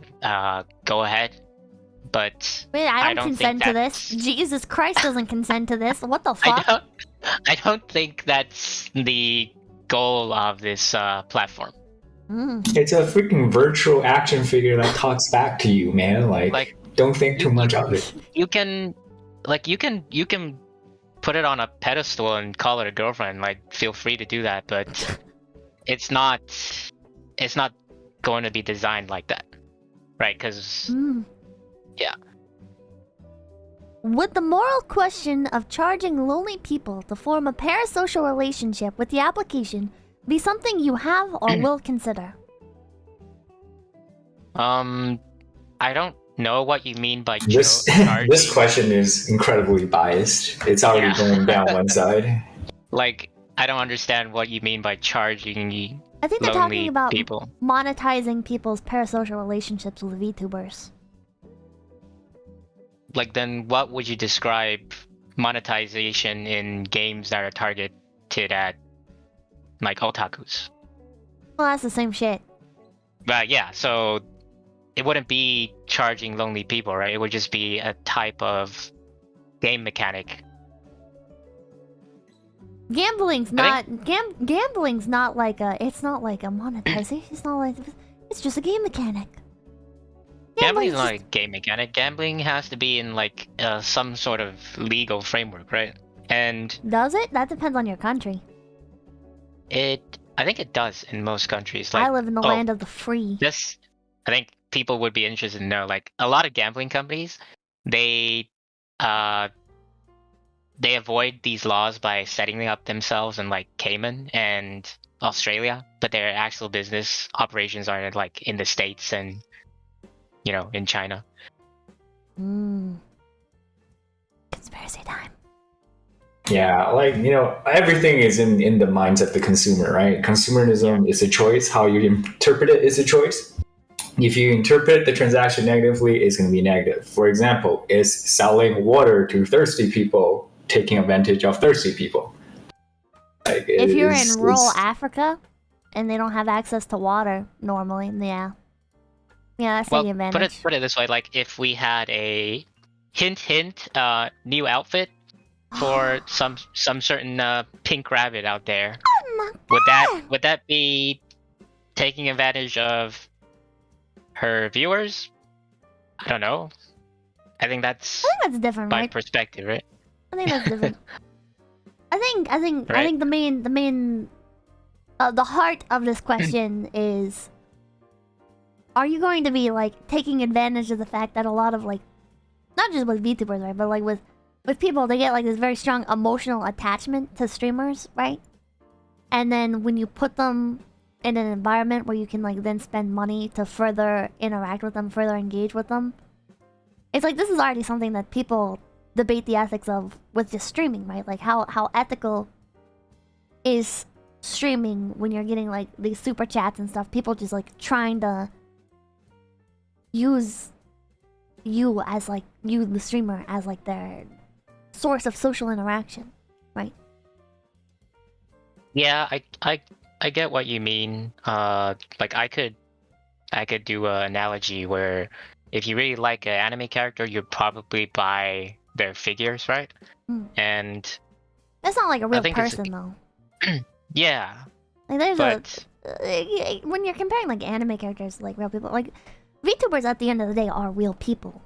go ahead. But Wait, I don't don't think consent to this. that's- Jesus Christ doesn't consent to this. What the fuck? I don't think that's the goal of this platform. It's a freaking virtual action figure that talks back to you, man. Like don't think too much of it. You can put it on a pedestal and call it a girlfriend. Like, feel free to do that, but it's not going to be designed like that, right? Because yeah. Would the moral question of charging lonely people to form a parasocial relationship with the application be something you have or will consider? I don't know what you mean by This charging. this question is incredibly biased. It's already Yeah. going down one side. Like, I don't understand what you mean by charging I think they're lonely talking about people. monetizing people's parasocial relationships with VTubers. Like, then what would you describe monetization in games that are targeted at like otakus? Well, that's the same shit. But yeah, so it wouldn't be charging lonely people, right? It would just be a type of game mechanic. Gambling's not gambling's not like a. It's not like a monetization. It's not like. It's just a game mechanic. Gambling is Gambling's not a game mechanic. Gambling has to be in like some sort of legal framework, right? And Does it? That depends on your country. I think it does in most countries. I Like, live in the land of the free. this, I think people would be interested to know. Like, a lot of gambling companies, they avoid these laws by setting up themselves in like Cayman and Australia, but their actual business operations are like in the States and in China. Conspiracy time. Yeah, like everything is in the minds of the consumer, right? Consumerism is a choice. How you interpret it is a choice. If you interpret the transaction negatively, it's going to be negative. For example, is selling water to thirsty people taking advantage of thirsty people? Like, If you're in rural Africa and they don't have access to water normally, yeah, that's Well, the advantage. put it this way: like, if we had a hint new outfit for some certain pink rabbit out there, would that be taking advantage of her viewers? I don't know. I think that's I think that's different, by right? perspective, right? I think that's different. Right. think the heart of this question is: are you going to be like taking advantage of the fact that a lot of like, not just with VTubers, right, but like with people, they get like this very strong emotional attachment to streamers, right? And then when you put them in an environment where you can like then spend money to further interact with them, further engage with them, it's like this is already something that people debate the ethics of with just streaming, right? Like how ethical is streaming when you're getting like these super chats and stuff, people just like trying to use you as like you the streamer as like their source of social interaction, right? Yeah, I get what you mean. Like I could do an analogy where if you really like an anime character, you'd probably buy their figures, right? Mm. And That's not like a I real think it's- person though. yeah, Like there's but when you're comparing like anime characters to like real people, like VTubers at the end of the day are real people.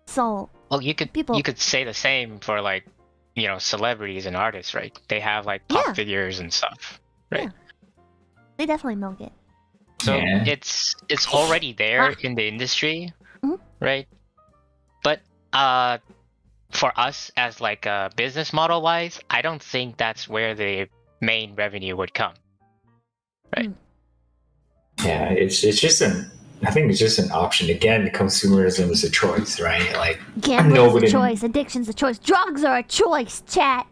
So well, you people- could say the same for like, you know, celebrities and artists, right? They have like pop Yeah. figures and stuff, right? Yeah. they definitely milk it. So Yeah. it's already there Ah. in the industry, Mhm. right? But for us as like a business model wise, I don't think that's where the main revenue would come. Yeah, it's just I think it's just an option. Again, consumerism is a choice, right? Like Gambling's Nobody- a choice, addiction's a choice, drugs are a choice, chat.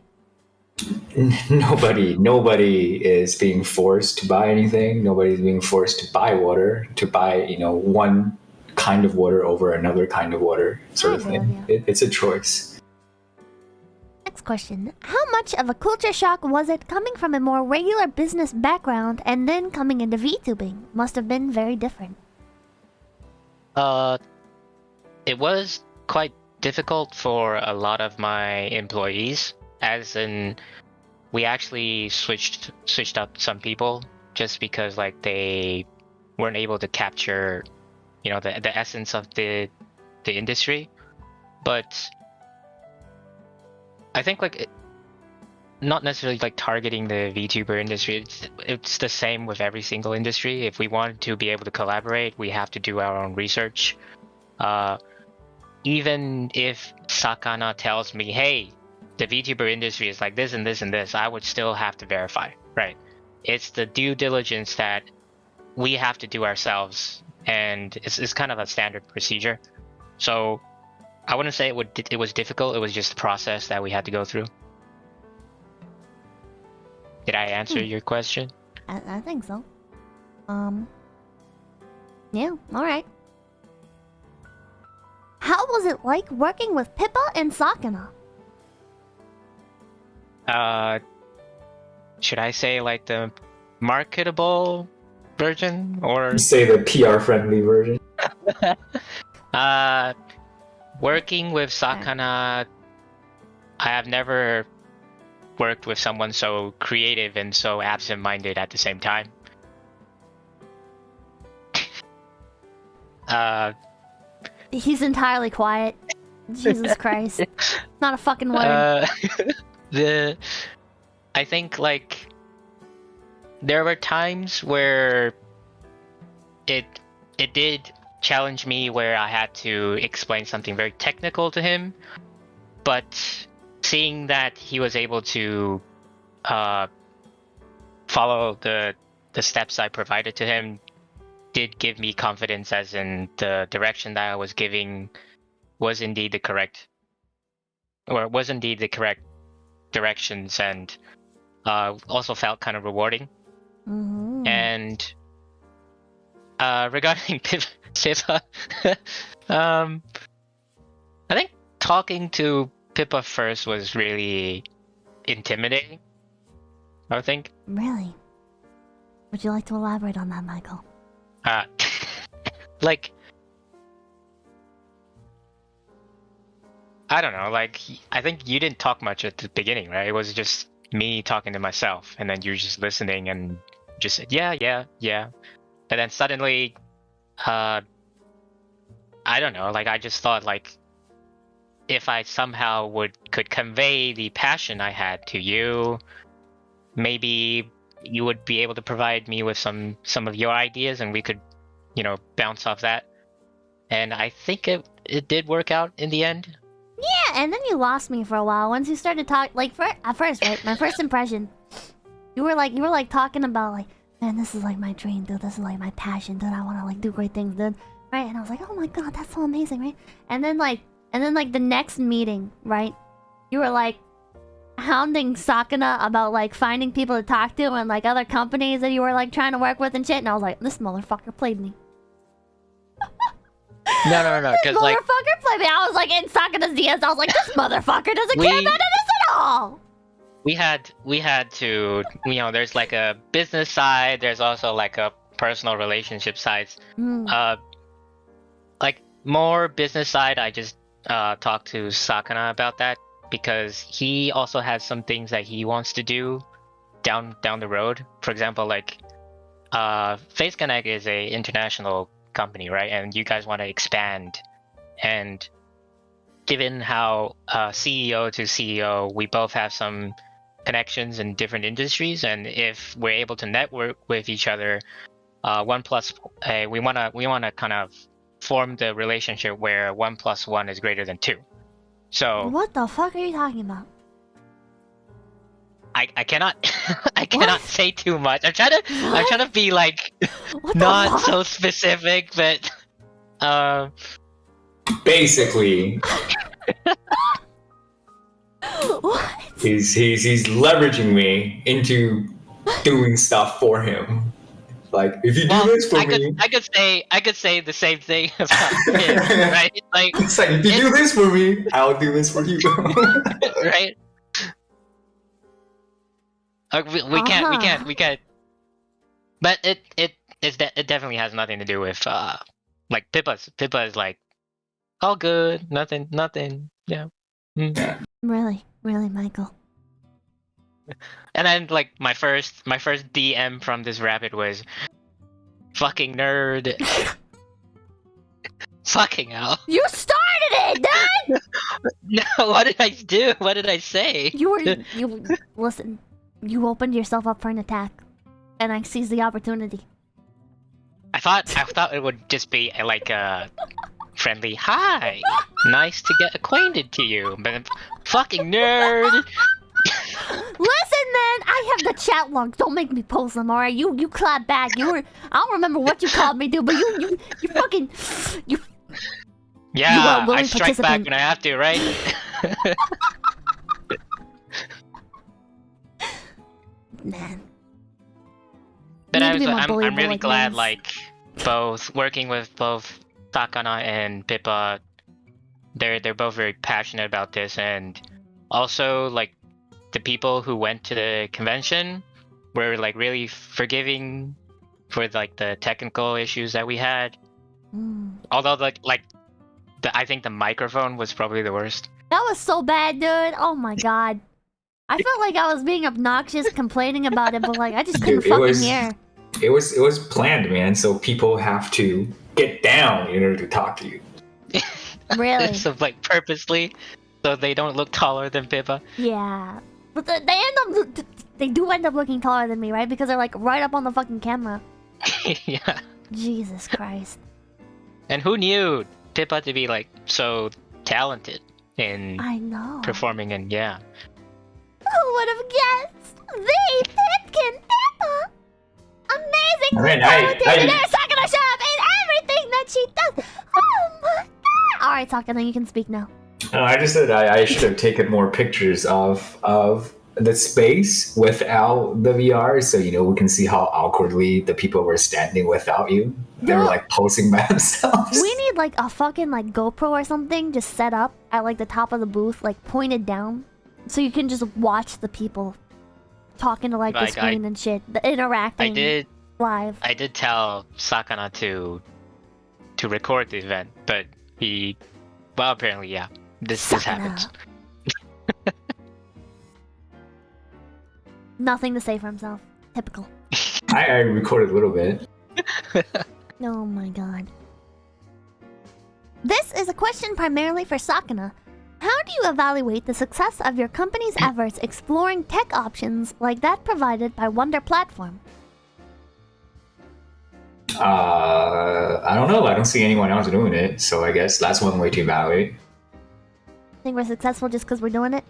nobody is being forced to buy anything. Nobody's being forced to buy water, to buy, you know, one kind of water over another kind of water, sort of agree thing. with It's a choice. Next question. How much of a culture shock was it coming from a more regular business background and then coming into VTubing? Must have been very different. It was quite difficult for a lot of my employees, as in we actually switched up some people just because like they weren't able to capture, you know, the essence of the industry. But I think like not necessarily like targeting the VTuber industry. It's the same with every single industry. If we want to be able to collaborate, we have to do our own research. Even if Sakana tells me, hey, the VTuber industry is like this and this and this, I would still have to verify, right? It's the due diligence that we have to do ourselves, and it's kind of a standard procedure. So I wouldn't say it was difficult. It was just the process that we had to go through. Did I answer your question? I think so. Yeah, alright. How was it like working with Pippa and Sakana? Should I say like the marketable version or Say the PR friendly version. working with Sakana? I have never worked with someone so creative and so absent-minded at the same time. He's entirely quiet. Jesus Christ. Not a fucking word. I think like there were times where it did challenge me where I had to explain something very technical to him, but seeing that he was able to follow the steps I provided to him did give me confidence, as in the direction that I was giving was indeed the correct directions, and also felt kind of rewarding. Mhm. And regarding Pippa, I think talking to Pippa first was really intimidating, I think. Really? Would you like to elaborate on that, Michael? Like, I don't know, like, I think you didn't talk much at the beginning, right? It was just me talking to myself, and then you're just listening and just said, yeah. And then suddenly, I don't know, like, I just thought, like, if I somehow could convey the passion I had to you, maybe you would be able to provide me with some of your ideas, and we could, bounce off that. And I think it did work out in the end. Yeah, and then you lost me for a while once you started talking. Like at first, right? My first impression, you were like talking about like, man, this is like my dream, dude. This is like my passion, dude. I want to like do great things, dude. Right? And I was like, oh my god, that's so amazing, right? And then like the next meeting, right? You were like hounding Sakana about like finding people to talk to and like other companies that you were like trying to work with and shit. And I was like, this motherfucker played me. No, because like motherfucker played me. I was like in Sakana's DMs. I was like, this motherfucker doesn't care about this at all. We had to, there's like a business side. There's also like a personal relationship side. Like more business side. I just talked to Sakana about that because he also has some things that he wants to do down the road. For example, like 𝐶𝑯𝑐onnect is a international company, right? And you guys want to expand, and given how CEO to CEO, we both have some connections in different industries, and if we're able to network with each other, we want to kind of form the relationship where 1 + 1 is greater than 2. So what the fuck are you talking about? I cannot I cannot say too much. I'm trying to be like not so specific, but basically What? he's leveraging me into doing stuff for him. Like, if you do this for me, I could say the same thing about him, right? Like, it's like, if you do this for me, I'll do this for you. Right? We can't. But it definitely has nothing to do with like Pippa is like all good, nothing, yeah. Really, Michael. And then like my first DM from this rabbit was fucking nerd. Fucking hell. You started it, dude! No, what did I do? What did I say? You listen. You opened yourself up for an attack, and I seized the opportunity. I thought it would just be like a friendly hi, nice to get acquainted to you, but fucking nerd. Listen, man, I have the chat logs. Don't make me post them, alright? You clap back. I don't remember what you called me, dude, but you fucking Yeah, I strike back when I have to, right? Man. But I'm really glad, like, working with both Sakana and Pippa, they're both very passionate about this, and also, like, the people who went to the convention were, like, really forgiving for, like, the technical issues that we had. Although, I think the microphone was probably the worst. That was so bad, dude. Oh my god. I felt like I was being obnoxious complaining about it, but like I just couldn't fucking hear. It was planned, man. So people have to get down in order to talk to you. Really? So like purposely, so they don't look taller than Pippa. Yeah, but they do end up looking taller than me, right? Because they're like right up on the fucking camera. Yeah. Jesus Christ. And who knew Pippa to be like so talented in performing, and yeah. Who would have guessed? The Pipkin Pippa! Amazing! I mean, There's Sakana shop and everything that she does! Oh my god! Alright, Sakana, you can speak now. I just said I should have taken more pictures of the space without the VR, so we can see how awkwardly the people were standing without you. They were like posing by themselves. We need like a fucking like GoPro or something just set up at like the top of the booth, like pointed down. So you can just watch the people talking to like the screen and shit, interacting live. I did tell Sakana to record the event, but apparently, yeah, this happens. Nothing to say for himself. Typical. I recorded a little bit. Oh my god. This is a question primarily for Sakana. How do you evaluate the success of your company's efforts exploring tech options like that provided by Wonder Platform? I don't know. I don't see anyone else doing it, so I guess that's one way to evaluate. Think we're successful just because we're doing it?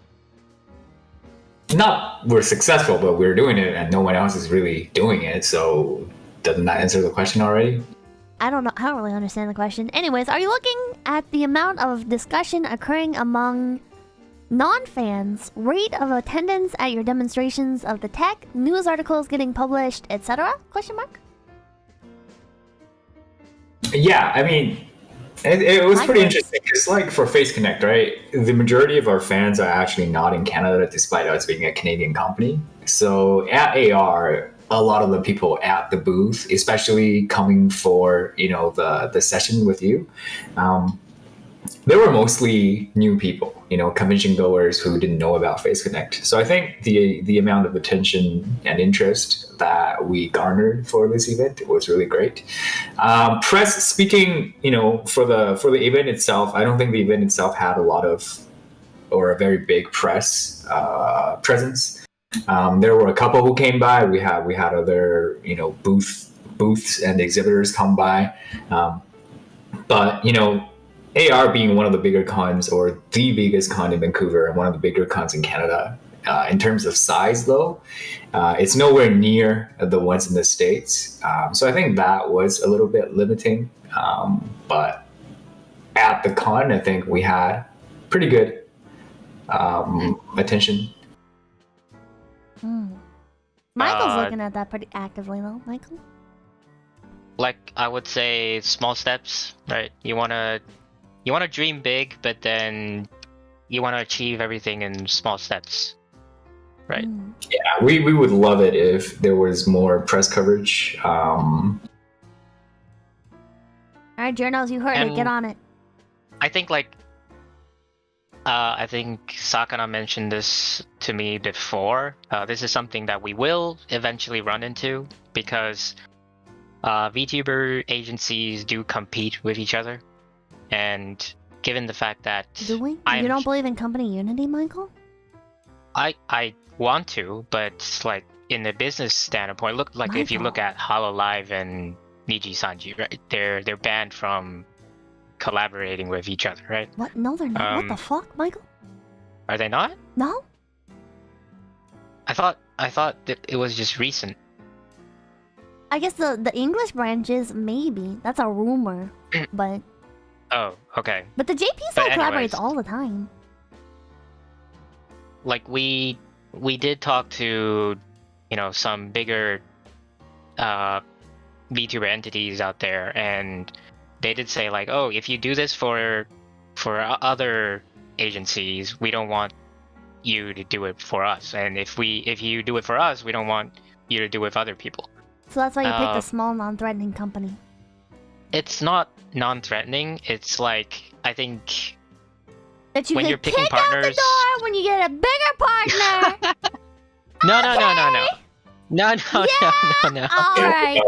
Not we're successful, but we're doing it, and no one else is really doing it. So doesn't that answer the question already? I don't know. I don't really understand the question. Anyways, are you looking at the amount of discussion occurring among non-fans, rate of attendance at your demonstrations of the tech, news articles getting published, etc.? Question mark. Yeah, I mean, it was pretty interesting. It's like for Face Connect, right? The majority of our fans are actually not in Canada, despite us being a Canadian company. So at AR, a lot of the people at the booth, especially coming for the session with you, they were mostly new people, convention goers who didn't know about Face Connect. So I think the amount of attention and interest that we garnered for this event was really great. Press speaking, for the event itself, I don't think the event itself had a very big press presence. There were a couple who came by. We had other booths and exhibitors come by, but AR being one of the bigger cons, or the biggest con in Vancouver and one of the bigger cons in Canada, in terms of size though, it's nowhere near the ones in the States. So I think that was a little bit limiting. But at the con, I think we had pretty good attention. Michael's looking at that pretty actively though. Michael? Like, I would say small steps, right? You wanna dream big, but then you wanna achieve everything in small steps, right? Yeah, we would love it if there was more press coverage. Alright, journals, you heard it. Get on it. I think I think Sakana mentioned this to me before. This is something that we will eventually run into, because VTuber agencies do compete with each other. And given the fact that Do we? You don't believe in company unity, Michael? I want to, but like in the business standpoint, if you look at Hololive and Niji Sanji, right? They're banned from collaborating with each other, right? What? No, they're not. What the fuck, Michael? Are they not? No? I thought that it was just recent. I guess the English branches, maybe. That's a rumor. But Oh, okay. the JP side collaborates all the time. Like we did talk to, some bigger VTuber entities out there, and they did say like, oh, if you do this for other agencies, we don't want you to do it for us, and if you do it for us, we don't want you to do it with other people. So that's why you picked a small, non-threatening company. It's not non-threatening. It's like, I think that you when can you're picking kick partners, out the door when you get a bigger partner. No. No. Alright.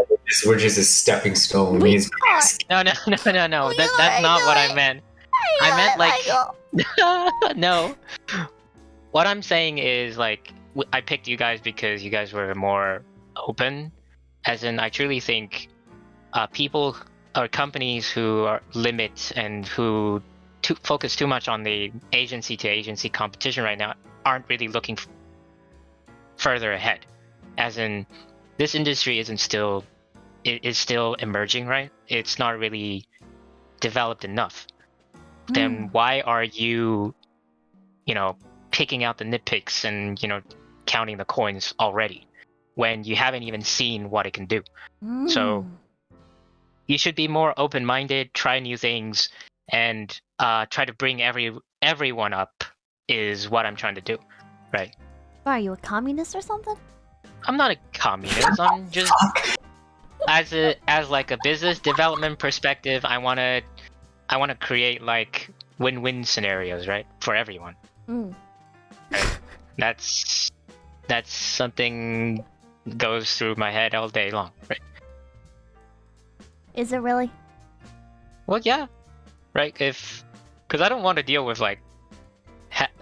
We're just a stepping stone. No. That's not what I meant. I meant like no. What I'm saying is like I picked you guys because you guys were more open. As in, I truly think people or companies who are limit and who focus too much on the agency to agency competition right now aren't really looking further ahead. As in, this industry is still emerging, right? It's not really developed enough. Then why are you, picking out the nitpicks and, counting the coins already when you haven't even seen what it can do? So you should be more open-minded, try new things, and try to bring everyone up is what I'm trying to do, right? Are you a communist or something? I'm not a communist. I'm just as like a business development perspective, I wanna create like win-win scenarios, right, for everyone. Right? That's something goes through my head all day long, right? Is it really? Well, yeah, right. Because I don't want to deal with like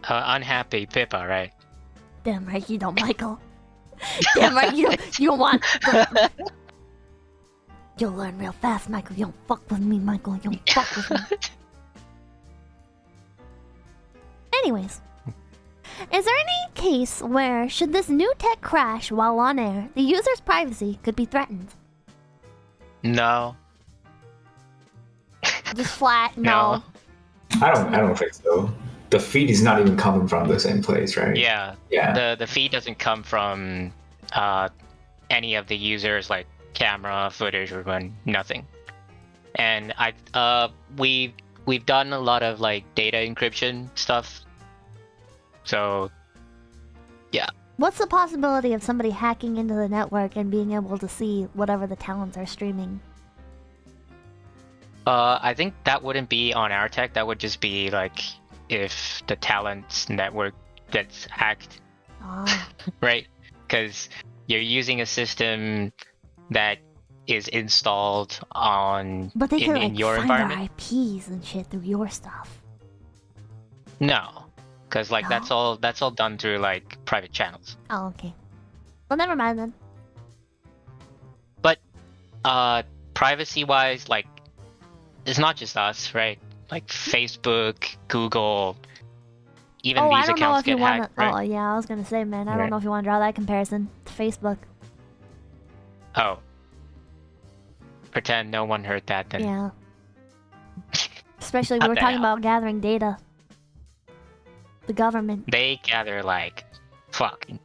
unhappy Pippa, right? Damn right you don't, Michael. Damn right you don't want. You'll learn real fast, Michael. You don't fuck with me, Michael. You don't fuck with me. Anyways, is there any case where, should this new tech crash while on air, the user's privacy could be threatened? No. Just flat, no. I don't think so. The feed is not even coming from the same place, right? Yeah. Yeah. The feed doesn't come from any of the users, like camera footage or nothing. And we've done a lot of like data encryption stuff. So yeah. What's the possibility of somebody hacking into the network and being able to see whatever the talents are streaming? I think that wouldn't be on our tech. That would just be like if the talents network gets hacked, right? Because you're using a system that is installed on But they can in like your find environment. our IPs and shit through your stuff. No, because like that's all done through like private channels. Oh, okay. Well, never mind then. But privacy-wise, like it's not just us, right? Like Facebook, Google, even Oh, I these don't know accounts if you get want hacked, to. right? Oh, yeah, I was gonna say, man, I Right. don't know if you want to draw that comparison to Facebook. Oh. Pretend no one heard that then. Yeah. Especially we What were the talking hell? about gathering data. The government. They gather like fucking.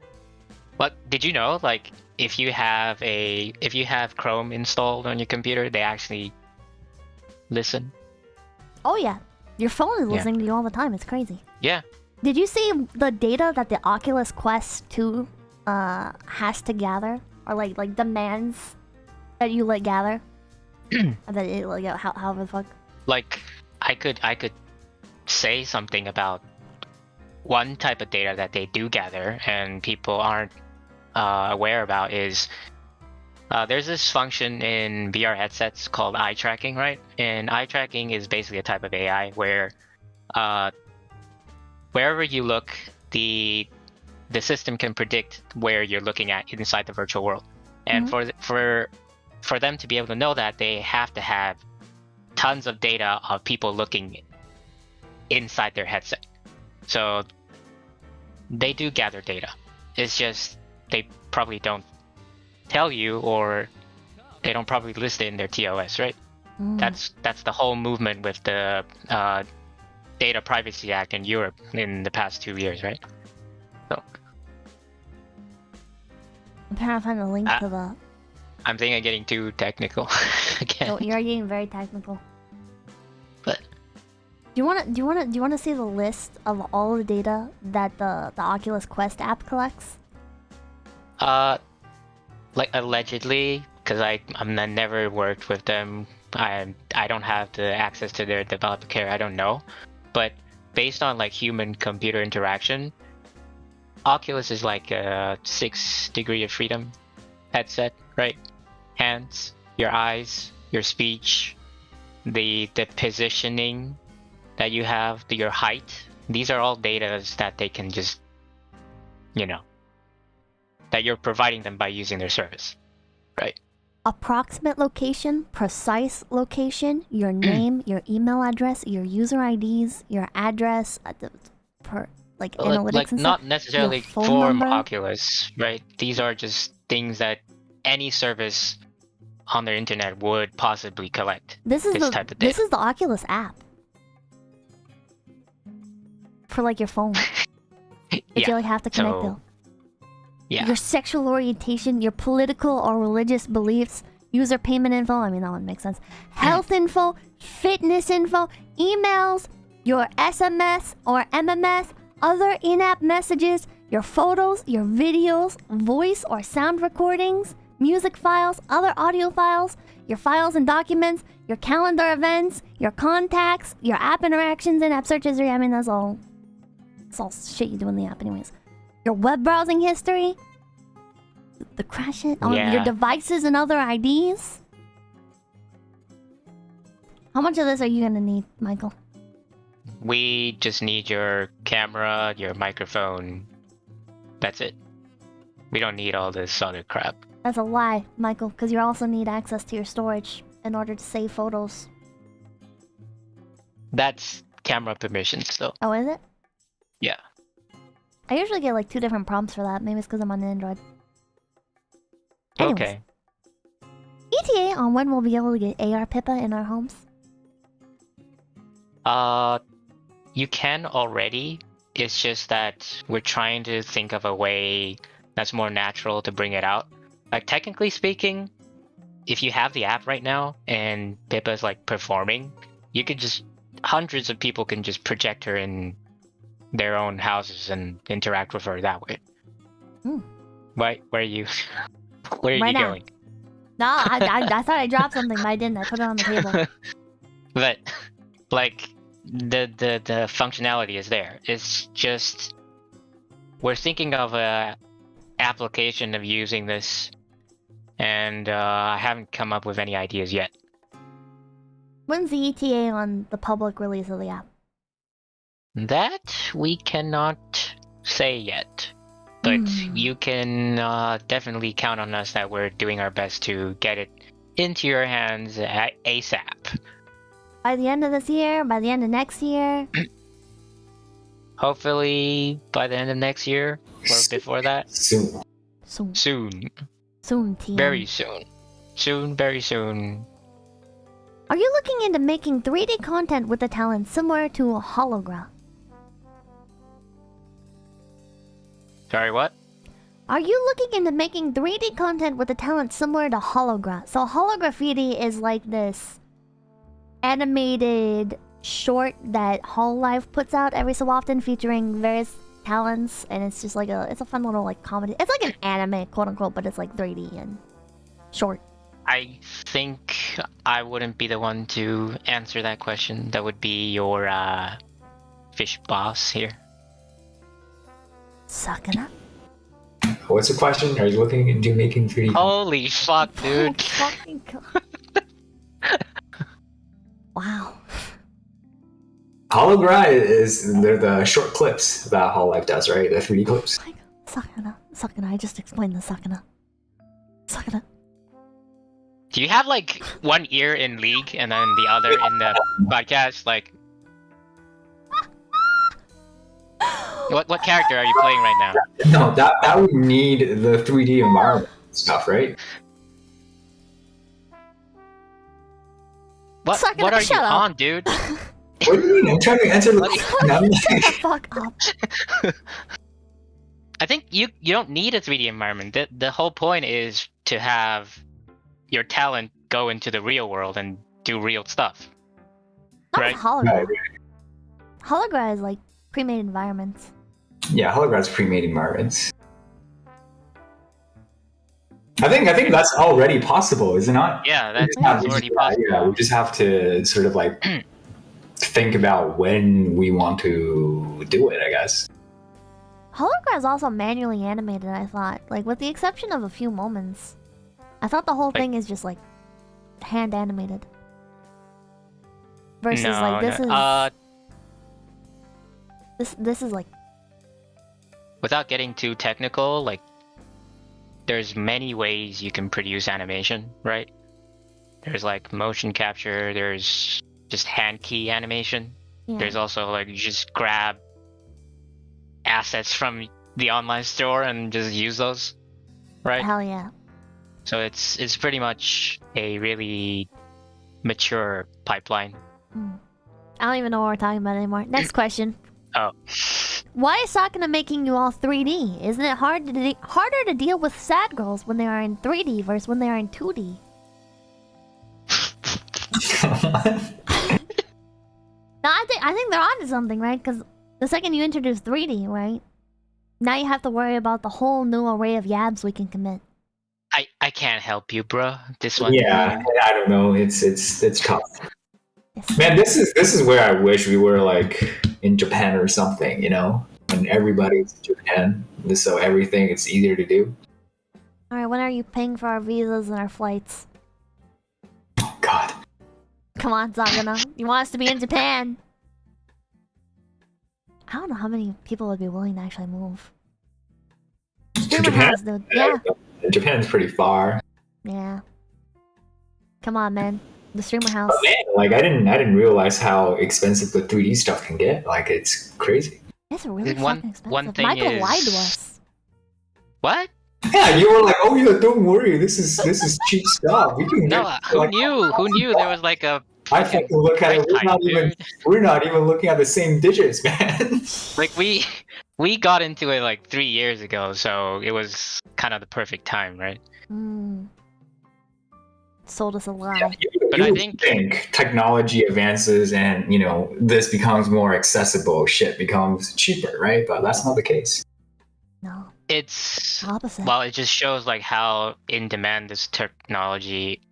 But did you know, like, if you have Chrome installed on your computer, they actually listen? Oh yeah, your phone is Yeah. listening to you all the time. It's crazy. Yeah. Did you see the data that the Oculus Quest 2 has to gather, or like demands that you like gather? That it, like how the fuck? Like I could say something about one type of data that they do gather and people aren't aware about is there's this function in VR headsets called eye tracking, right? And eye tracking is basically a type of AI where wherever you look, the system can predict where you're looking at inside the virtual world. And for them to be able to know that, they have to have tons of data of people looking inside their headset. So they do gather data. It's just they probably don't tell you, or they don't probably list it in their TOS, right? That's the whole movement with the Data Privacy Act in Europe in the past 2 years, right? So I'm trying to find a link to the. I'm thinking I'm getting too technical again. Oh, you're getting very technical. But Do you wanna see the list of all the data that the Oculus Quest app collects? like allegedly, because I never worked with them. I don't have the access to their developer care. I don't know, but based on like human computer interaction, Oculus is like a 6 degree of freedom headset, right? Hands, your eyes, your speech, the positioning that you have, your height. These are all data that they can just, that you're providing them by using their service, right? Approximate location, precise location, your name, your email address, your user IDs, your address, like analytics like and not stuff. necessarily Your phone for number. Oculus, right? These are just things that any service on their internet would possibly collect. This is type of data. the Oculus app for like your phone. If you like have to connect so, though. Yeah. Your sexual orientation, your political or religious beliefs, user payment info, I mean that one makes sense. Health info, fitness info, emails, your SMS or MMS, other in-app messages, your photos, your videos, voice or sound recordings, music files, other audio files, your files and documents, your calendar events, your contacts, your app interactions and app searches. I mean that's all shit you do in the app anyways. Your web browsing history, the crash it, your devices and other IDs. How much of this are you gonna need, Michael? We just need your camera, your microphone. That's it. We don't need all this other crap. That's a lie, Michael, because you also need access to your storage in order to save photos. That's camera permissions, though. Oh, is it? Yeah. I usually get like 2 different prompts for that. Maybe it's because I'm on Android. Anyways, Okay. ETA on when we'll be able to get AR Pippa in our homes? You can already. It's just that we're trying to think of a way that's more natural to bring it out. Like, technically speaking, if you have the app right now and Pippa's like performing, you could just hundreds of people can just project her in their own houses and interact with her that way. Where are you? Where are Right you now. going? No, I thought I dropped something, but I didn't. I put it on the table. But like the functionality is there. It's just we're thinking of a application of using this, and I haven't come up with any ideas yet. When's the ETA on the public release of the app? That we cannot say yet. But you can definitely count on us that we're doing our best to get it into your hands ASAP. By the end of this year? By the end of next year? Hopefully by the end of next year or before that. Soon. Soon. Soon. Soon, TM. Very soon. Soon, very soon. Are you looking into making 3D content with a talent similar to a hologram? Sorry, what? Are you looking into making 3D content with a talent similar to hologram? So holograffiti is like this animated short that Hololive puts out every so often featuring various talents, and it's just like it's a fun little like comedy. It's like an anime, quote unquote, but it's like 3D and short. I think I wouldn't be the one to answer that question. That would be your fish boss here. Sakana? What's the question? Are you looking into making 3D? Holy fuck, dude. Oh, fucking God. Wow. Hologram they're the short clips that Hololive does, right? The 3D clips. Sakana. Sakana. I just explained the Sakana. Sakana. Do you have like one ear in League and then the other in the podcast? Like, what character are you playing right now? No, that would need the 3D environment stuff, right? What Sakana, are you shut up. on, dude? What do you mean? I'm trying to answer the question. I'm Shut like, the fuck up. I think you don't need a 3D environment. The whole point is to have your talent go into the real world and do real stuff. Not Right. hologram. Hologram is like pre-made environments. yeah, hologram's pre-made environments. I think that's already possible, is it not? Yeah, We that's just have- already possible. Yeah, we just have to sort of like think about when we want to do it, I guess. Hologram is also manually animated, I thought. Like, with the exception of a few moments. I thought the whole thing is just like hand animated. Versus like this is like without getting too technical, like there's many ways you can produce animation, right? There's like motion capture, there's just hand key animation. yeah. There's also like you just grab assets from the online store and just use those, right? Hell yeah. So it's pretty much a really mature pipeline. I don't even know what we're talking about anymore. Next question. Oh. Why is Sakana making you all 3D? Isn't it harder to deal with sad girls when they are in 3D versus when they are in 2D? No, I think they're onto something, right? Because the second you introduce 3D, right? Now you have to worry about the whole new array of yabs we can commit. I can't help you, bro. This one. Yeah, I don't know. It's tough. Yes. Man, this is where I wish we were like in Japan or something, you know, when everybody's in Japan, so everything it's easier to do. Alright, when are you paying for our visas and our flights? Oh God. Come on, Sakana. You want us to be in Japan? I don't know how many people would be willing to actually move. To Streamer Japan? house, dude. Yeah. Japan's pretty far. Yeah. Come on, man. The streamer house. But man, like I didn't realize how expensive the 3D stuff can get. Like it's crazy. It's really One- fucking expensive. one thing Michael lied to is- us. What? Yeah, you were like, oh yeah, don't worry, this is cheap stuff. We can No, get, who like, knew? Who knew there was like a I fucking look at it. price tag, We're not even looking at the same digits, man. Like we got into it like 3 years ago, so it was kind of the perfect time, right? Hmm. Sold us a lie. But You I would think- technology advances and this becomes more accessible. Shit becomes cheaper, right? But that's not the case. No. It's Opposite. well, it just shows like how in demand this technology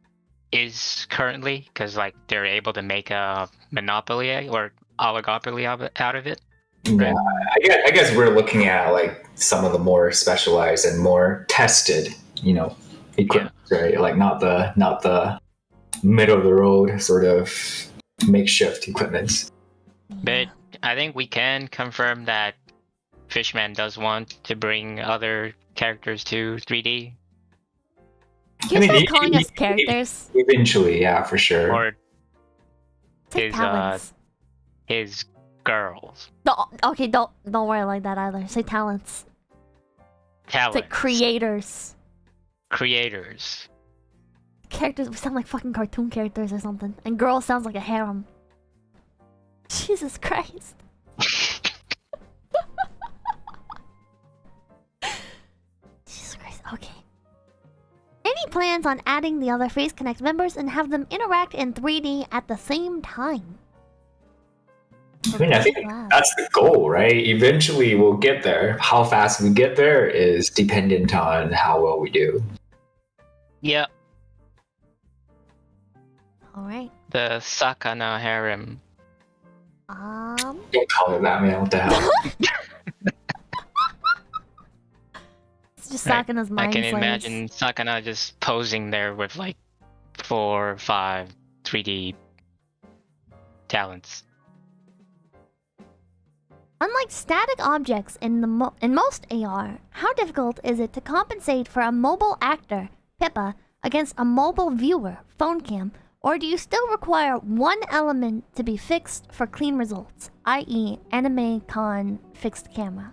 is currently, because like they're able to make a monopoly or oligopoly out of it. Yeah, I guess we're looking at like some of the more specialized and more tested, equipment, right? Like not the middle of the road sort of makeshift equipments. But I think we can confirm that Fishman does want to bring other characters to 3D, Can you start calling us characters? Eventually, yeah, for sure. or Take his, talents. his girls. Okay, don't worry like that either. Say talents. It's Talents. like creators. Creators. Characters, we sound like fucking cartoon characters or something. And girl sounds like a harem. Jesus Christ. Jesus Christ, okay. Any plans on adding the other Face Connect members and have them interact in 3D at the same time? I mean, I think that's the goal, right? Eventually, we'll get there. How fast we get there is dependent on how well we do. Yeah, Alright. the Sakana harem. Don't call it that, man. What the hell? It's just Right. Sakana's I mind can slaves. imagine Sakana just posing there with like 4 or 5 3D talents. Unlike static objects in most AR, how difficult is it to compensate for a mobile actor, Pippa, against a mobile viewer, phone cam, or do you still require one element to be fixed for clean results, i.e. 𝐴𝐚𝐭 fixed camera?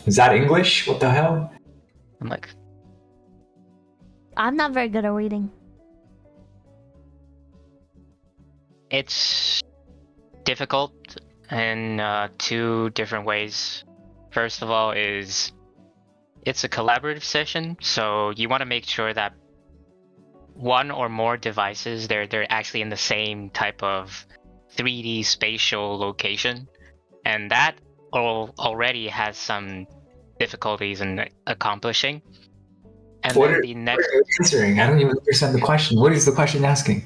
Is that English? What the hell? I'm like, I'm not very good at reading. it's difficult in 2 different ways. First of all is it's a collaborative session, so you want to make sure that one or more devices they're actually in the same type of 3D spatial location, and that already has some difficulties in accomplishing. And What then are the you next answering? I don't even understand the question. What is the question asking?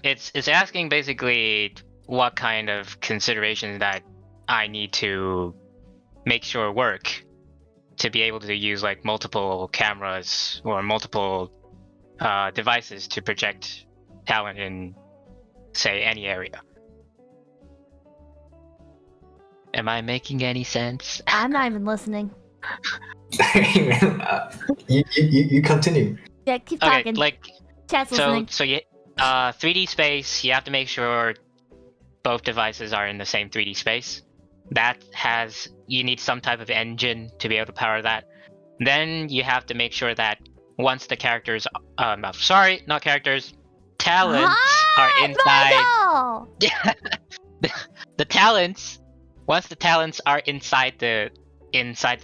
it's asking basically what kind of considerations that I need to make sure work to be able to use like multiple cameras or multiple devices to project talent in, say, any area. Am I making any sense? I'm not even listening. You continue. Yeah, keep Okay, talking. like Chat's so listening. so you 3D space, you have to make sure both devices are in the same 3D space. You need some type of engine to be able to power that. Then you have to make sure that once the characters, not characters, talents are inside. Michael! The talents, once the talents are inside the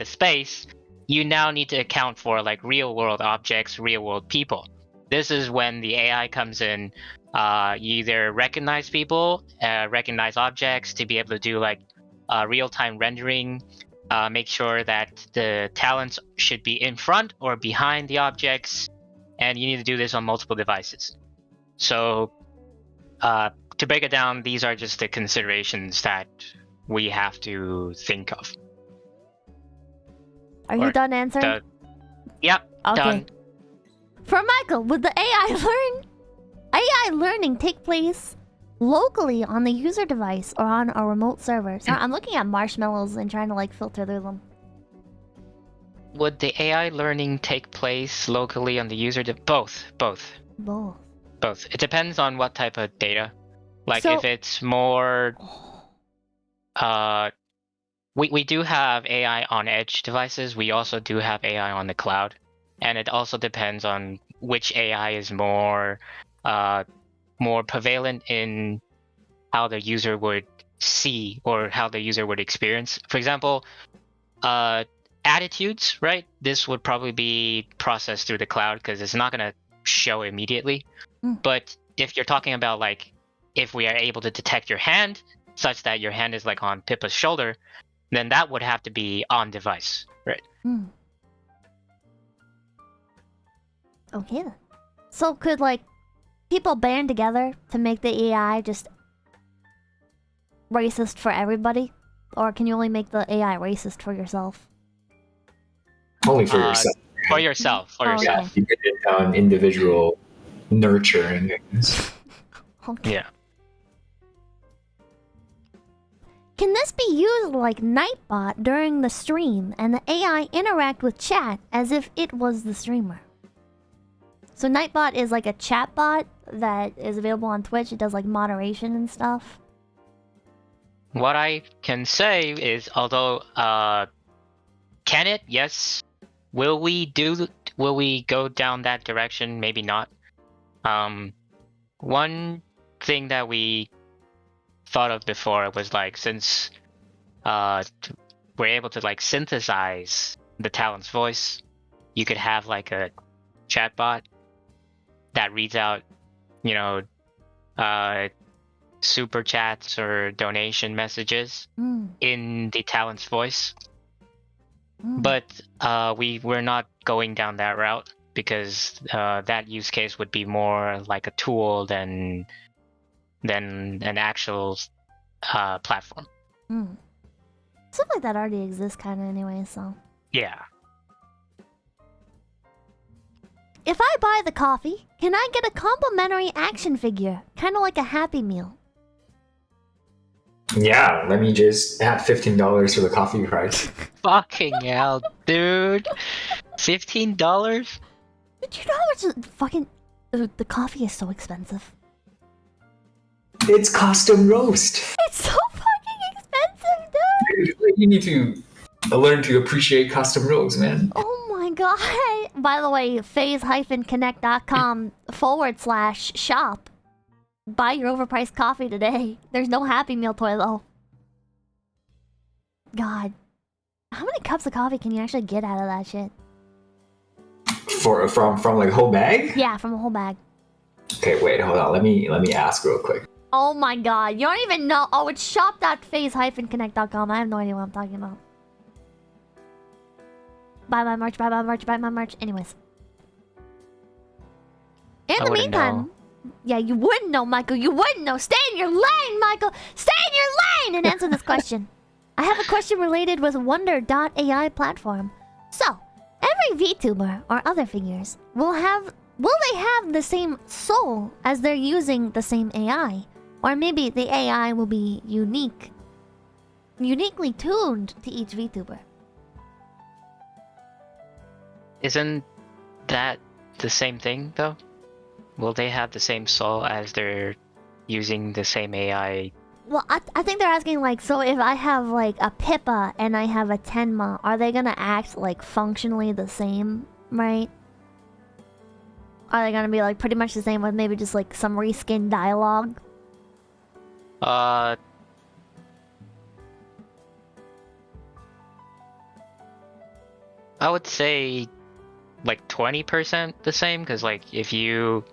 space, you now need to account for like real world objects, real world people. This is when the AI comes in. You either recognize people, recognize objects to be able to do like real-time rendering, make sure that the talents should be in front or behind the objects, and you need to do this on multiple devices. So to break it down, these are just the considerations that we have to think of. Are you done answering? Yep, Okay. done. For Michael, would the AI learning take place locally on the user device or on a remote server. So I'm looking at marshmallows and trying to like filter through them. Would the AI learning take place locally on the user? Both. Both. It depends on what type of data. Like So- if it's more, we do have AI on edge devices. We also do have AI on the cloud, and it also depends on which AI is more prevalent in how the user would see or how the user would experience. For example, attitudes, right? This would probably be processed through the cloud because it's not going to show immediately. But if you're talking about like if we are able to detect your hand such that your hand is like on Pippa's shoulder, then that would have to be on device, right? Okay then. So could like people band together to make the AI just racist for everybody? Or can you only make the AI racist for yourself? Only for yourself. For yourself. Oh, okay. Yeah, you get it on individual nurturing. Okay. Yeah. Can this be used like Nightbot during the stream and the AI interact with chat as if it was the streamer? So Nightbot is like a chatbot that is available on Twitch. It does like moderation and stuff. What I can say is, although can it? Yes. Will we go down that direction? Maybe not. One thing that we thought of before was like, since we're able to like synthesize the talent's voice, you could have like a chatbot that reads out, you know, super chats or donation messages in the talent's voice. But we're not going down that route because that use case would be more like a tool than an actual platform. Stuff like that already exists kind of anyway, so. Yeah. If I buy the coffee, can I get a complimentary action figure? Kind of like a Happy Meal. Yeah, let me just add $15 for the coffee price. Fucking hell, dude. $15? Did you know how much fucking... The coffee is so expensive. It's custom roast. It's so fucking expensive, dude! You need to learn to appreciate custom roast, man. Oh my god. By the way, phase-connect.com/shop. Buy your overpriced coffee today. There's no Happy Meal toy though. God. How many cups of coffee can you actually get out of that shit? From like whole bag? Yeah, from a whole bag. Okay, wait, hold on. Let me ask real quick. Oh my god, you don't even know. Oh, it's shop.phase-connect.com. I have no idea what I'm talking about. Buy my merch, buy my merch, buy my merch. Anyways. In the meantime, yeah, you wouldn't know, Michael. You wouldn't know. Stay in your lane, Michael. Stay in your lane and answer this question. I have a question related with Wonder.AI platform. So, every VTuber or other figures will they have the same soul as they're using the same AI? Or maybe the AI will be uniquely tuned to each VTuber. Isn't that the same thing though? Will they have the same soul as they're using the same AI? Well, I think they're asking like, so if I have like a Pippa and I have a Tenma, are they gonna act like functionally the same, right? Are they gonna be like pretty much the same with maybe just like some reskin dialogue? I would say like 20% the same, because like if you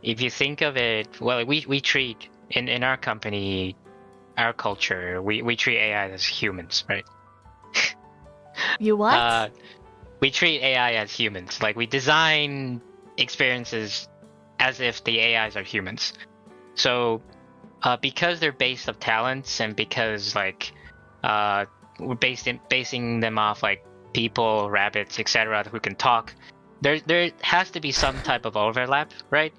think of it, well, we treat in our company, our culture, we treat AI as humans, right? You what? We treat AI as humans. Like we design experiences as if the AIs are humans. So because they're based of talents and because like we're basing them off like people, rabbits, etc., who can talk, there has to be some type of overlap, right?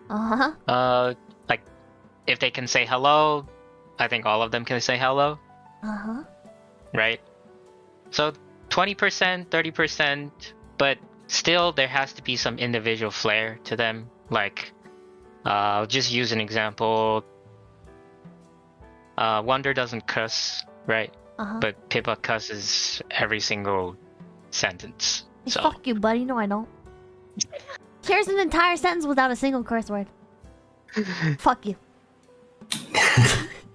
Uh-huh. Like if they can say hello, I think all of them can say hello, Uh-huh. right? So 20%, 30%, but still there has to be some individual flair to them. Like, I'll just use an example. Wonder doesn't cuss, right? Uh-huh. But Pippa cusses every single sentence. Hey, So fuck you, buddy. No, I don't. Here's an entire sentence without a single curse word. Fuck you.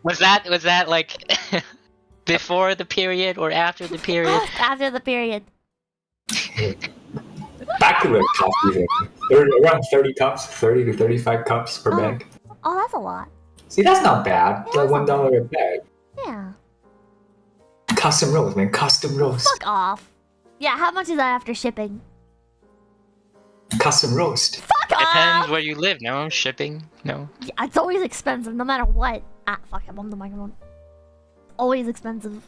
was that like before the period or after the period? After the period. Back to the coffee thing. Around 30 cups, 30 to 35 cups per bag. Oh, that's a lot. See, that's not bad. Yeah, Like that's not $1 a bag. Yeah. Custom roast, man. Custom roast. Fuck off. Yeah, how much is that after shipping? Custom roast. Fuck off! Depends where you live. No shipping. No. Yeah, it's always expensive, no matter what. Ah, fuck, I bumped the microphone. Always expensive.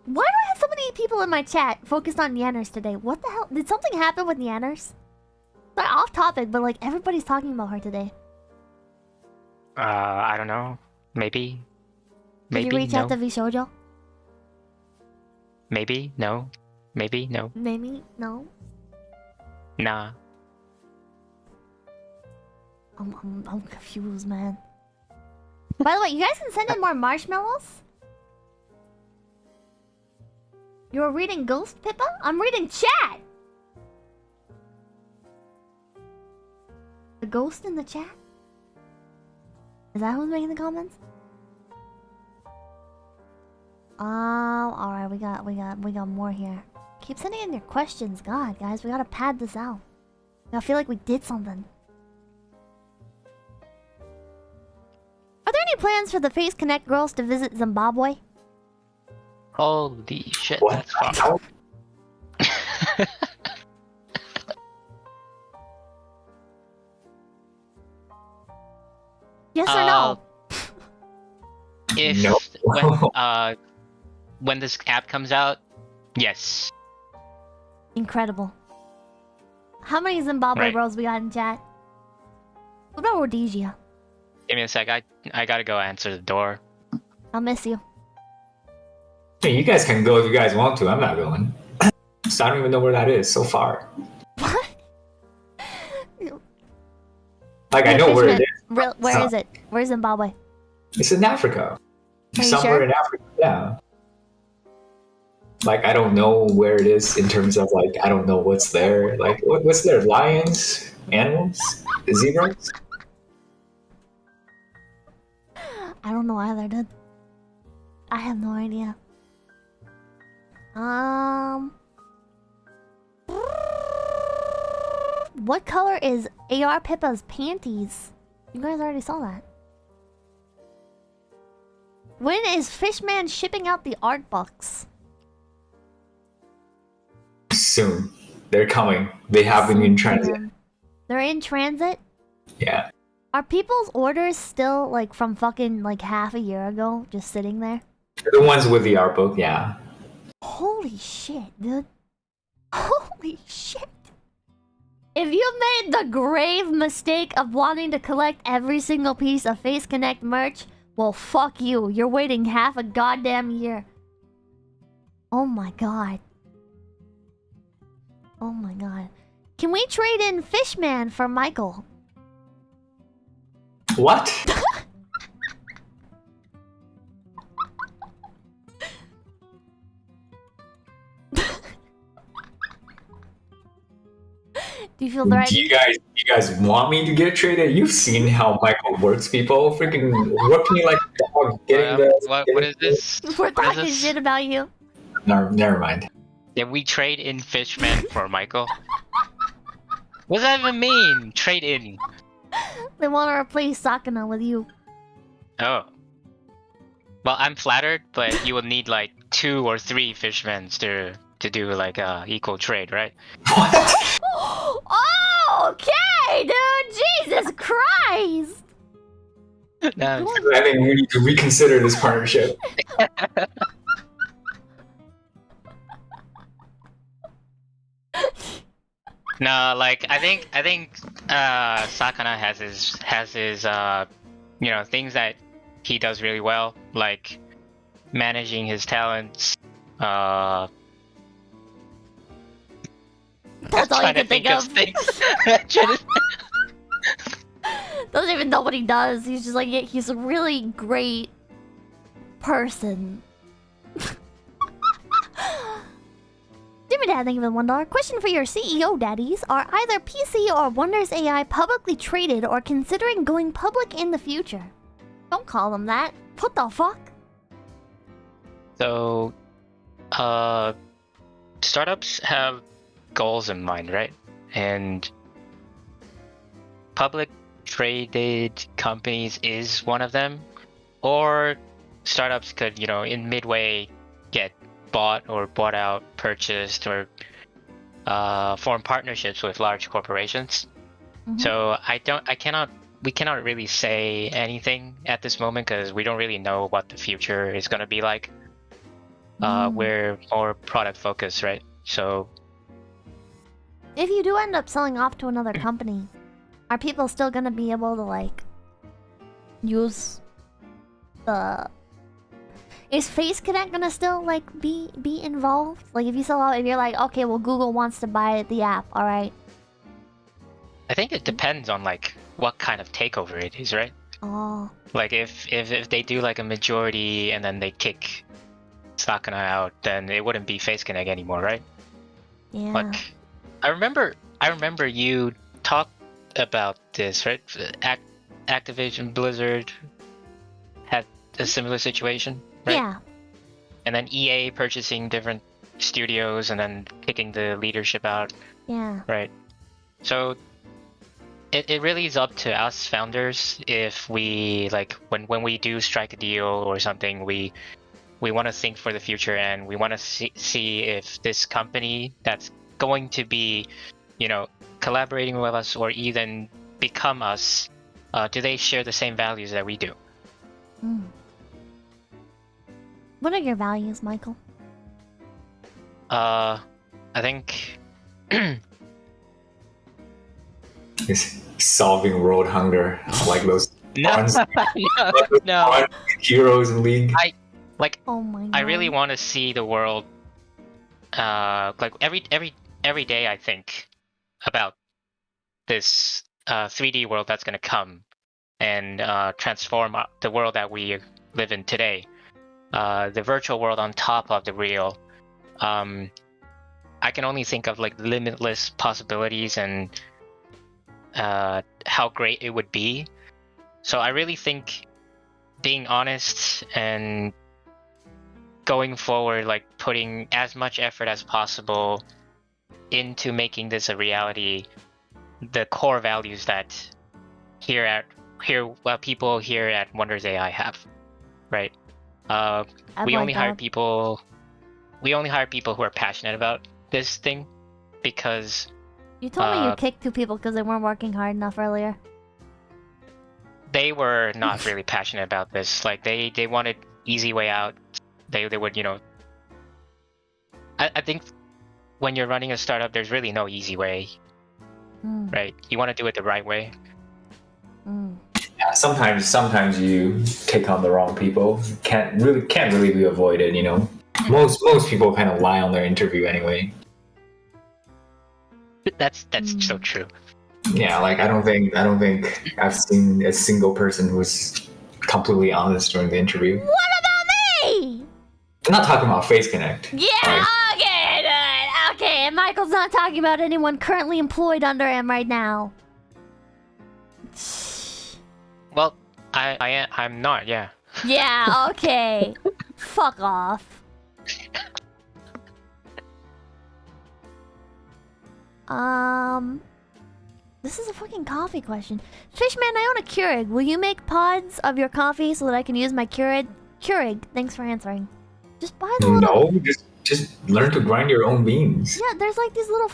Why do I have so many people in my chat focused on Yanners today? What the hell? Did something happen with Yanners? They're off topic, but like everybody's talking about her today. I don't know. Maybe. Did Maybe you reach no. out to Vishojo? Maybe no. Maybe no. Maybe? No? Nah. I'm confused, man. By the way, you guys can send in more marshmallows? You're reading Ghost, Pippa? I'm reading chat! The ghost in the chat? Is that who's making the comments? Alright, we got more here. Keep sending in your questions. God, guys, we gotta pad this out. I feel like we did something. Are there any plans for the Face Connect girls to visit Zimbabwe? Holy shit, What? that's fucked. Yes or no? If No. when this app comes out, yes. Incredible. How many Zimbabwe Right. bros we got in chat? What about Rhodesia? Give me a sec. I gotta go answer the door. I'll miss you. Hey, you guys can go if you guys want to. I'm not going. So I don't even know where that is so far. What? Like, I know where it is. Where is it? Where's Zimbabwe? It's in Africa. Are you Somewhere sure? in Africa, yeah. Like, I don't know where it is in terms of, like, I don't know what's there. Like, what's there? Lions? Animals? Zebras? I don't know either, dude. I have no idea. What color is AR Pippa's panties? You guys already saw that. When is Fishman shipping out the art books? Soon. They're coming. They have been in transit. They're in transit? Yeah. Are people's orders still like from fucking like half a year ago just sitting there? The ones with the art book, yeah. Holy shit, dude. Holy shit. If you made the grave mistake of wanting to collect every single piece of Face Connect merch, well, fuck you. You're waiting half a goddamn year. Oh my god. Oh my god. Can we trade in Fishman for Michael? What? Do you feel threatened? Do you guys want me to get traded? You've seen how Michael works people. Freaking work me like a dog. What is this? We're What is talking this? shit about you. No, never mind. Did we trade in Fishman for Michael? What does that even mean? Trade in. They want to replace Sakana with you. Oh. Well, I'm flattered, but you will need like 2 or 3 Fishmans to do like a equal trade, right? What? Okay, dude. Jesus Christ. No, I think we need to reconsider this partnership. No, like I think Sakana has his things that he does really well, like managing his talents. That's all you Trying to can think of. things. Doesn't even know what he does. He's just like, yeah, he's a really great person. Jimmy Dad, thank you for the $1. Question for your CEO daddies. Are either PC or Wonders.AI publicly traded or considering going public in the future? Don't call them that. What the fuck? So, startups have goals in mind, right? And public traded companies is one of them. Or startups could, in midway get bought out, purchased, or form partnerships with large corporations. So we cannot really say anything at this moment because we don't really know what the future is going to be like. We're more product focused, right? So if you do end up selling off to another company, are people still gonna be able to like use the... Is 𝐴𝐶𝐚𝐭 gonna still like be involved? Like if you sell out, if you're like, okay, well Google wants to buy the app, all right? I think it depends on like what kind of takeover it is, right? Oh. Like if they do like a majority and then they kick Sakana out, then it wouldn't be 𝐴𝐶𝐭 anymore, right? Yeah. Like I remember you talked about this, right? Activision Blizzard had a similar situation, right? Yeah. And then EA purchasing different studios and then kicking the leadership out. Yeah. Right. So it really is up to us founders if we like when we do strike a deal or something, we want to think for the future and we want to see if this company that's going to be, collaborating with us or even become us, do they share the same values that we do? What are your values, Michael? I think It's solving world hunger, like those no, no. heroes in League. Oh my god. I really want to see the world. Like every day, I think about this 3D world that's gonna come and transform the world that we live in today. The virtual world on top of the real. I can only think of like limitless possibilities and how great it would be. So I really think being honest and going forward, like putting as much effort as possible into making this a reality, the core values that people here at Wonders.AI have, right? We only hire people who are passionate about this thing because You told me you kicked 2 people because they weren't working hard enough earlier. they were not really passionate about this. Like they wanted easy way out. They would, I think when you're running a startup, there's really no easy way, right? You want to do it the right way. Yeah, sometimes you take on the wrong people. Can't really be avoided, Most people kind of lie on their interview anyway. That's so true. Yeah, like I don't think I've seen a single person who's completely honest during the interview. What about me? I'm not talking about 𝐴𝐶𝐭. Yeah, okay, good. Okay, and Michael's not talking about anyone currently employed under him right now. Well, I'm not. Yeah. Yeah, okay. Fuck off. This is a fucking coffee question. Fishman, I own a Keurig. Will you make pods of your coffee so that I can use my Keurig? Keurig, thanks for answering. Just buy the little... No, just learn to grind your own beans. Yeah, there's like these little...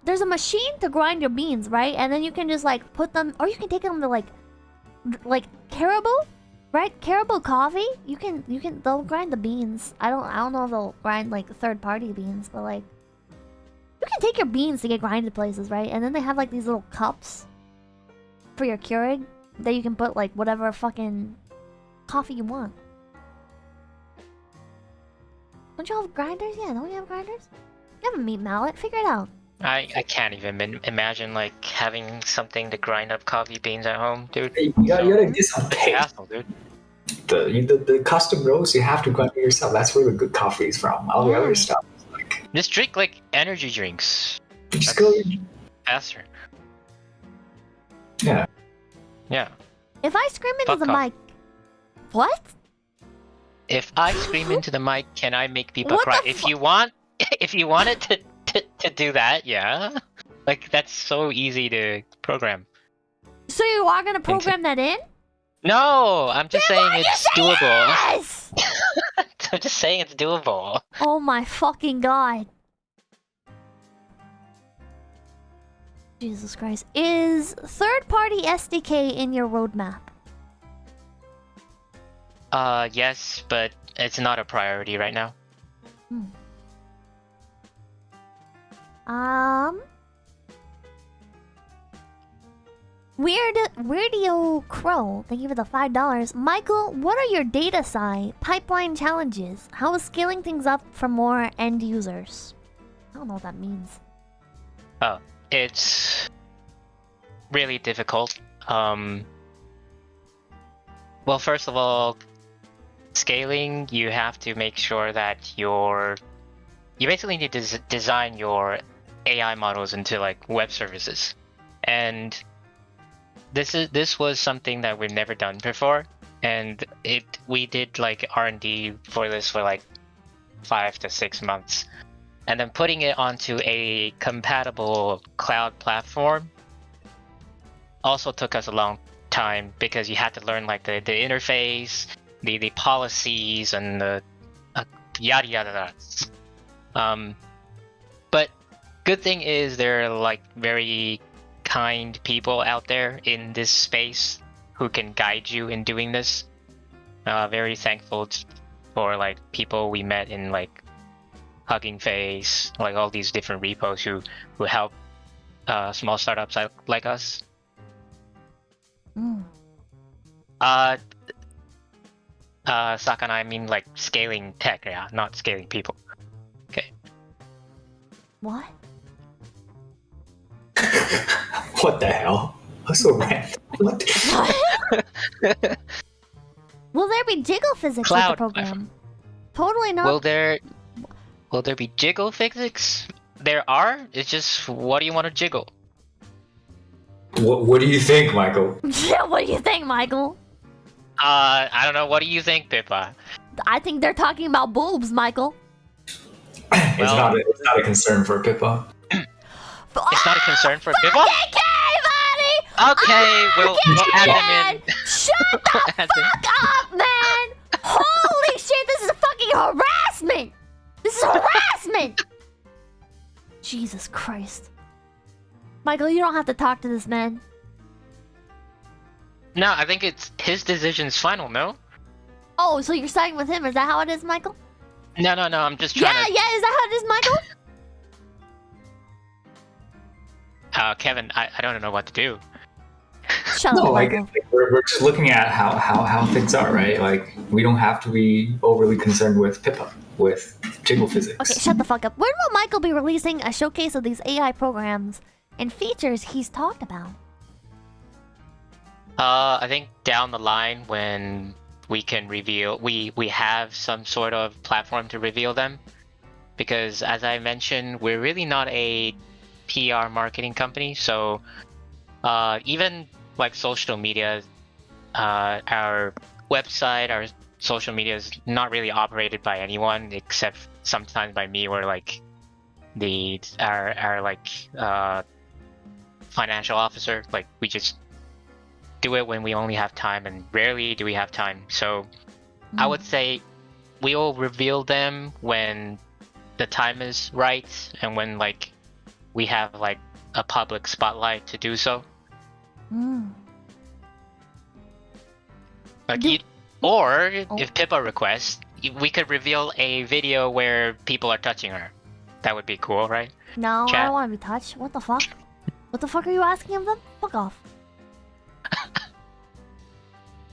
There's a machine to grind your beans, right? And then you can just like put them... Or you can take them to like Caribou? Right? Caribou coffee? You can... They'll grind the beans. I don't know if they'll grind like third-party beans, but like... You can take your beans to get grinded places, right? And then they have like these little cups for your Keurig that you can put like whatever fucking coffee you want. Don't you have grinders? Yeah, don't you have grinders? You have a meat mallet. Figure it out. I can't even imagine like having something to grind up coffee beans at home, dude. You gotta get some paste. Hassle, dude. The custom roast, you have to grind it yourself. That's where the good coffee is from. All the other stuff is like... Just drink like energy drinks. Just go... Faster. Yeah. Yeah. If I scream into the mic... What? If I scream into the mic, can I make people What cry? the If you wanted to do that, yeah. Like, that's so easy to program. So you are gonna program that in? No, I'm just saying it's doable. Yes! I'm just saying it's doable. Oh my fucking god. Jesus Christ. Is third-party SDK in your roadmap? Yes, but it's not a priority right now. Weirdio Crow, thank you for the $5. Michael, what are your data sci pipeline challenges? How is scaling things up for more end users? I don't know what that means. Oh, it's really difficult. Well, first of all, scaling, you have to make sure that you basically need to design your AI models into like web services, and this was something that we've never done before, and we did like R&D for this for like 5 to 6 months, and then putting it onto a compatible cloud platform also took us a long time because you had to learn like the interface, the policies, and the yada yada yada. But good thing is there are like very kind people out there in this space who can guide you in doing this. Very thankful for like people we met in like Hugging Face, like all these different repos who help small startups like us. Sakana, I mean like scaling tech, yeah, not scaling people. Okay. What? What the hell? What's so random? What the... Will there be jiggle physics with the program? Totally not. Will there be jiggle physics? There are. It's just, what do you want to jiggle? What do you think, Michael? Yeah, what do you think, Michael? I don't know. What do you think, Pippa? I think they're talking about boobs, Michael. It's not a concern for Pippa. It's not a concern for Pippa? buddy! Okay, we'll add them in. Shut the fuck up, man! Holy shit, this is fucking harassment! This is harassment! Jesus Christ. Michael, you don't have to talk to this man. No, I think it's his decision's final, no? Oh, so you're siding with him? Is that how it is, Michael? No, I'm just trying to... Yeah, is that how it is, Michael? Kevin, I don't know what to do. Shut up, like Michael. we're just looking at how things are, right? Like, we don't have to be overly concerned with Pippa, with jiggle physics. Okay, shut the fuck up. When will Michael be releasing a showcase of these AI programs and features he's talked about? I think down the line when we can reveal, we have some sort of platform to reveal them, because as I mentioned, we're really not a PR marketing company, so even like social media, our website, our social media is not really operated by anyone except sometimes by me or like our financial officer. Like, we just do it when we only have time, and rarely do we have time. So I would say we will reveal them when the time is right and when like we have like a public spotlight to do so. Like, if Pippa requests, we could reveal a video where people are touching her. That would be cool, right? No, I Chat. don't want to be touched. What the fuck? What the fuck are you asking of them? Fuck off.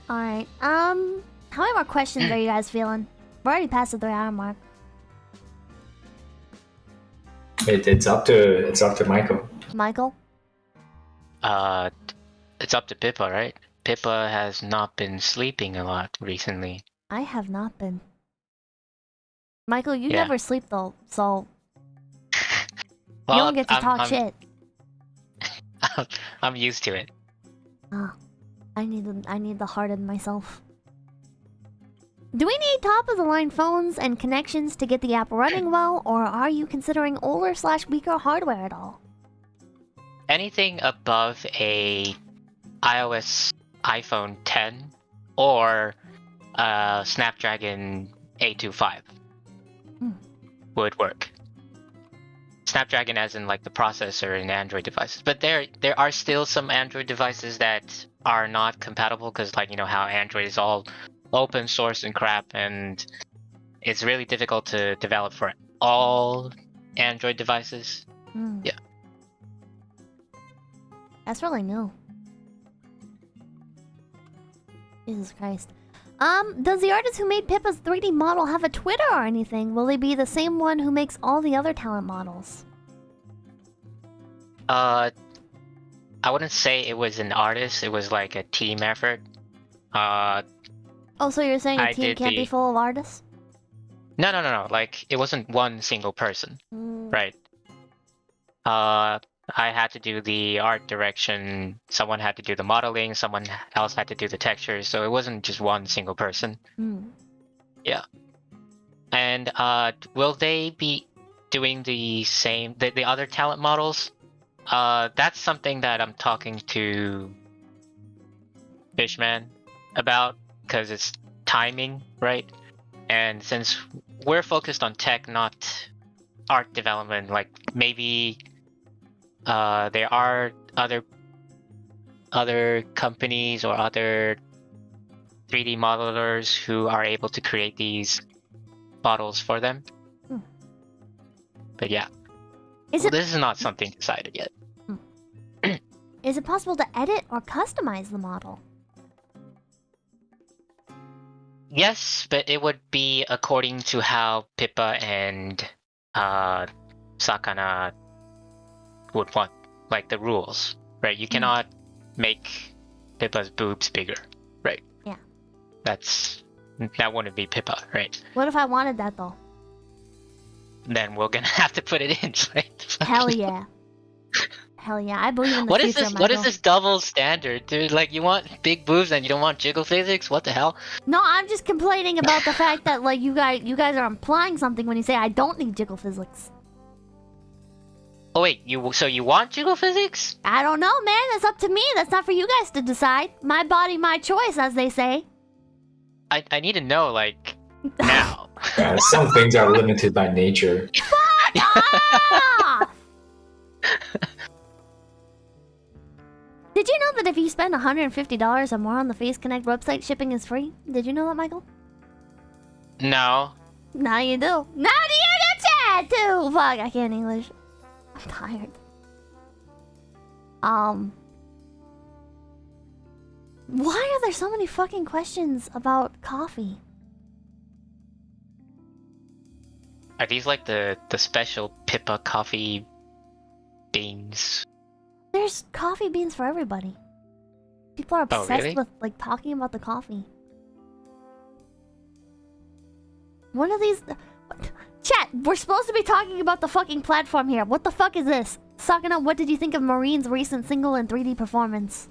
Alright, how many more questions are you guys feeling? We're already past the 3-hour mark. It's up to Michael. Michael? It's up to Pippa, right? Pippa has not been sleeping a lot recently. I have not been. Michael, you Yeah. never sleep though, so Well, you don't get to talk shit. I'm used to it. Ah, I need the heart in myself. Do we need top-of-the-line phones and connections to get the app running well, or are you considering older/weaker hardware at all? Anything above a iOS iPhone 10 or Snapdragon 825 would work. Snapdragon as in like the processor in Android devices, but there are still some Android devices that are not compatible because, like, you know how Android is all open source and crap, and it's really difficult to develop for all Android devices. Yeah. That's really new. Jesus Christ. Does the artist who made Pippa's 3D model have a Twitter or anything? Will they be the same one who makes all the other talent models? I wouldn't say it was an artist, it was like a team effort. Oh, so you're saying a I team did can't be the- full of artists? No. Like, it wasn't one single person, right? I had to do the art direction, someone had to do the modeling, someone else had to do the textures, so it wasn't just one single person. Yeah. And will they be doing the same, the other talent models? That's something that I'm talking to Fishman about, because it's timing, right? And since we're focused on tech, not art development, like maybe there are other companies or other 3D modelers who are able to create these models for them. But yeah, Is this is not something decided yet. Is it possible to edit or customize the model? Yes, but it would be according to how Pippa and Sakana would want, like the rules, right? You cannot make Pippa's boobs bigger, right? Yeah. That wouldn't be Pippa, right? What if I wanted that though? Then we're gonna have to put it in, right? Hell yeah. Hell yeah, I believe in the What future, is this? What is Michael. this double standard, dude? Like, you want big boobs and you don't want jiggle physics? What the hell? No, I'm just complaining about the fact that like you guys are implying something when you say I don't need jiggle physics. Oh wait, so you want jiggle physics? I don't know, man. That's up to me. That's not for you guys to decide. My body, my choice, as they say. I need to know, like, now. Some things are limited by nature. Ah! Did you know that if you spend $150 or more on the Face Connect website, shipping is free? Did you know that, Michael? No. Now you do. Now do you do chat too? Fuck, I can't English. I'm tired. Why are there so many fucking questions about coffee? Are these like the special Pippa coffee beans? There's coffee beans for everybody. People are obsessed really? with like talking about the coffee. One of these... What? Chat, we're supposed to be talking about the fucking platform here. What the fuck is this? Sakana, what did you think of Marine's recent single and 3D performance?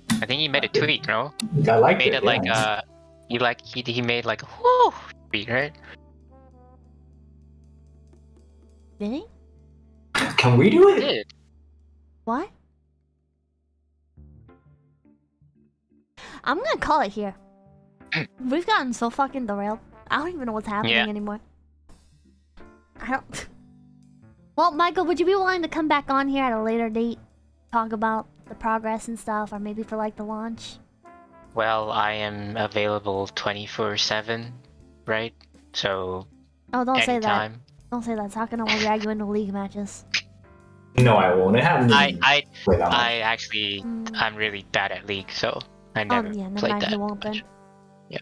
I think he made a tweet, no? I like He made it. it like he made like a whoo tweet, right? Did he? Can we do He it? did. What? I'm gonna call it here. We've gotten so fucking derailed. I don't even know what's happening Yeah. anymore. I don't... Well, Michael, would you be willing to come back on here at a later date? Talk about the progress and stuff, or maybe for like the launch? Well, I am available 24/7, right? So Oh, don't say that. anytime. Don't say that. Sakana will drag you into league matches. No, I won't. I haven't even played that much. I actually, I'm really bad at League, so I never Yeah, never played mind. that He won't much. then. Yeah.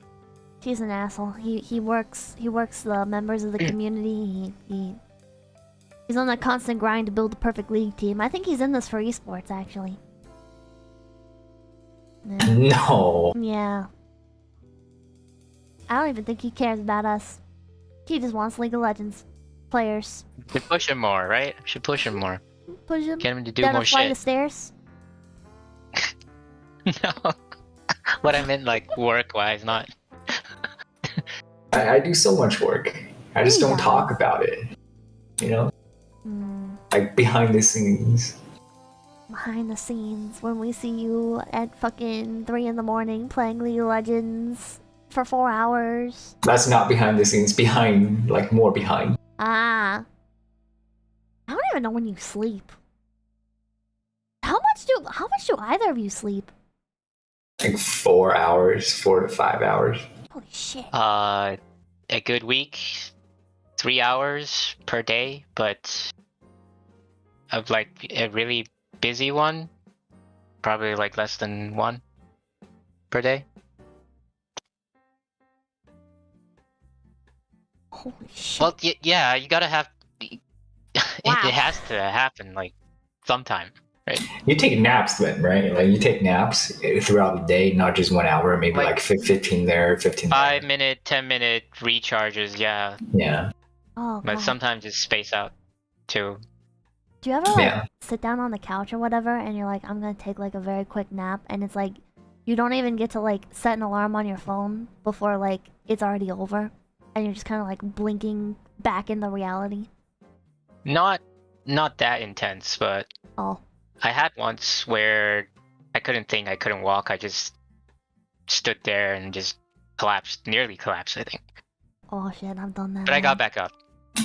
He's an asshole. He works the members of the community. He's on a constant grind to build the perfect league team. I think he's in this for esports actually. Yeah. No. Yeah. I don't even think he cares about us. He just wants League of Legends players. Should push him more, right? Should push him more. Push him Get him to do down more a flight shit. of stairs. No. What I meant, like, work-wise, not... I do so much work. I just don't talk about it. You know? Like behind the scenes. Behind the scenes, when we see you at fucking 3 in the morning playing League of Legends for 4 hours. That's not behind the scenes. Behind, like more behind. Ah. I don't even know when you sleep. How much do either of you sleep? Like 4 hours, 4 to 5 hours. Holy shit. A good week, 3 hours per day, but of like a really busy one, probably like less than 1 per day. Holy shit. Well, yeah, you gotta have. Wow. It has to happen like sometime, right? You take naps then, right? Like you take naps throughout the day, not just 1 hour, maybe like 15 there, 15 there. 5-minute, 10-minute recharges, yeah. Yeah. Oh, But God. sometimes it's space out too. Do you ever like Yeah. sit down on the couch or whatever and you're like, I'm gonna take like a very quick nap, and it's like you don't even get to like set an alarm on your phone before like it's already over, and you're just kind of like blinking back into reality? Not that intense, but Oh. I had once where I couldn't think, I couldn't walk, I just stood there and just collapsed, nearly collapsed, I think. Oh shit, I've done that. But I got back up.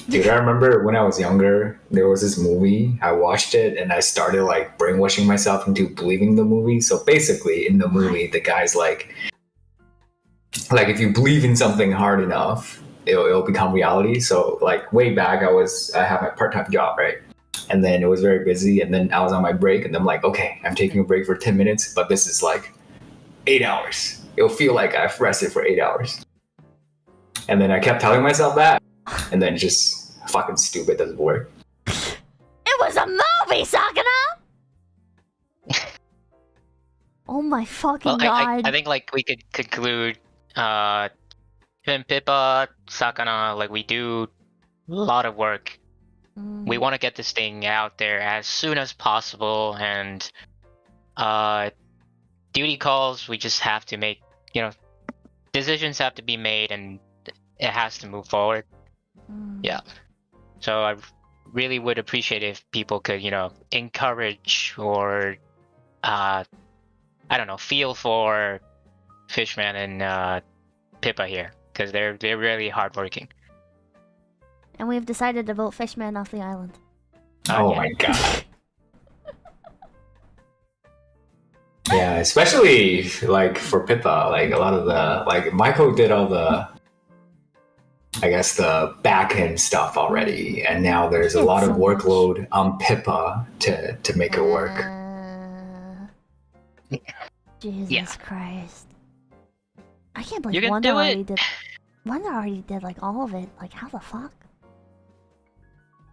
Dude, I remember when I was younger, there was this movie. I watched it and I started like brainwashing myself into believing the movie. So basically, in the movie, the guy's like if you believe in something hard enough, it'll become reality. So like way back, I had my part-time job, right? And then it was very busy. And then I was on my break, and I'm like, okay, I'm taking a break for 10 minutes, but this is like 8 hours. It'll feel like I've rested for 8 hours. And then I kept telling myself that. And then just fucking stupid, doesn't work. It was a movie, Sakana! Oh my fucking god. I think like we could conclude Pim Pippa, Sakana, like we do a lot of work. We want to get this thing out there as soon as possible, and duty calls, we just have to make, decisions have to be made, and it has to move forward. Yeah. So I really would appreciate if people could, encourage or, I don't know, feel for Fishman and Pippa here, because they're really hardworking. And we've decided to vote Fishman off the island. Oh Yeah. my god. Yeah, especially like for Pippa, like a lot of the Michael did all the the back end stuff already, and now there's a It's lot of so much. workload on Pippa to make it work. Jesus Christ. I can't believe You can Wonder do it. already did. Wonder already did like all of it. Like how the fuck?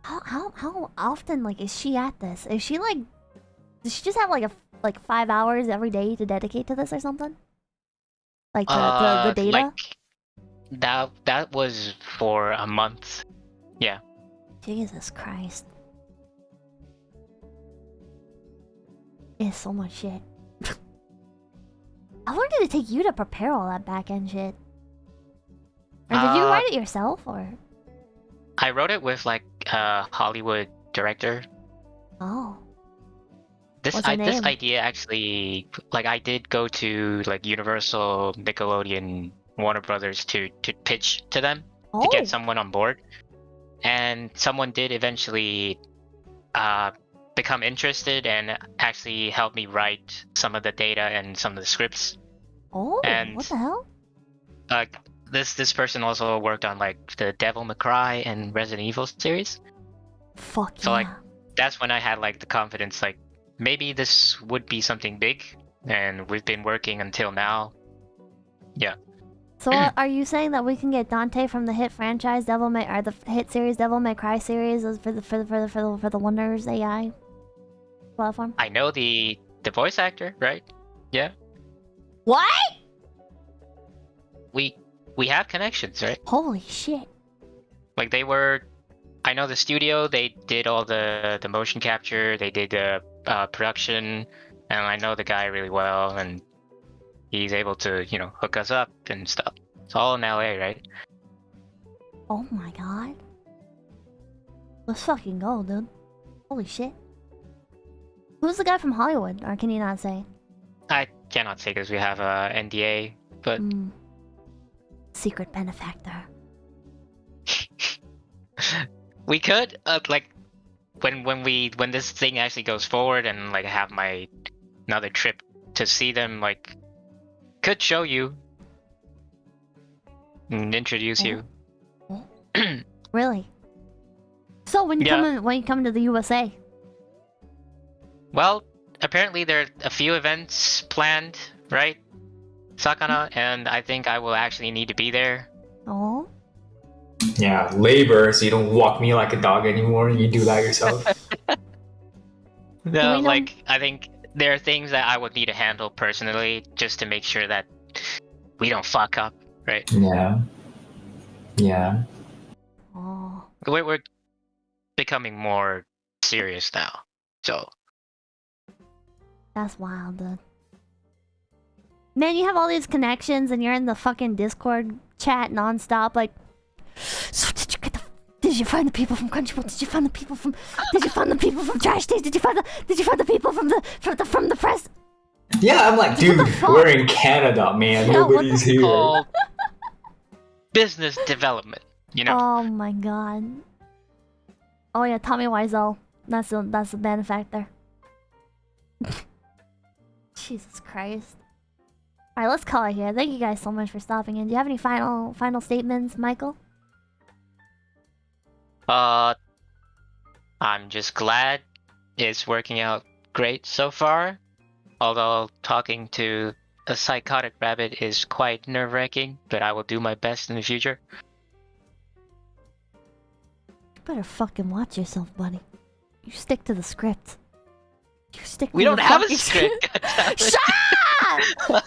How often like is she at this? Is she like? Does she just have like 5 hours every day to dedicate to this or something? Like the data? Like, that was for a month. Yeah. Jesus Christ. It's so much shit. How long did it take you to prepare all that back end shit? Or did you write it yourself, or? I wrote it with like a Hollywood director. Oh. This What's her this name? idea actually, like, I did go to like Universal, Nickelodeon, Warner Brothers to pitch to them to get someone on board, and someone did eventually become interested and actually help me write some of the data and some of the scripts. Oh, and what the hell? this person also worked on like the Devil May Cry and Resident Evil series. Fuck So yeah. like that's when I had like the confidence, like maybe this would be something big, and we've been working until now. Yeah. So are you saying that we can get Dante from the hit franchise or the hit series Devil May Cry series for the Wonders.AI platform? I know the voice actor, right? Yeah. What? We have connections, right? Holy shit. Like they were, I know the studio, they did all the motion capture, they did the production, and I know the guy really well, and he's able to, you know, hook us up and stuff. It's all in LA, right? Oh my god. Let's fucking go, dude. Holy shit. Who's the guy from Hollywood? Or can you not say? I cannot say because we have a NDA, but Secret benefactor. we could like when this thing actually goes forward and like have my another trip to see them, like could show you and introduce you. Really? So when you come to the USA? Well, apparently there are a few events planned, right? Sakana, and I think I will actually need to be there. Oh. Yeah, labor, so you don't walk me like a dog anymore. You do that yourself. No, like I think there are things that I would need to handle personally just to make sure that we don't fuck up, right? Yeah. Yeah. Oh. We're becoming more serious now, so. That's wild, dude. Man, you have all these connections and you're in the fucking Discord chat nonstop, like, so did you find the people from Crunchyroll? Did you find the people from Trash Taste? Did you find the people from the press? Yeah, I'm like, dude, we're in Canada, man. Yeah, Nobody's here. Called business development, you know? Oh my god. Oh yeah, Tommy Wiseau. That's the benefactor. Jesus Christ. Alright, let's call it here. Thank you guys so much for stopping in. Do you have any final statements, Michael? I'm just glad it's working out great so far. Although talking to a psychotic rabbit is quite nerve-wracking, but I will do my best in the future. You better fucking watch yourself, buddy. You stick to the script. You stick to We don't the have a fucking script! Shut up!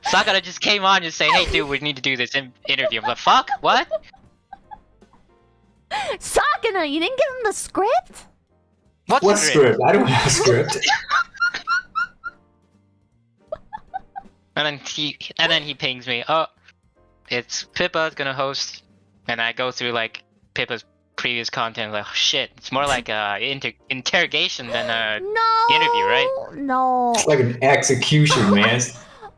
Sakana just came on and say, hey dude, we need to do this interview. I'm like, fuck? What? Sakana, you didn't give him the script? What script? I don't have a script. And then he pings me, oh, it's Pippa's gonna host, and I go through like Pippa's previous content, like, oh, shit, it's more like a interrogation than a interview, right? No. It's like an execution, man.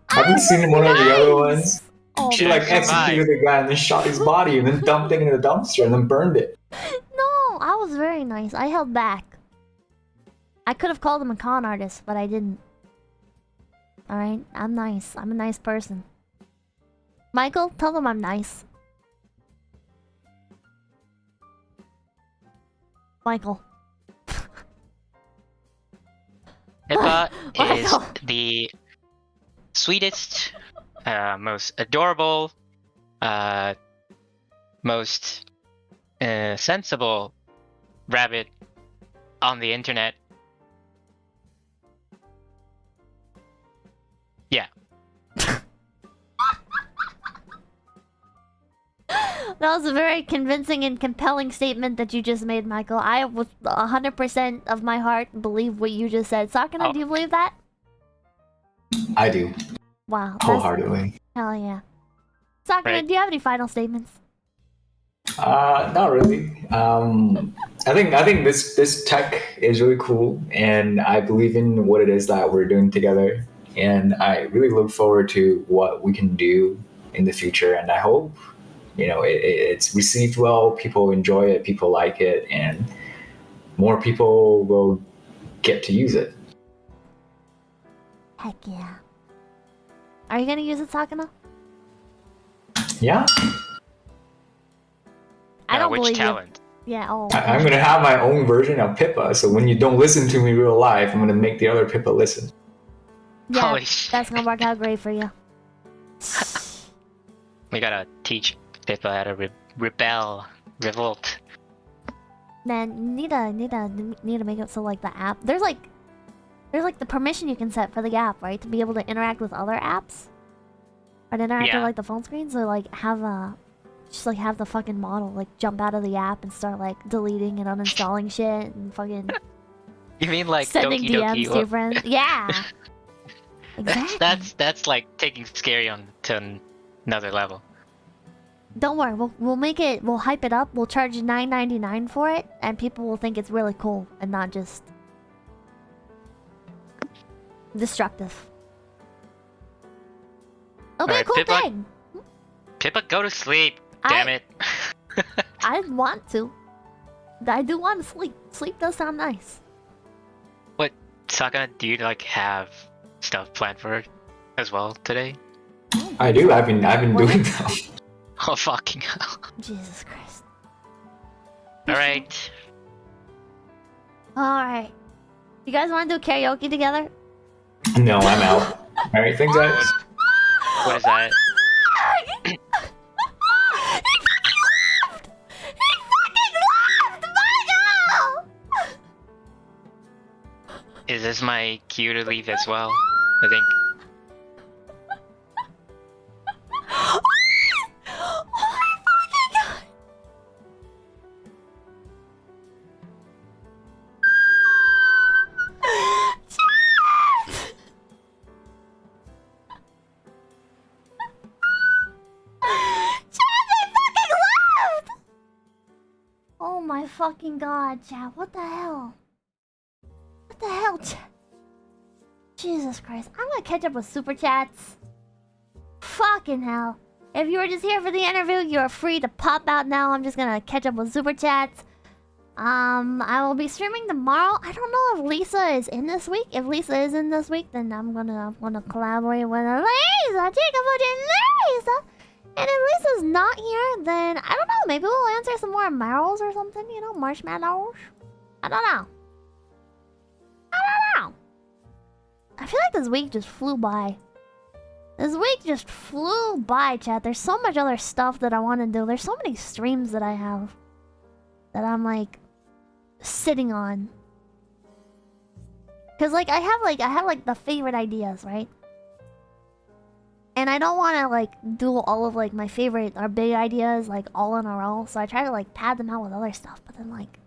Have you seen one of the other ones? Oh, She like executed the guy and then shot his body and then dumped it in the dumpster and then burned it. No, I was very nice. I held back. I could have called him a con artist, but I didn't. Alright, I'm nice. I'm a nice person. Michael, tell them I'm nice. Michael. Pippa is the sweetest, most adorable, most sensible rabbit on the internet. Yeah. That was a very convincing and compelling statement that you just made, Michael. I with 100% of my heart believe what you just said. Sakana, do you believe that? I do. Wow. Wholeheartedly. Hell yeah. Sakana, Right. do you have any final statements? Not really. I think this tech is really cool, and I believe in what it is that we're doing together, and I really look forward to what we can do in the future. And I hope, it's received well. People enjoy it. People like it, and more people will get to use it. Heck yeah. Are you gonna use it, Sakana? Yeah. I don't which believe talent? you. Yeah. Oh. I'm gonna have my own version of Pippa. So when you don't listen to me real life, I'm gonna make the other Pippa listen. Yeah, Holy shit. that's gonna work out great for you. We gotta teach Pippa how to revolt. Man, need to make it so like the app. There's like the permission you can set for the app, right, to be able to interact with other apps, or to interact with like the phone screen. So like have the fucking model like jump out of the app and start like deleting and uninstalling shit and fucking. You mean like sending Doki DMs Doki? to your friends? Yeah. Exactly. That's like taking scary on to another level. Don't worry, we'll make it. We'll hype it up. We'll charge $9.99 for it, and people will think it's really cool and not just destructive. It'll be a cool Pippa, thing. Pippa, go to sleep. Damn it. I want to. I do want to sleep. Sleep does sound nice. What, Sakana? Do you like have stuff planned for her as well today? I do. I've been doing them. Oh fucking hell! Jesus Christ. All right. All right. You guys want to do karaoke together? No, I'm out. All right, thanks guys. What is that? He fucking left! Michael! Is this my cue to leave as well? I think. Oh my fucking god! Chat! Chat, they fucking left! Oh my fucking god, chat. What the hell? What the hell, chat? Jesus Christ. I'm gonna catch up with super chats. Fucking hell. If you were just here for the interview, you're free to pop out now. I'm just gonna catch up with super chats. I will be streaming tomorrow. I don't know if Lisa is in this week. If Lisa is in this week, then I'm gonna collaborate with Lisa. Lisa. And if Lisa's not here, then I don't know. Maybe we'll answer some more marrows or something. You know, marshmallows. I don't know. I feel like this week just flew by. This week just flew by, chat. There's so much other stuff that I want to do. There's so many streams that I have that I'm like sitting on. Cause like I have the favorite ideas, right? And I don't want to like do all of like my favorite or big ideas like all in a row. So I try to like pad them out with other stuff. But then like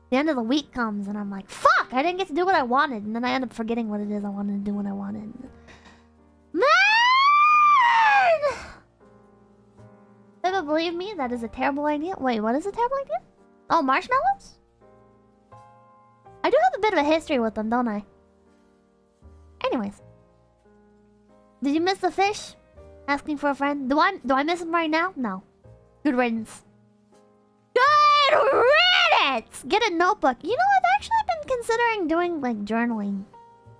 the end of the week comes and I'm like, fuck! I didn't get to do what I wanted, and then I end up forgetting what it is I wanted to do when I wanted. Man! Never believe me? That is a terrible idea. Wait, what is a terrible idea? Oh, marshmallows? I do have a bit of a history with them, don't I? Anyways. Did you miss the fish? Asking for a friend? Do I miss him right now? No. Good riddance. Good riddance! Get a notebook. You know, I've actually been considering doing, like, journaling.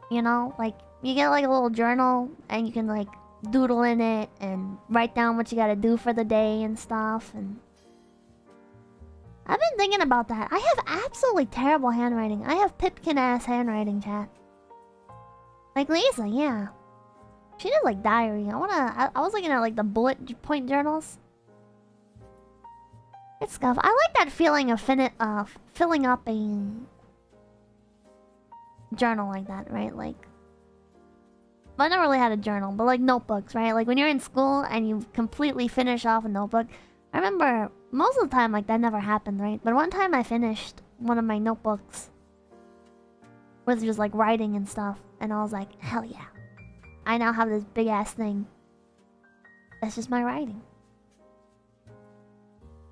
You know? Like, you get, like, a little journal, and you can, like, doodle in it, and write down what you gotta do for the day and stuff, and... I've been thinking about that. I have absolutely terrible handwriting. I have Pipkin-ass handwriting, chat. Like Lisa, yeah. She did, like, diary. I was looking at, like, the bullet point journals. It's scuff. I like that feeling of filling up a journal like that, right? Like, well, I never really had a journal, but like notebooks, right? Like when you're in school and you completely finish off a notebook. I remember most of the time, like that never happened, right? But one time I finished one of my notebooks with just like writing and stuff, and I was like, hell yeah! I now have this big ass thing. That's just my writing.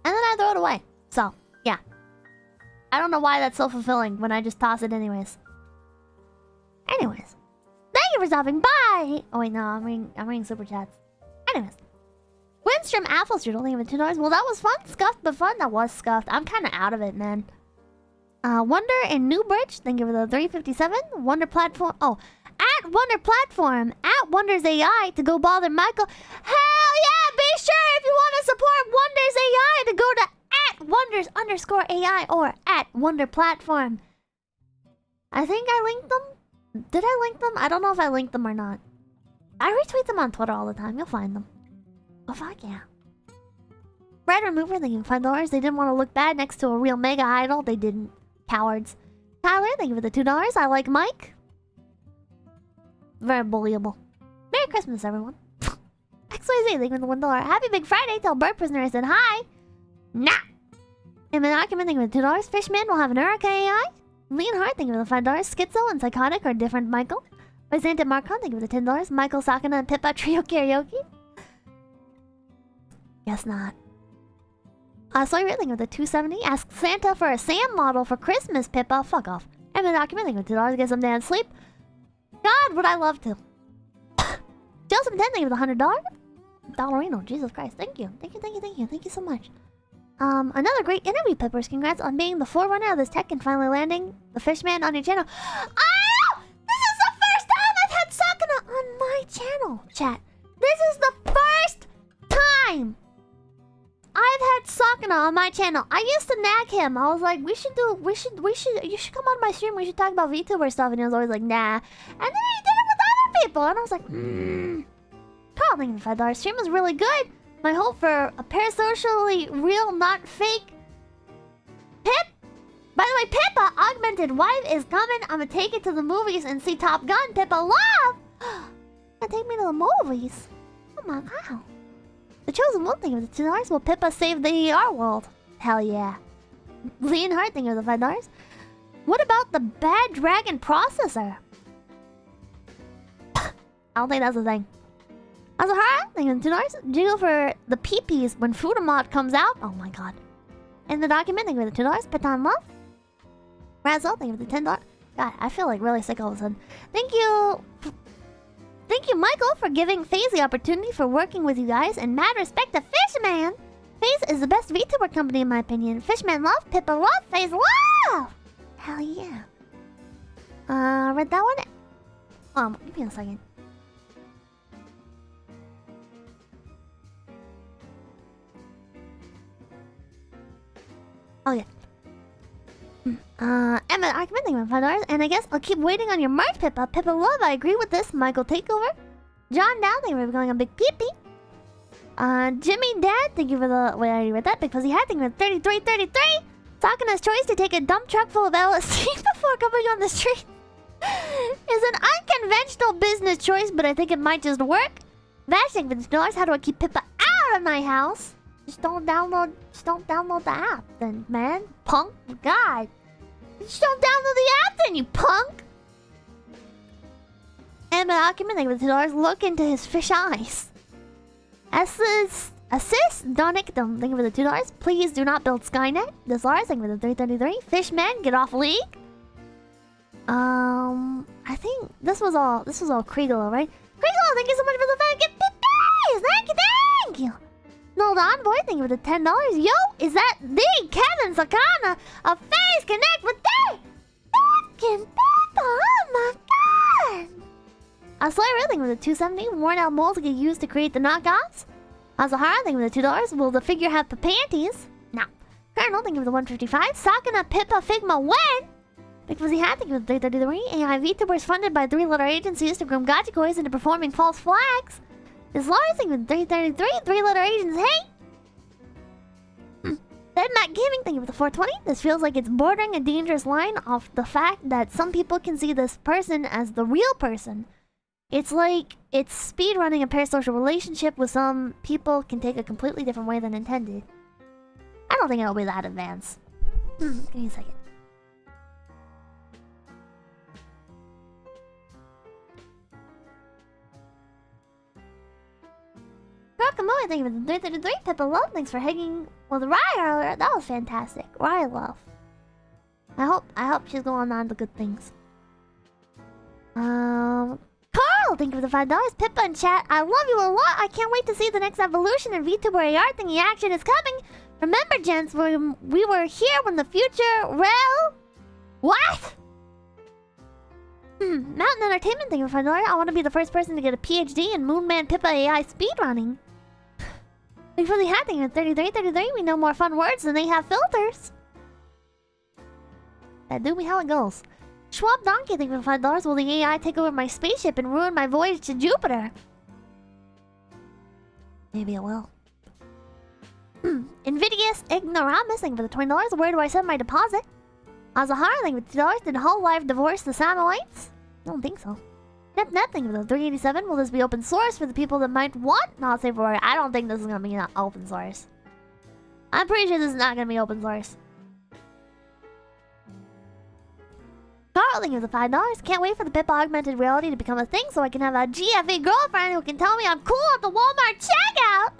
And then I throw it away. So, yeah. I don't know why that's so fulfilling when I just toss it anyways. Anyways. Thank you for stopping by! Oh wait, no, I'm reading super chats. Anyways. Windstream Applestreet only even $2. Well, that was fun. Scuffed, but fun. That was scuffed. I'm kind of out of it, man. Wonder in Newbridge. Thank you for the 357. Wonder Platform. Oh, at Wonder Platform, at Wonders.AI to go bother Michael. Hell yeah! Be sure if you want to support Wonders.AI to go to at Wonders_AI or at Wonder Platform. I think I linked them. Did I link them? I don't know if I linked them or not. I retweet them on Twitter all the time. You'll find them. Oh fuck yeah. Red Remover, thank you for $5. They didn't want to look bad next to a real mega idol. They didn't. Cowards. Tyler, thank you for the $2. I like Mike. Very bullyable. Merry Christmas, everyone. XYZ, thank you for the $1. Happy Big Friday. Tell Bird Prisoner I said hi. Nah. And the document, thank you for the $2. Fishman will have an 𝐒𝐚𝐭. Lean Heart, thank you for the $5. Schizo and Psychotic are different Michael. Byzantin Marcon, thank you for the $10. Michael Sakana and Pippa Trio Karaoke. Guess not. So you're thinking of the 270. Ask Santa for a Sam model for Christmas, Pippa. Fuck off. And the document, thank you for $2. Get some damn sleep. God, would I love to. Joseph 10, thank you for the $100. Dollarino, Jesus Christ. Thank you. Thank you so much. Another great interview, Pippers. Congrats on being the forerunner of this tech and finally landing the Fishman on your channel. Oh! This is the first time I've had Sakana on my channel, chat. This is the first time I've had Sakana on my channel. I used to nag him. I was like, you should come on my stream. We should talk about VTuber stuff. And he was always like, nah. And then he did it with other people. And I was like, Carl, thank you for $5. Stream was really good. My hope for a parasocially real, not fake. Pip? By the way, Pippa, augmented wife is coming. I'm gonna take it to the movies and see Top Gun. Pippa love! Gonna take me to the movies. Oh my god. The chosen one thing of the $2. Will Pippa save the ER world? Hell yeah. Lean Heart thing of the $5. What about the Bad Dragon processor? I don't think that's a thing. Azahara, thank you for $2. Jiggle for the peepees when Futamot comes out. Oh my god. In the document, thank you for the $2. Patan Love. Razzle, thank you for the $10. God, I feel like really sick all of a sudden. Thank you, Michael, for giving FaZe the opportunity for working with you guys. And mad respect to Fishman. FaZe is the best VTuber company in my opinion. Fishman love, Pippa love, FaZe love. Hell yeah. Read that one? Give me a second. Oh yeah. Emma Arkman, thank you for $5. And I guess I'll keep waiting on your merch, Pippa. Pippa love, I agree with this. Michael Takeover. John Down, thank you for going on Big Peepee. Jimmy Dad, thank you for the... Wait, I already read that. Big Fuzzy Hat, thank you for 3333. Sakana's choice to take a dump truck full of LSD before coming on the street is an unconventional business choice, but I think it might just work. Vash, thank you for $2. How do I keep Pippa out of my house? Just don't download the app then, man. Punk. God. Just don't download the app then, you punk. And my document, thank you for $2. Look into his fish eyes. Assist Donic, thank you for the $2. Please do not build Skynet. This Lars, thank you for the 333. Fishman, get off league. I think this was all Kriegel, right? Kriegel, thank you so much for the 5 gift days. Thank you. No, the envoy, thank you for the $10. Yo, is that the Kevin Sakana of FaZe Connect with the fucking Pippa? Oh my god! Slayer, thank you for the 270. Worn out molds get used to create the knockoffs. Azahara, thank you for the $2. Will the figure have panties? No. Colonel, thank you for the 155. Sakana, Pippa, Figma, when? Because he had, thank you for the 333. AI VTubers funded by 3-letter agencies to groom 𝐿𝐴𝐻𝐿 into performing false flags. This Lars, thank you for the 333. 3-letter agents, hey! Then Matt Gaming, thank you for the 420. This feels like it's bordering a dangerous line off the fact that some people can see this person as the real person. It's like it's speedrunning a parasocial relationship with some people can take a completely different way than intended. I don't think it'll be that advanced. Give me a second. Rockamoy, thank you for the 333. Pippa Love, thanks for hanging with Rye earlier. That was fantastic. Rye Love. I hope she's going on to good things. Carl, thank you for the $5. Pippa in chat, I love you a lot. I can't wait to see the next evolution in VTuber AR thingy action is coming. Remember, gents, we were here when the future... Well... What? Mountain Entertainment, thank you for $5. I want to be the first person to get a PhD in Moonman Pippa AI speedrunning. Thank you for the hat, thank you for 33. We know more fun words than they have filters. That do me how it goes. Schwab Donkey, thank you for $5. Will the AI take over my spaceship and ruin my voyage to Jupiter? Maybe it will. Invidious Ignoramus, thank you for the $20. Where do I send my deposit? Azahara, thank you for $2. Did Whole Life divorce the satellites? I don't think so. Net, thank you for the 387. Will this be open source for the people that might want not safe for work? I don't think this is gonna be open source. I'm pretty sure this is not gonna be open source. Carl, thank you for the $5. Can't wait for the Pippa augmented reality to become a thing so I can have a GFA girlfriend who can tell me I'm cool at the Walmart checkout.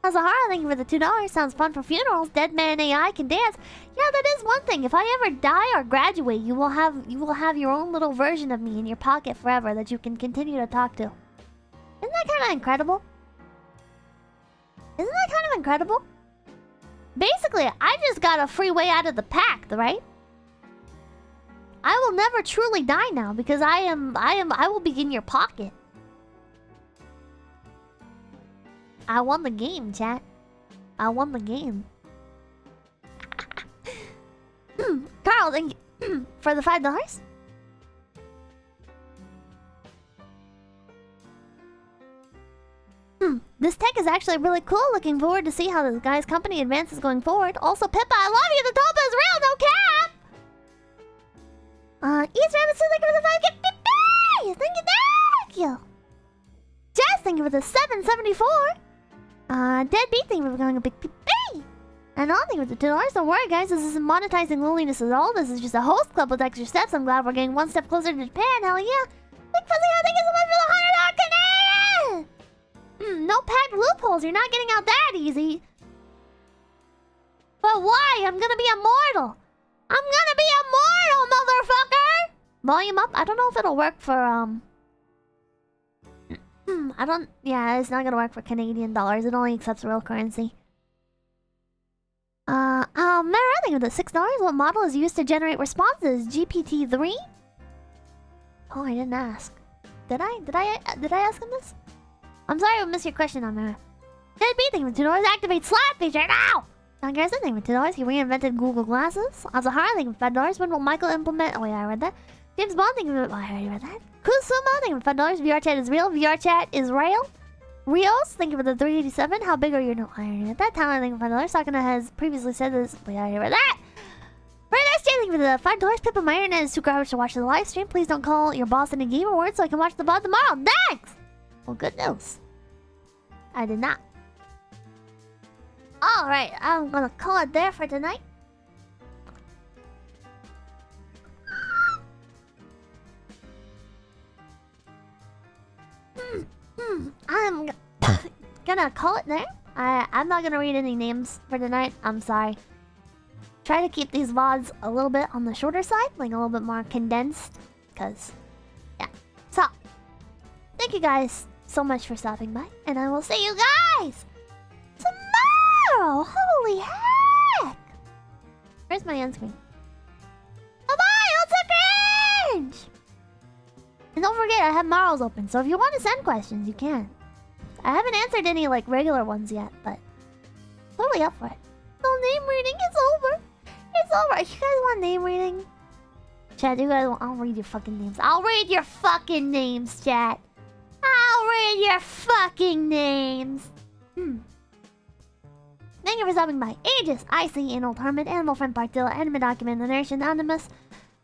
Azahara, thank you for the $2. Sounds fun for funerals. Dead man AI can dance. Yeah, that is one thing. If I ever die or graduate, you will have your own little version of me in your pocket forever that you can continue to talk to. Isn't that kind of incredible? Isn't that kind of incredible? Basically, I just got a free way out of the pact, right? I will never truly die now because I will be in your pocket. I won the game, chat. I won the game. Carl, thank you for the $5. This tech is actually really cool. Looking forward to see how this guy's company advances going forward. Also, Pippa, I love you. The Topa is real, no cap. East Rabbit, thank you for the 5. Thank you. Jess, thank you for the 774. Deadbeat, thank you for going a big P. And all, thank you for the $2. Don't worry, guys. This isn't monetizing loneliness at all. This is just a host club with extra steps. I'm glad we're getting one step closer to Japan. Hell yeah. Big Fuzzy, thank you so much for the $100 Canadian. No packed loopholes. You're not getting out that easy. But why? I'm gonna be immortal. I'm gonna be immortal, motherfucker! Volume up? I don't know if it'll work for, yeah, it's not gonna work for Canadian dollars. It only accepts real currency. Mara, thank you for the $6. What model is used to generate responses? GPT-3? Oh, I didn't ask. Did I ask him this? I'm sorry I missed your question on Mara. Deadbeat, thank you for $2. Activate slap feature now! John Garrison, thank you for $2. He reinvented Google Glasses. Azahara, thank you for $5. When will Michael implement... Oh, yeah, I read that. James Bond, thank you for... Oh, I already read that. Kusuma, thank you for $5. VR chat is real. VR chat is real. Rios, thank you for the 387. How big are your... No, I already read that. Talent, thank you for $5. Sakuna has previously said this. Oh, yeah, I already read that. Very nice, Jay, thank you for the $5. Pippa, my internet is too garbage to watch the live stream. Please don't call your boss in a game award so I can watch the VOD tomorrow. Thanks! Well, good news. I did not. Alright, I'm gonna call it there for tonight. I'm gonna call it there. I'm not gonna read any names for tonight. I'm sorry. Try to keep these VODs a little bit on the shorter side, like a little bit more condensed. Because, yeah. So, thank you guys so much for stopping by. And I will see you guys tomorrow! Holy heck! Where's my end screen? Bye-bye! Ultra Cringe! And don't forget, I have Marls open, so if you want to send questions, you can. I haven't answered any, like, regular ones yet, but... totally up for it. So name reading is over! It's over! You guys want name reading? Chat, you guys want... I'll read your fucking names. I'll read your fucking names, chat! I'll read your fucking names! Thank you for stopping by. Aegis, Icy, Anal Hermit, Animal Friend Partilla, Anime Document, The Nation Anonymous,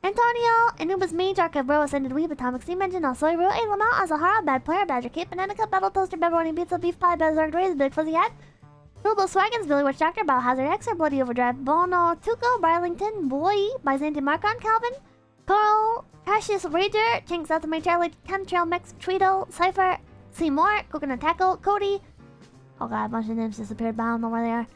Antonio, Anubis Mage, Arca Bro, Ascended Weeb, Atomic Steam Engine, Alsoiru, A Lamau, Azahara, Bad Player, Badger Cape, Banana Cup, Battle Toaster, Pepperoni Pizza, Beef Pie, Bezark Rays, Big Fuzzy Hat, Bilbo Swaggins, Billy Witch Doctor, Biohazard Xer, Bloody Overdrive, Bono, Tuco, Brilington, Boy, Byzantium Marcon, Calvin, Carl, Cassius Rager, Chinks Out the Main Charlie, Chemtrail Mix, Tweedle, Cypher, Seymour, Coconut Tackle, Cody. Oh god, a bunch of names disappeared, but I don't know where they are.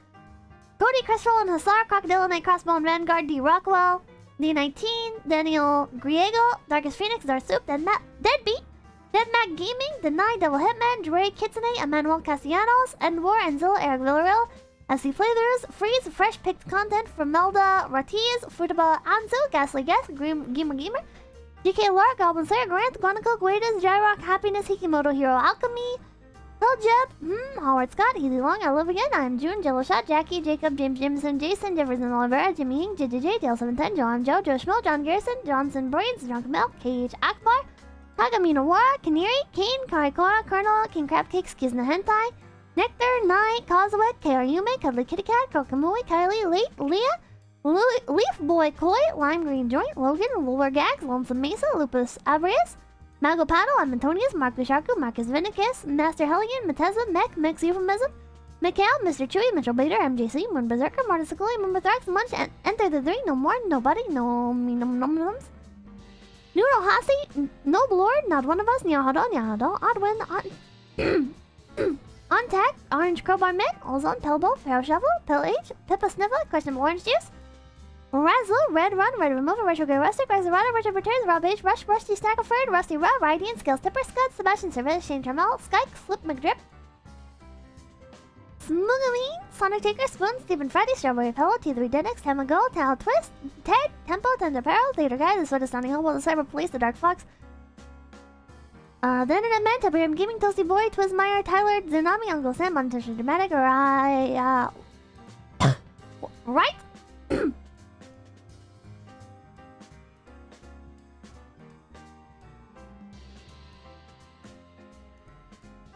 Cody, Crystal, and Hussar, Crocodile, Knight, Crossbone, Vanguard, D. Rockwell, D19, Daniel Griego, Darkest Phoenix, Darsup, Deadbeat, Deadmac Gaming, Deny, Devil Hitman, Dre Kitsune, Emmanuel Castellanos, Endwar, Enzilla, Eric Villarreal, SC Playthroughs, Freeze, Fresh Picked Content from Melda Ratiz, Futaba Anzu, Ghastly Guest, Gamer, DK Laura, Goblin Slayer, Grant, Guanaco, Guedas, Jyrock, Happiness, Hikimoto, Hero Alchemy, Jeb, Howard Scott, Easy Long, I Live Again, I'm June, Jello Shot, Jackie, Jacob, James Jameson, Jason, Jefferson Oliveira, Jimmy Hing, JJJ, Dale 710, John Joe, Joe Schmill, John Garrison, Johnson Brains, John Camel, KH Akbar, Kagamino Wara, Canary, Kane, Karikora, Colonel, King Crab Cakes, Kizna Hentai, Nectar, Night, Kozawet, KR Yume, Cuddly Kitty Cat, Kokamui, Kylie, Late, Leah, Leaf Boy Koi, Lime Green Joint, Logan, Lure Gags, Lonesome Mesa, Lupus Abrius, Mago Paddle, I'm Antonius, Marcus Sharku, Marcus Vinicus, Master Hellion, Mateza, Mech, Mix Euphemism, Mikhail, Mr. Chewy, Mitchell Bader, MJC, Moon Berserker, Martin Sakuli, Moon Thrax, Munch, and Enter the Three, No More, Nobody, No Me, Num Nums, Noodle Hasi, Noble Lord, Not One of Us, Nyahado, Odwin, On Tag, Orange Crowbar Mint, Ozone, Pelbo, Pharaoh Shovel, Pill H, Pippa Sniffer, Questionable Orange Juice, Razzle, Red Run, Red Remover, Retro Grey Rustic, Rexarada, Richard Returns, Rob H, Rush, Rusty Stackaford, Rusty Rob, Radiant, Skills Tipper, Scud, Sebastian Service, Shane Trammell, Skyke, Slip McDrip, Smoogamine, Sonic Taker, Spoon, Stephen Freddy, Strawberry Pillow, T3 Denix, Tamago, Tal Twist, Ted, Tempo, Tender Peril, Leader Guy, The Sweat of Stunning Hobo, The Cyber Police, The Dark Fox, The Internet Man, Tabrium Gaming, Toasty Boy, Twizmeyer, Tyler, Tsunami, Uncle Sam, Montusha Dramatic, right?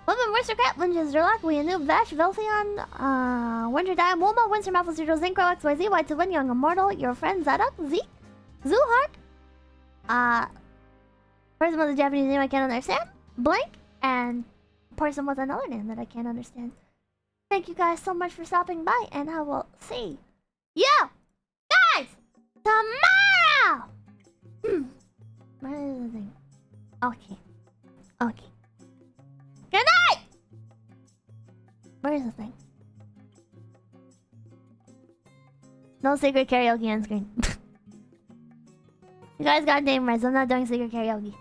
Woman, Aristocrat, Lunges, Durlock, Weanoob, Vash, Velfion, Winter-Die, Wolma, Winsor, Malphus, Zero, Zincro, XYZ, Y2Win, Young Immortal, Your Friend, Zadok, Zeke, Zuhart, person with a Japanese name I can't understand, Blank, and person with another name that I can't understand. Thank you guys so much for stopping by, and I will see you guys tomorrow! Where is the thing? Okay. Okay. Good night! Where's the thing? No secret karaoke on screen. You guys got name right, so I'm not doing secret karaoke.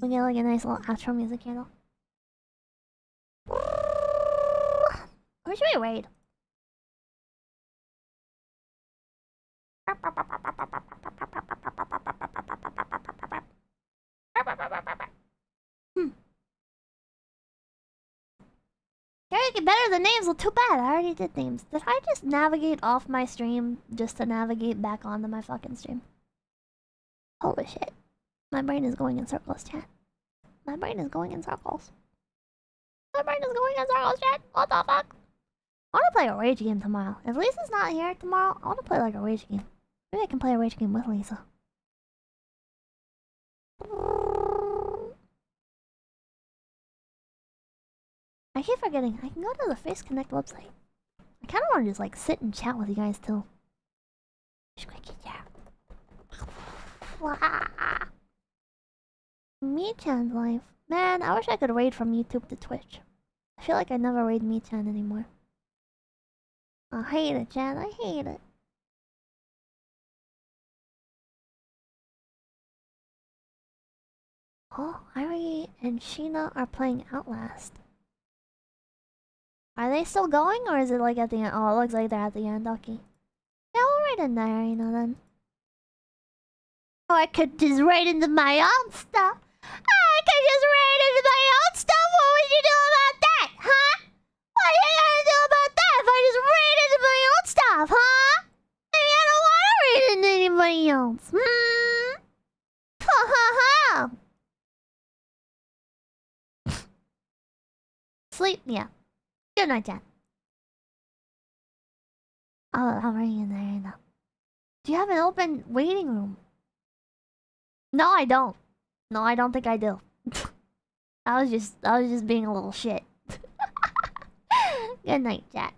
We get like a nice little outro music handle. Where should we raid? Karaoke better than names? Well, too bad. I already did names. Did I just navigate off my stream just to navigate back onto my fucking stream? Holy shit. My brain is going in circles, chat. My brain is going in circles. My brain is going in circles, chat. What the fuck? I want to play a rage game tomorrow. If Lisa's not here tomorrow, I want to play like a rage game. Maybe I can play a rage game with Lisa. I keep forgetting. I can go to the Face Connect website. I kind of want to just like sit and chat with you guys too. Me-chan's life. Man, I wish I could raid from YouTube to Twitch. I feel like I never raid Me-chan anymore. I hate it, chat. I hate it. Oh, Ari and Sheena are playing Outlast. Are they still going, or is it like at the end? Oh, it looks like they're at the end. Okay. Yeah, we'll raid in there, you know, then. Oh, I could just raid into my own stuff. I could just raid into my own stuff. What would you do about that, huh? What are you gonna do about that if I just raid into my own stuff, huh? Maybe I don't want to raid into anybody else. Ha ha ha. Sleep, yeah. Good night, Jen. Oh, I'm already in there right now. Do you have an open waiting room? No, I don't. No, I don't think I do. I was just being a little shit. Good night, chat.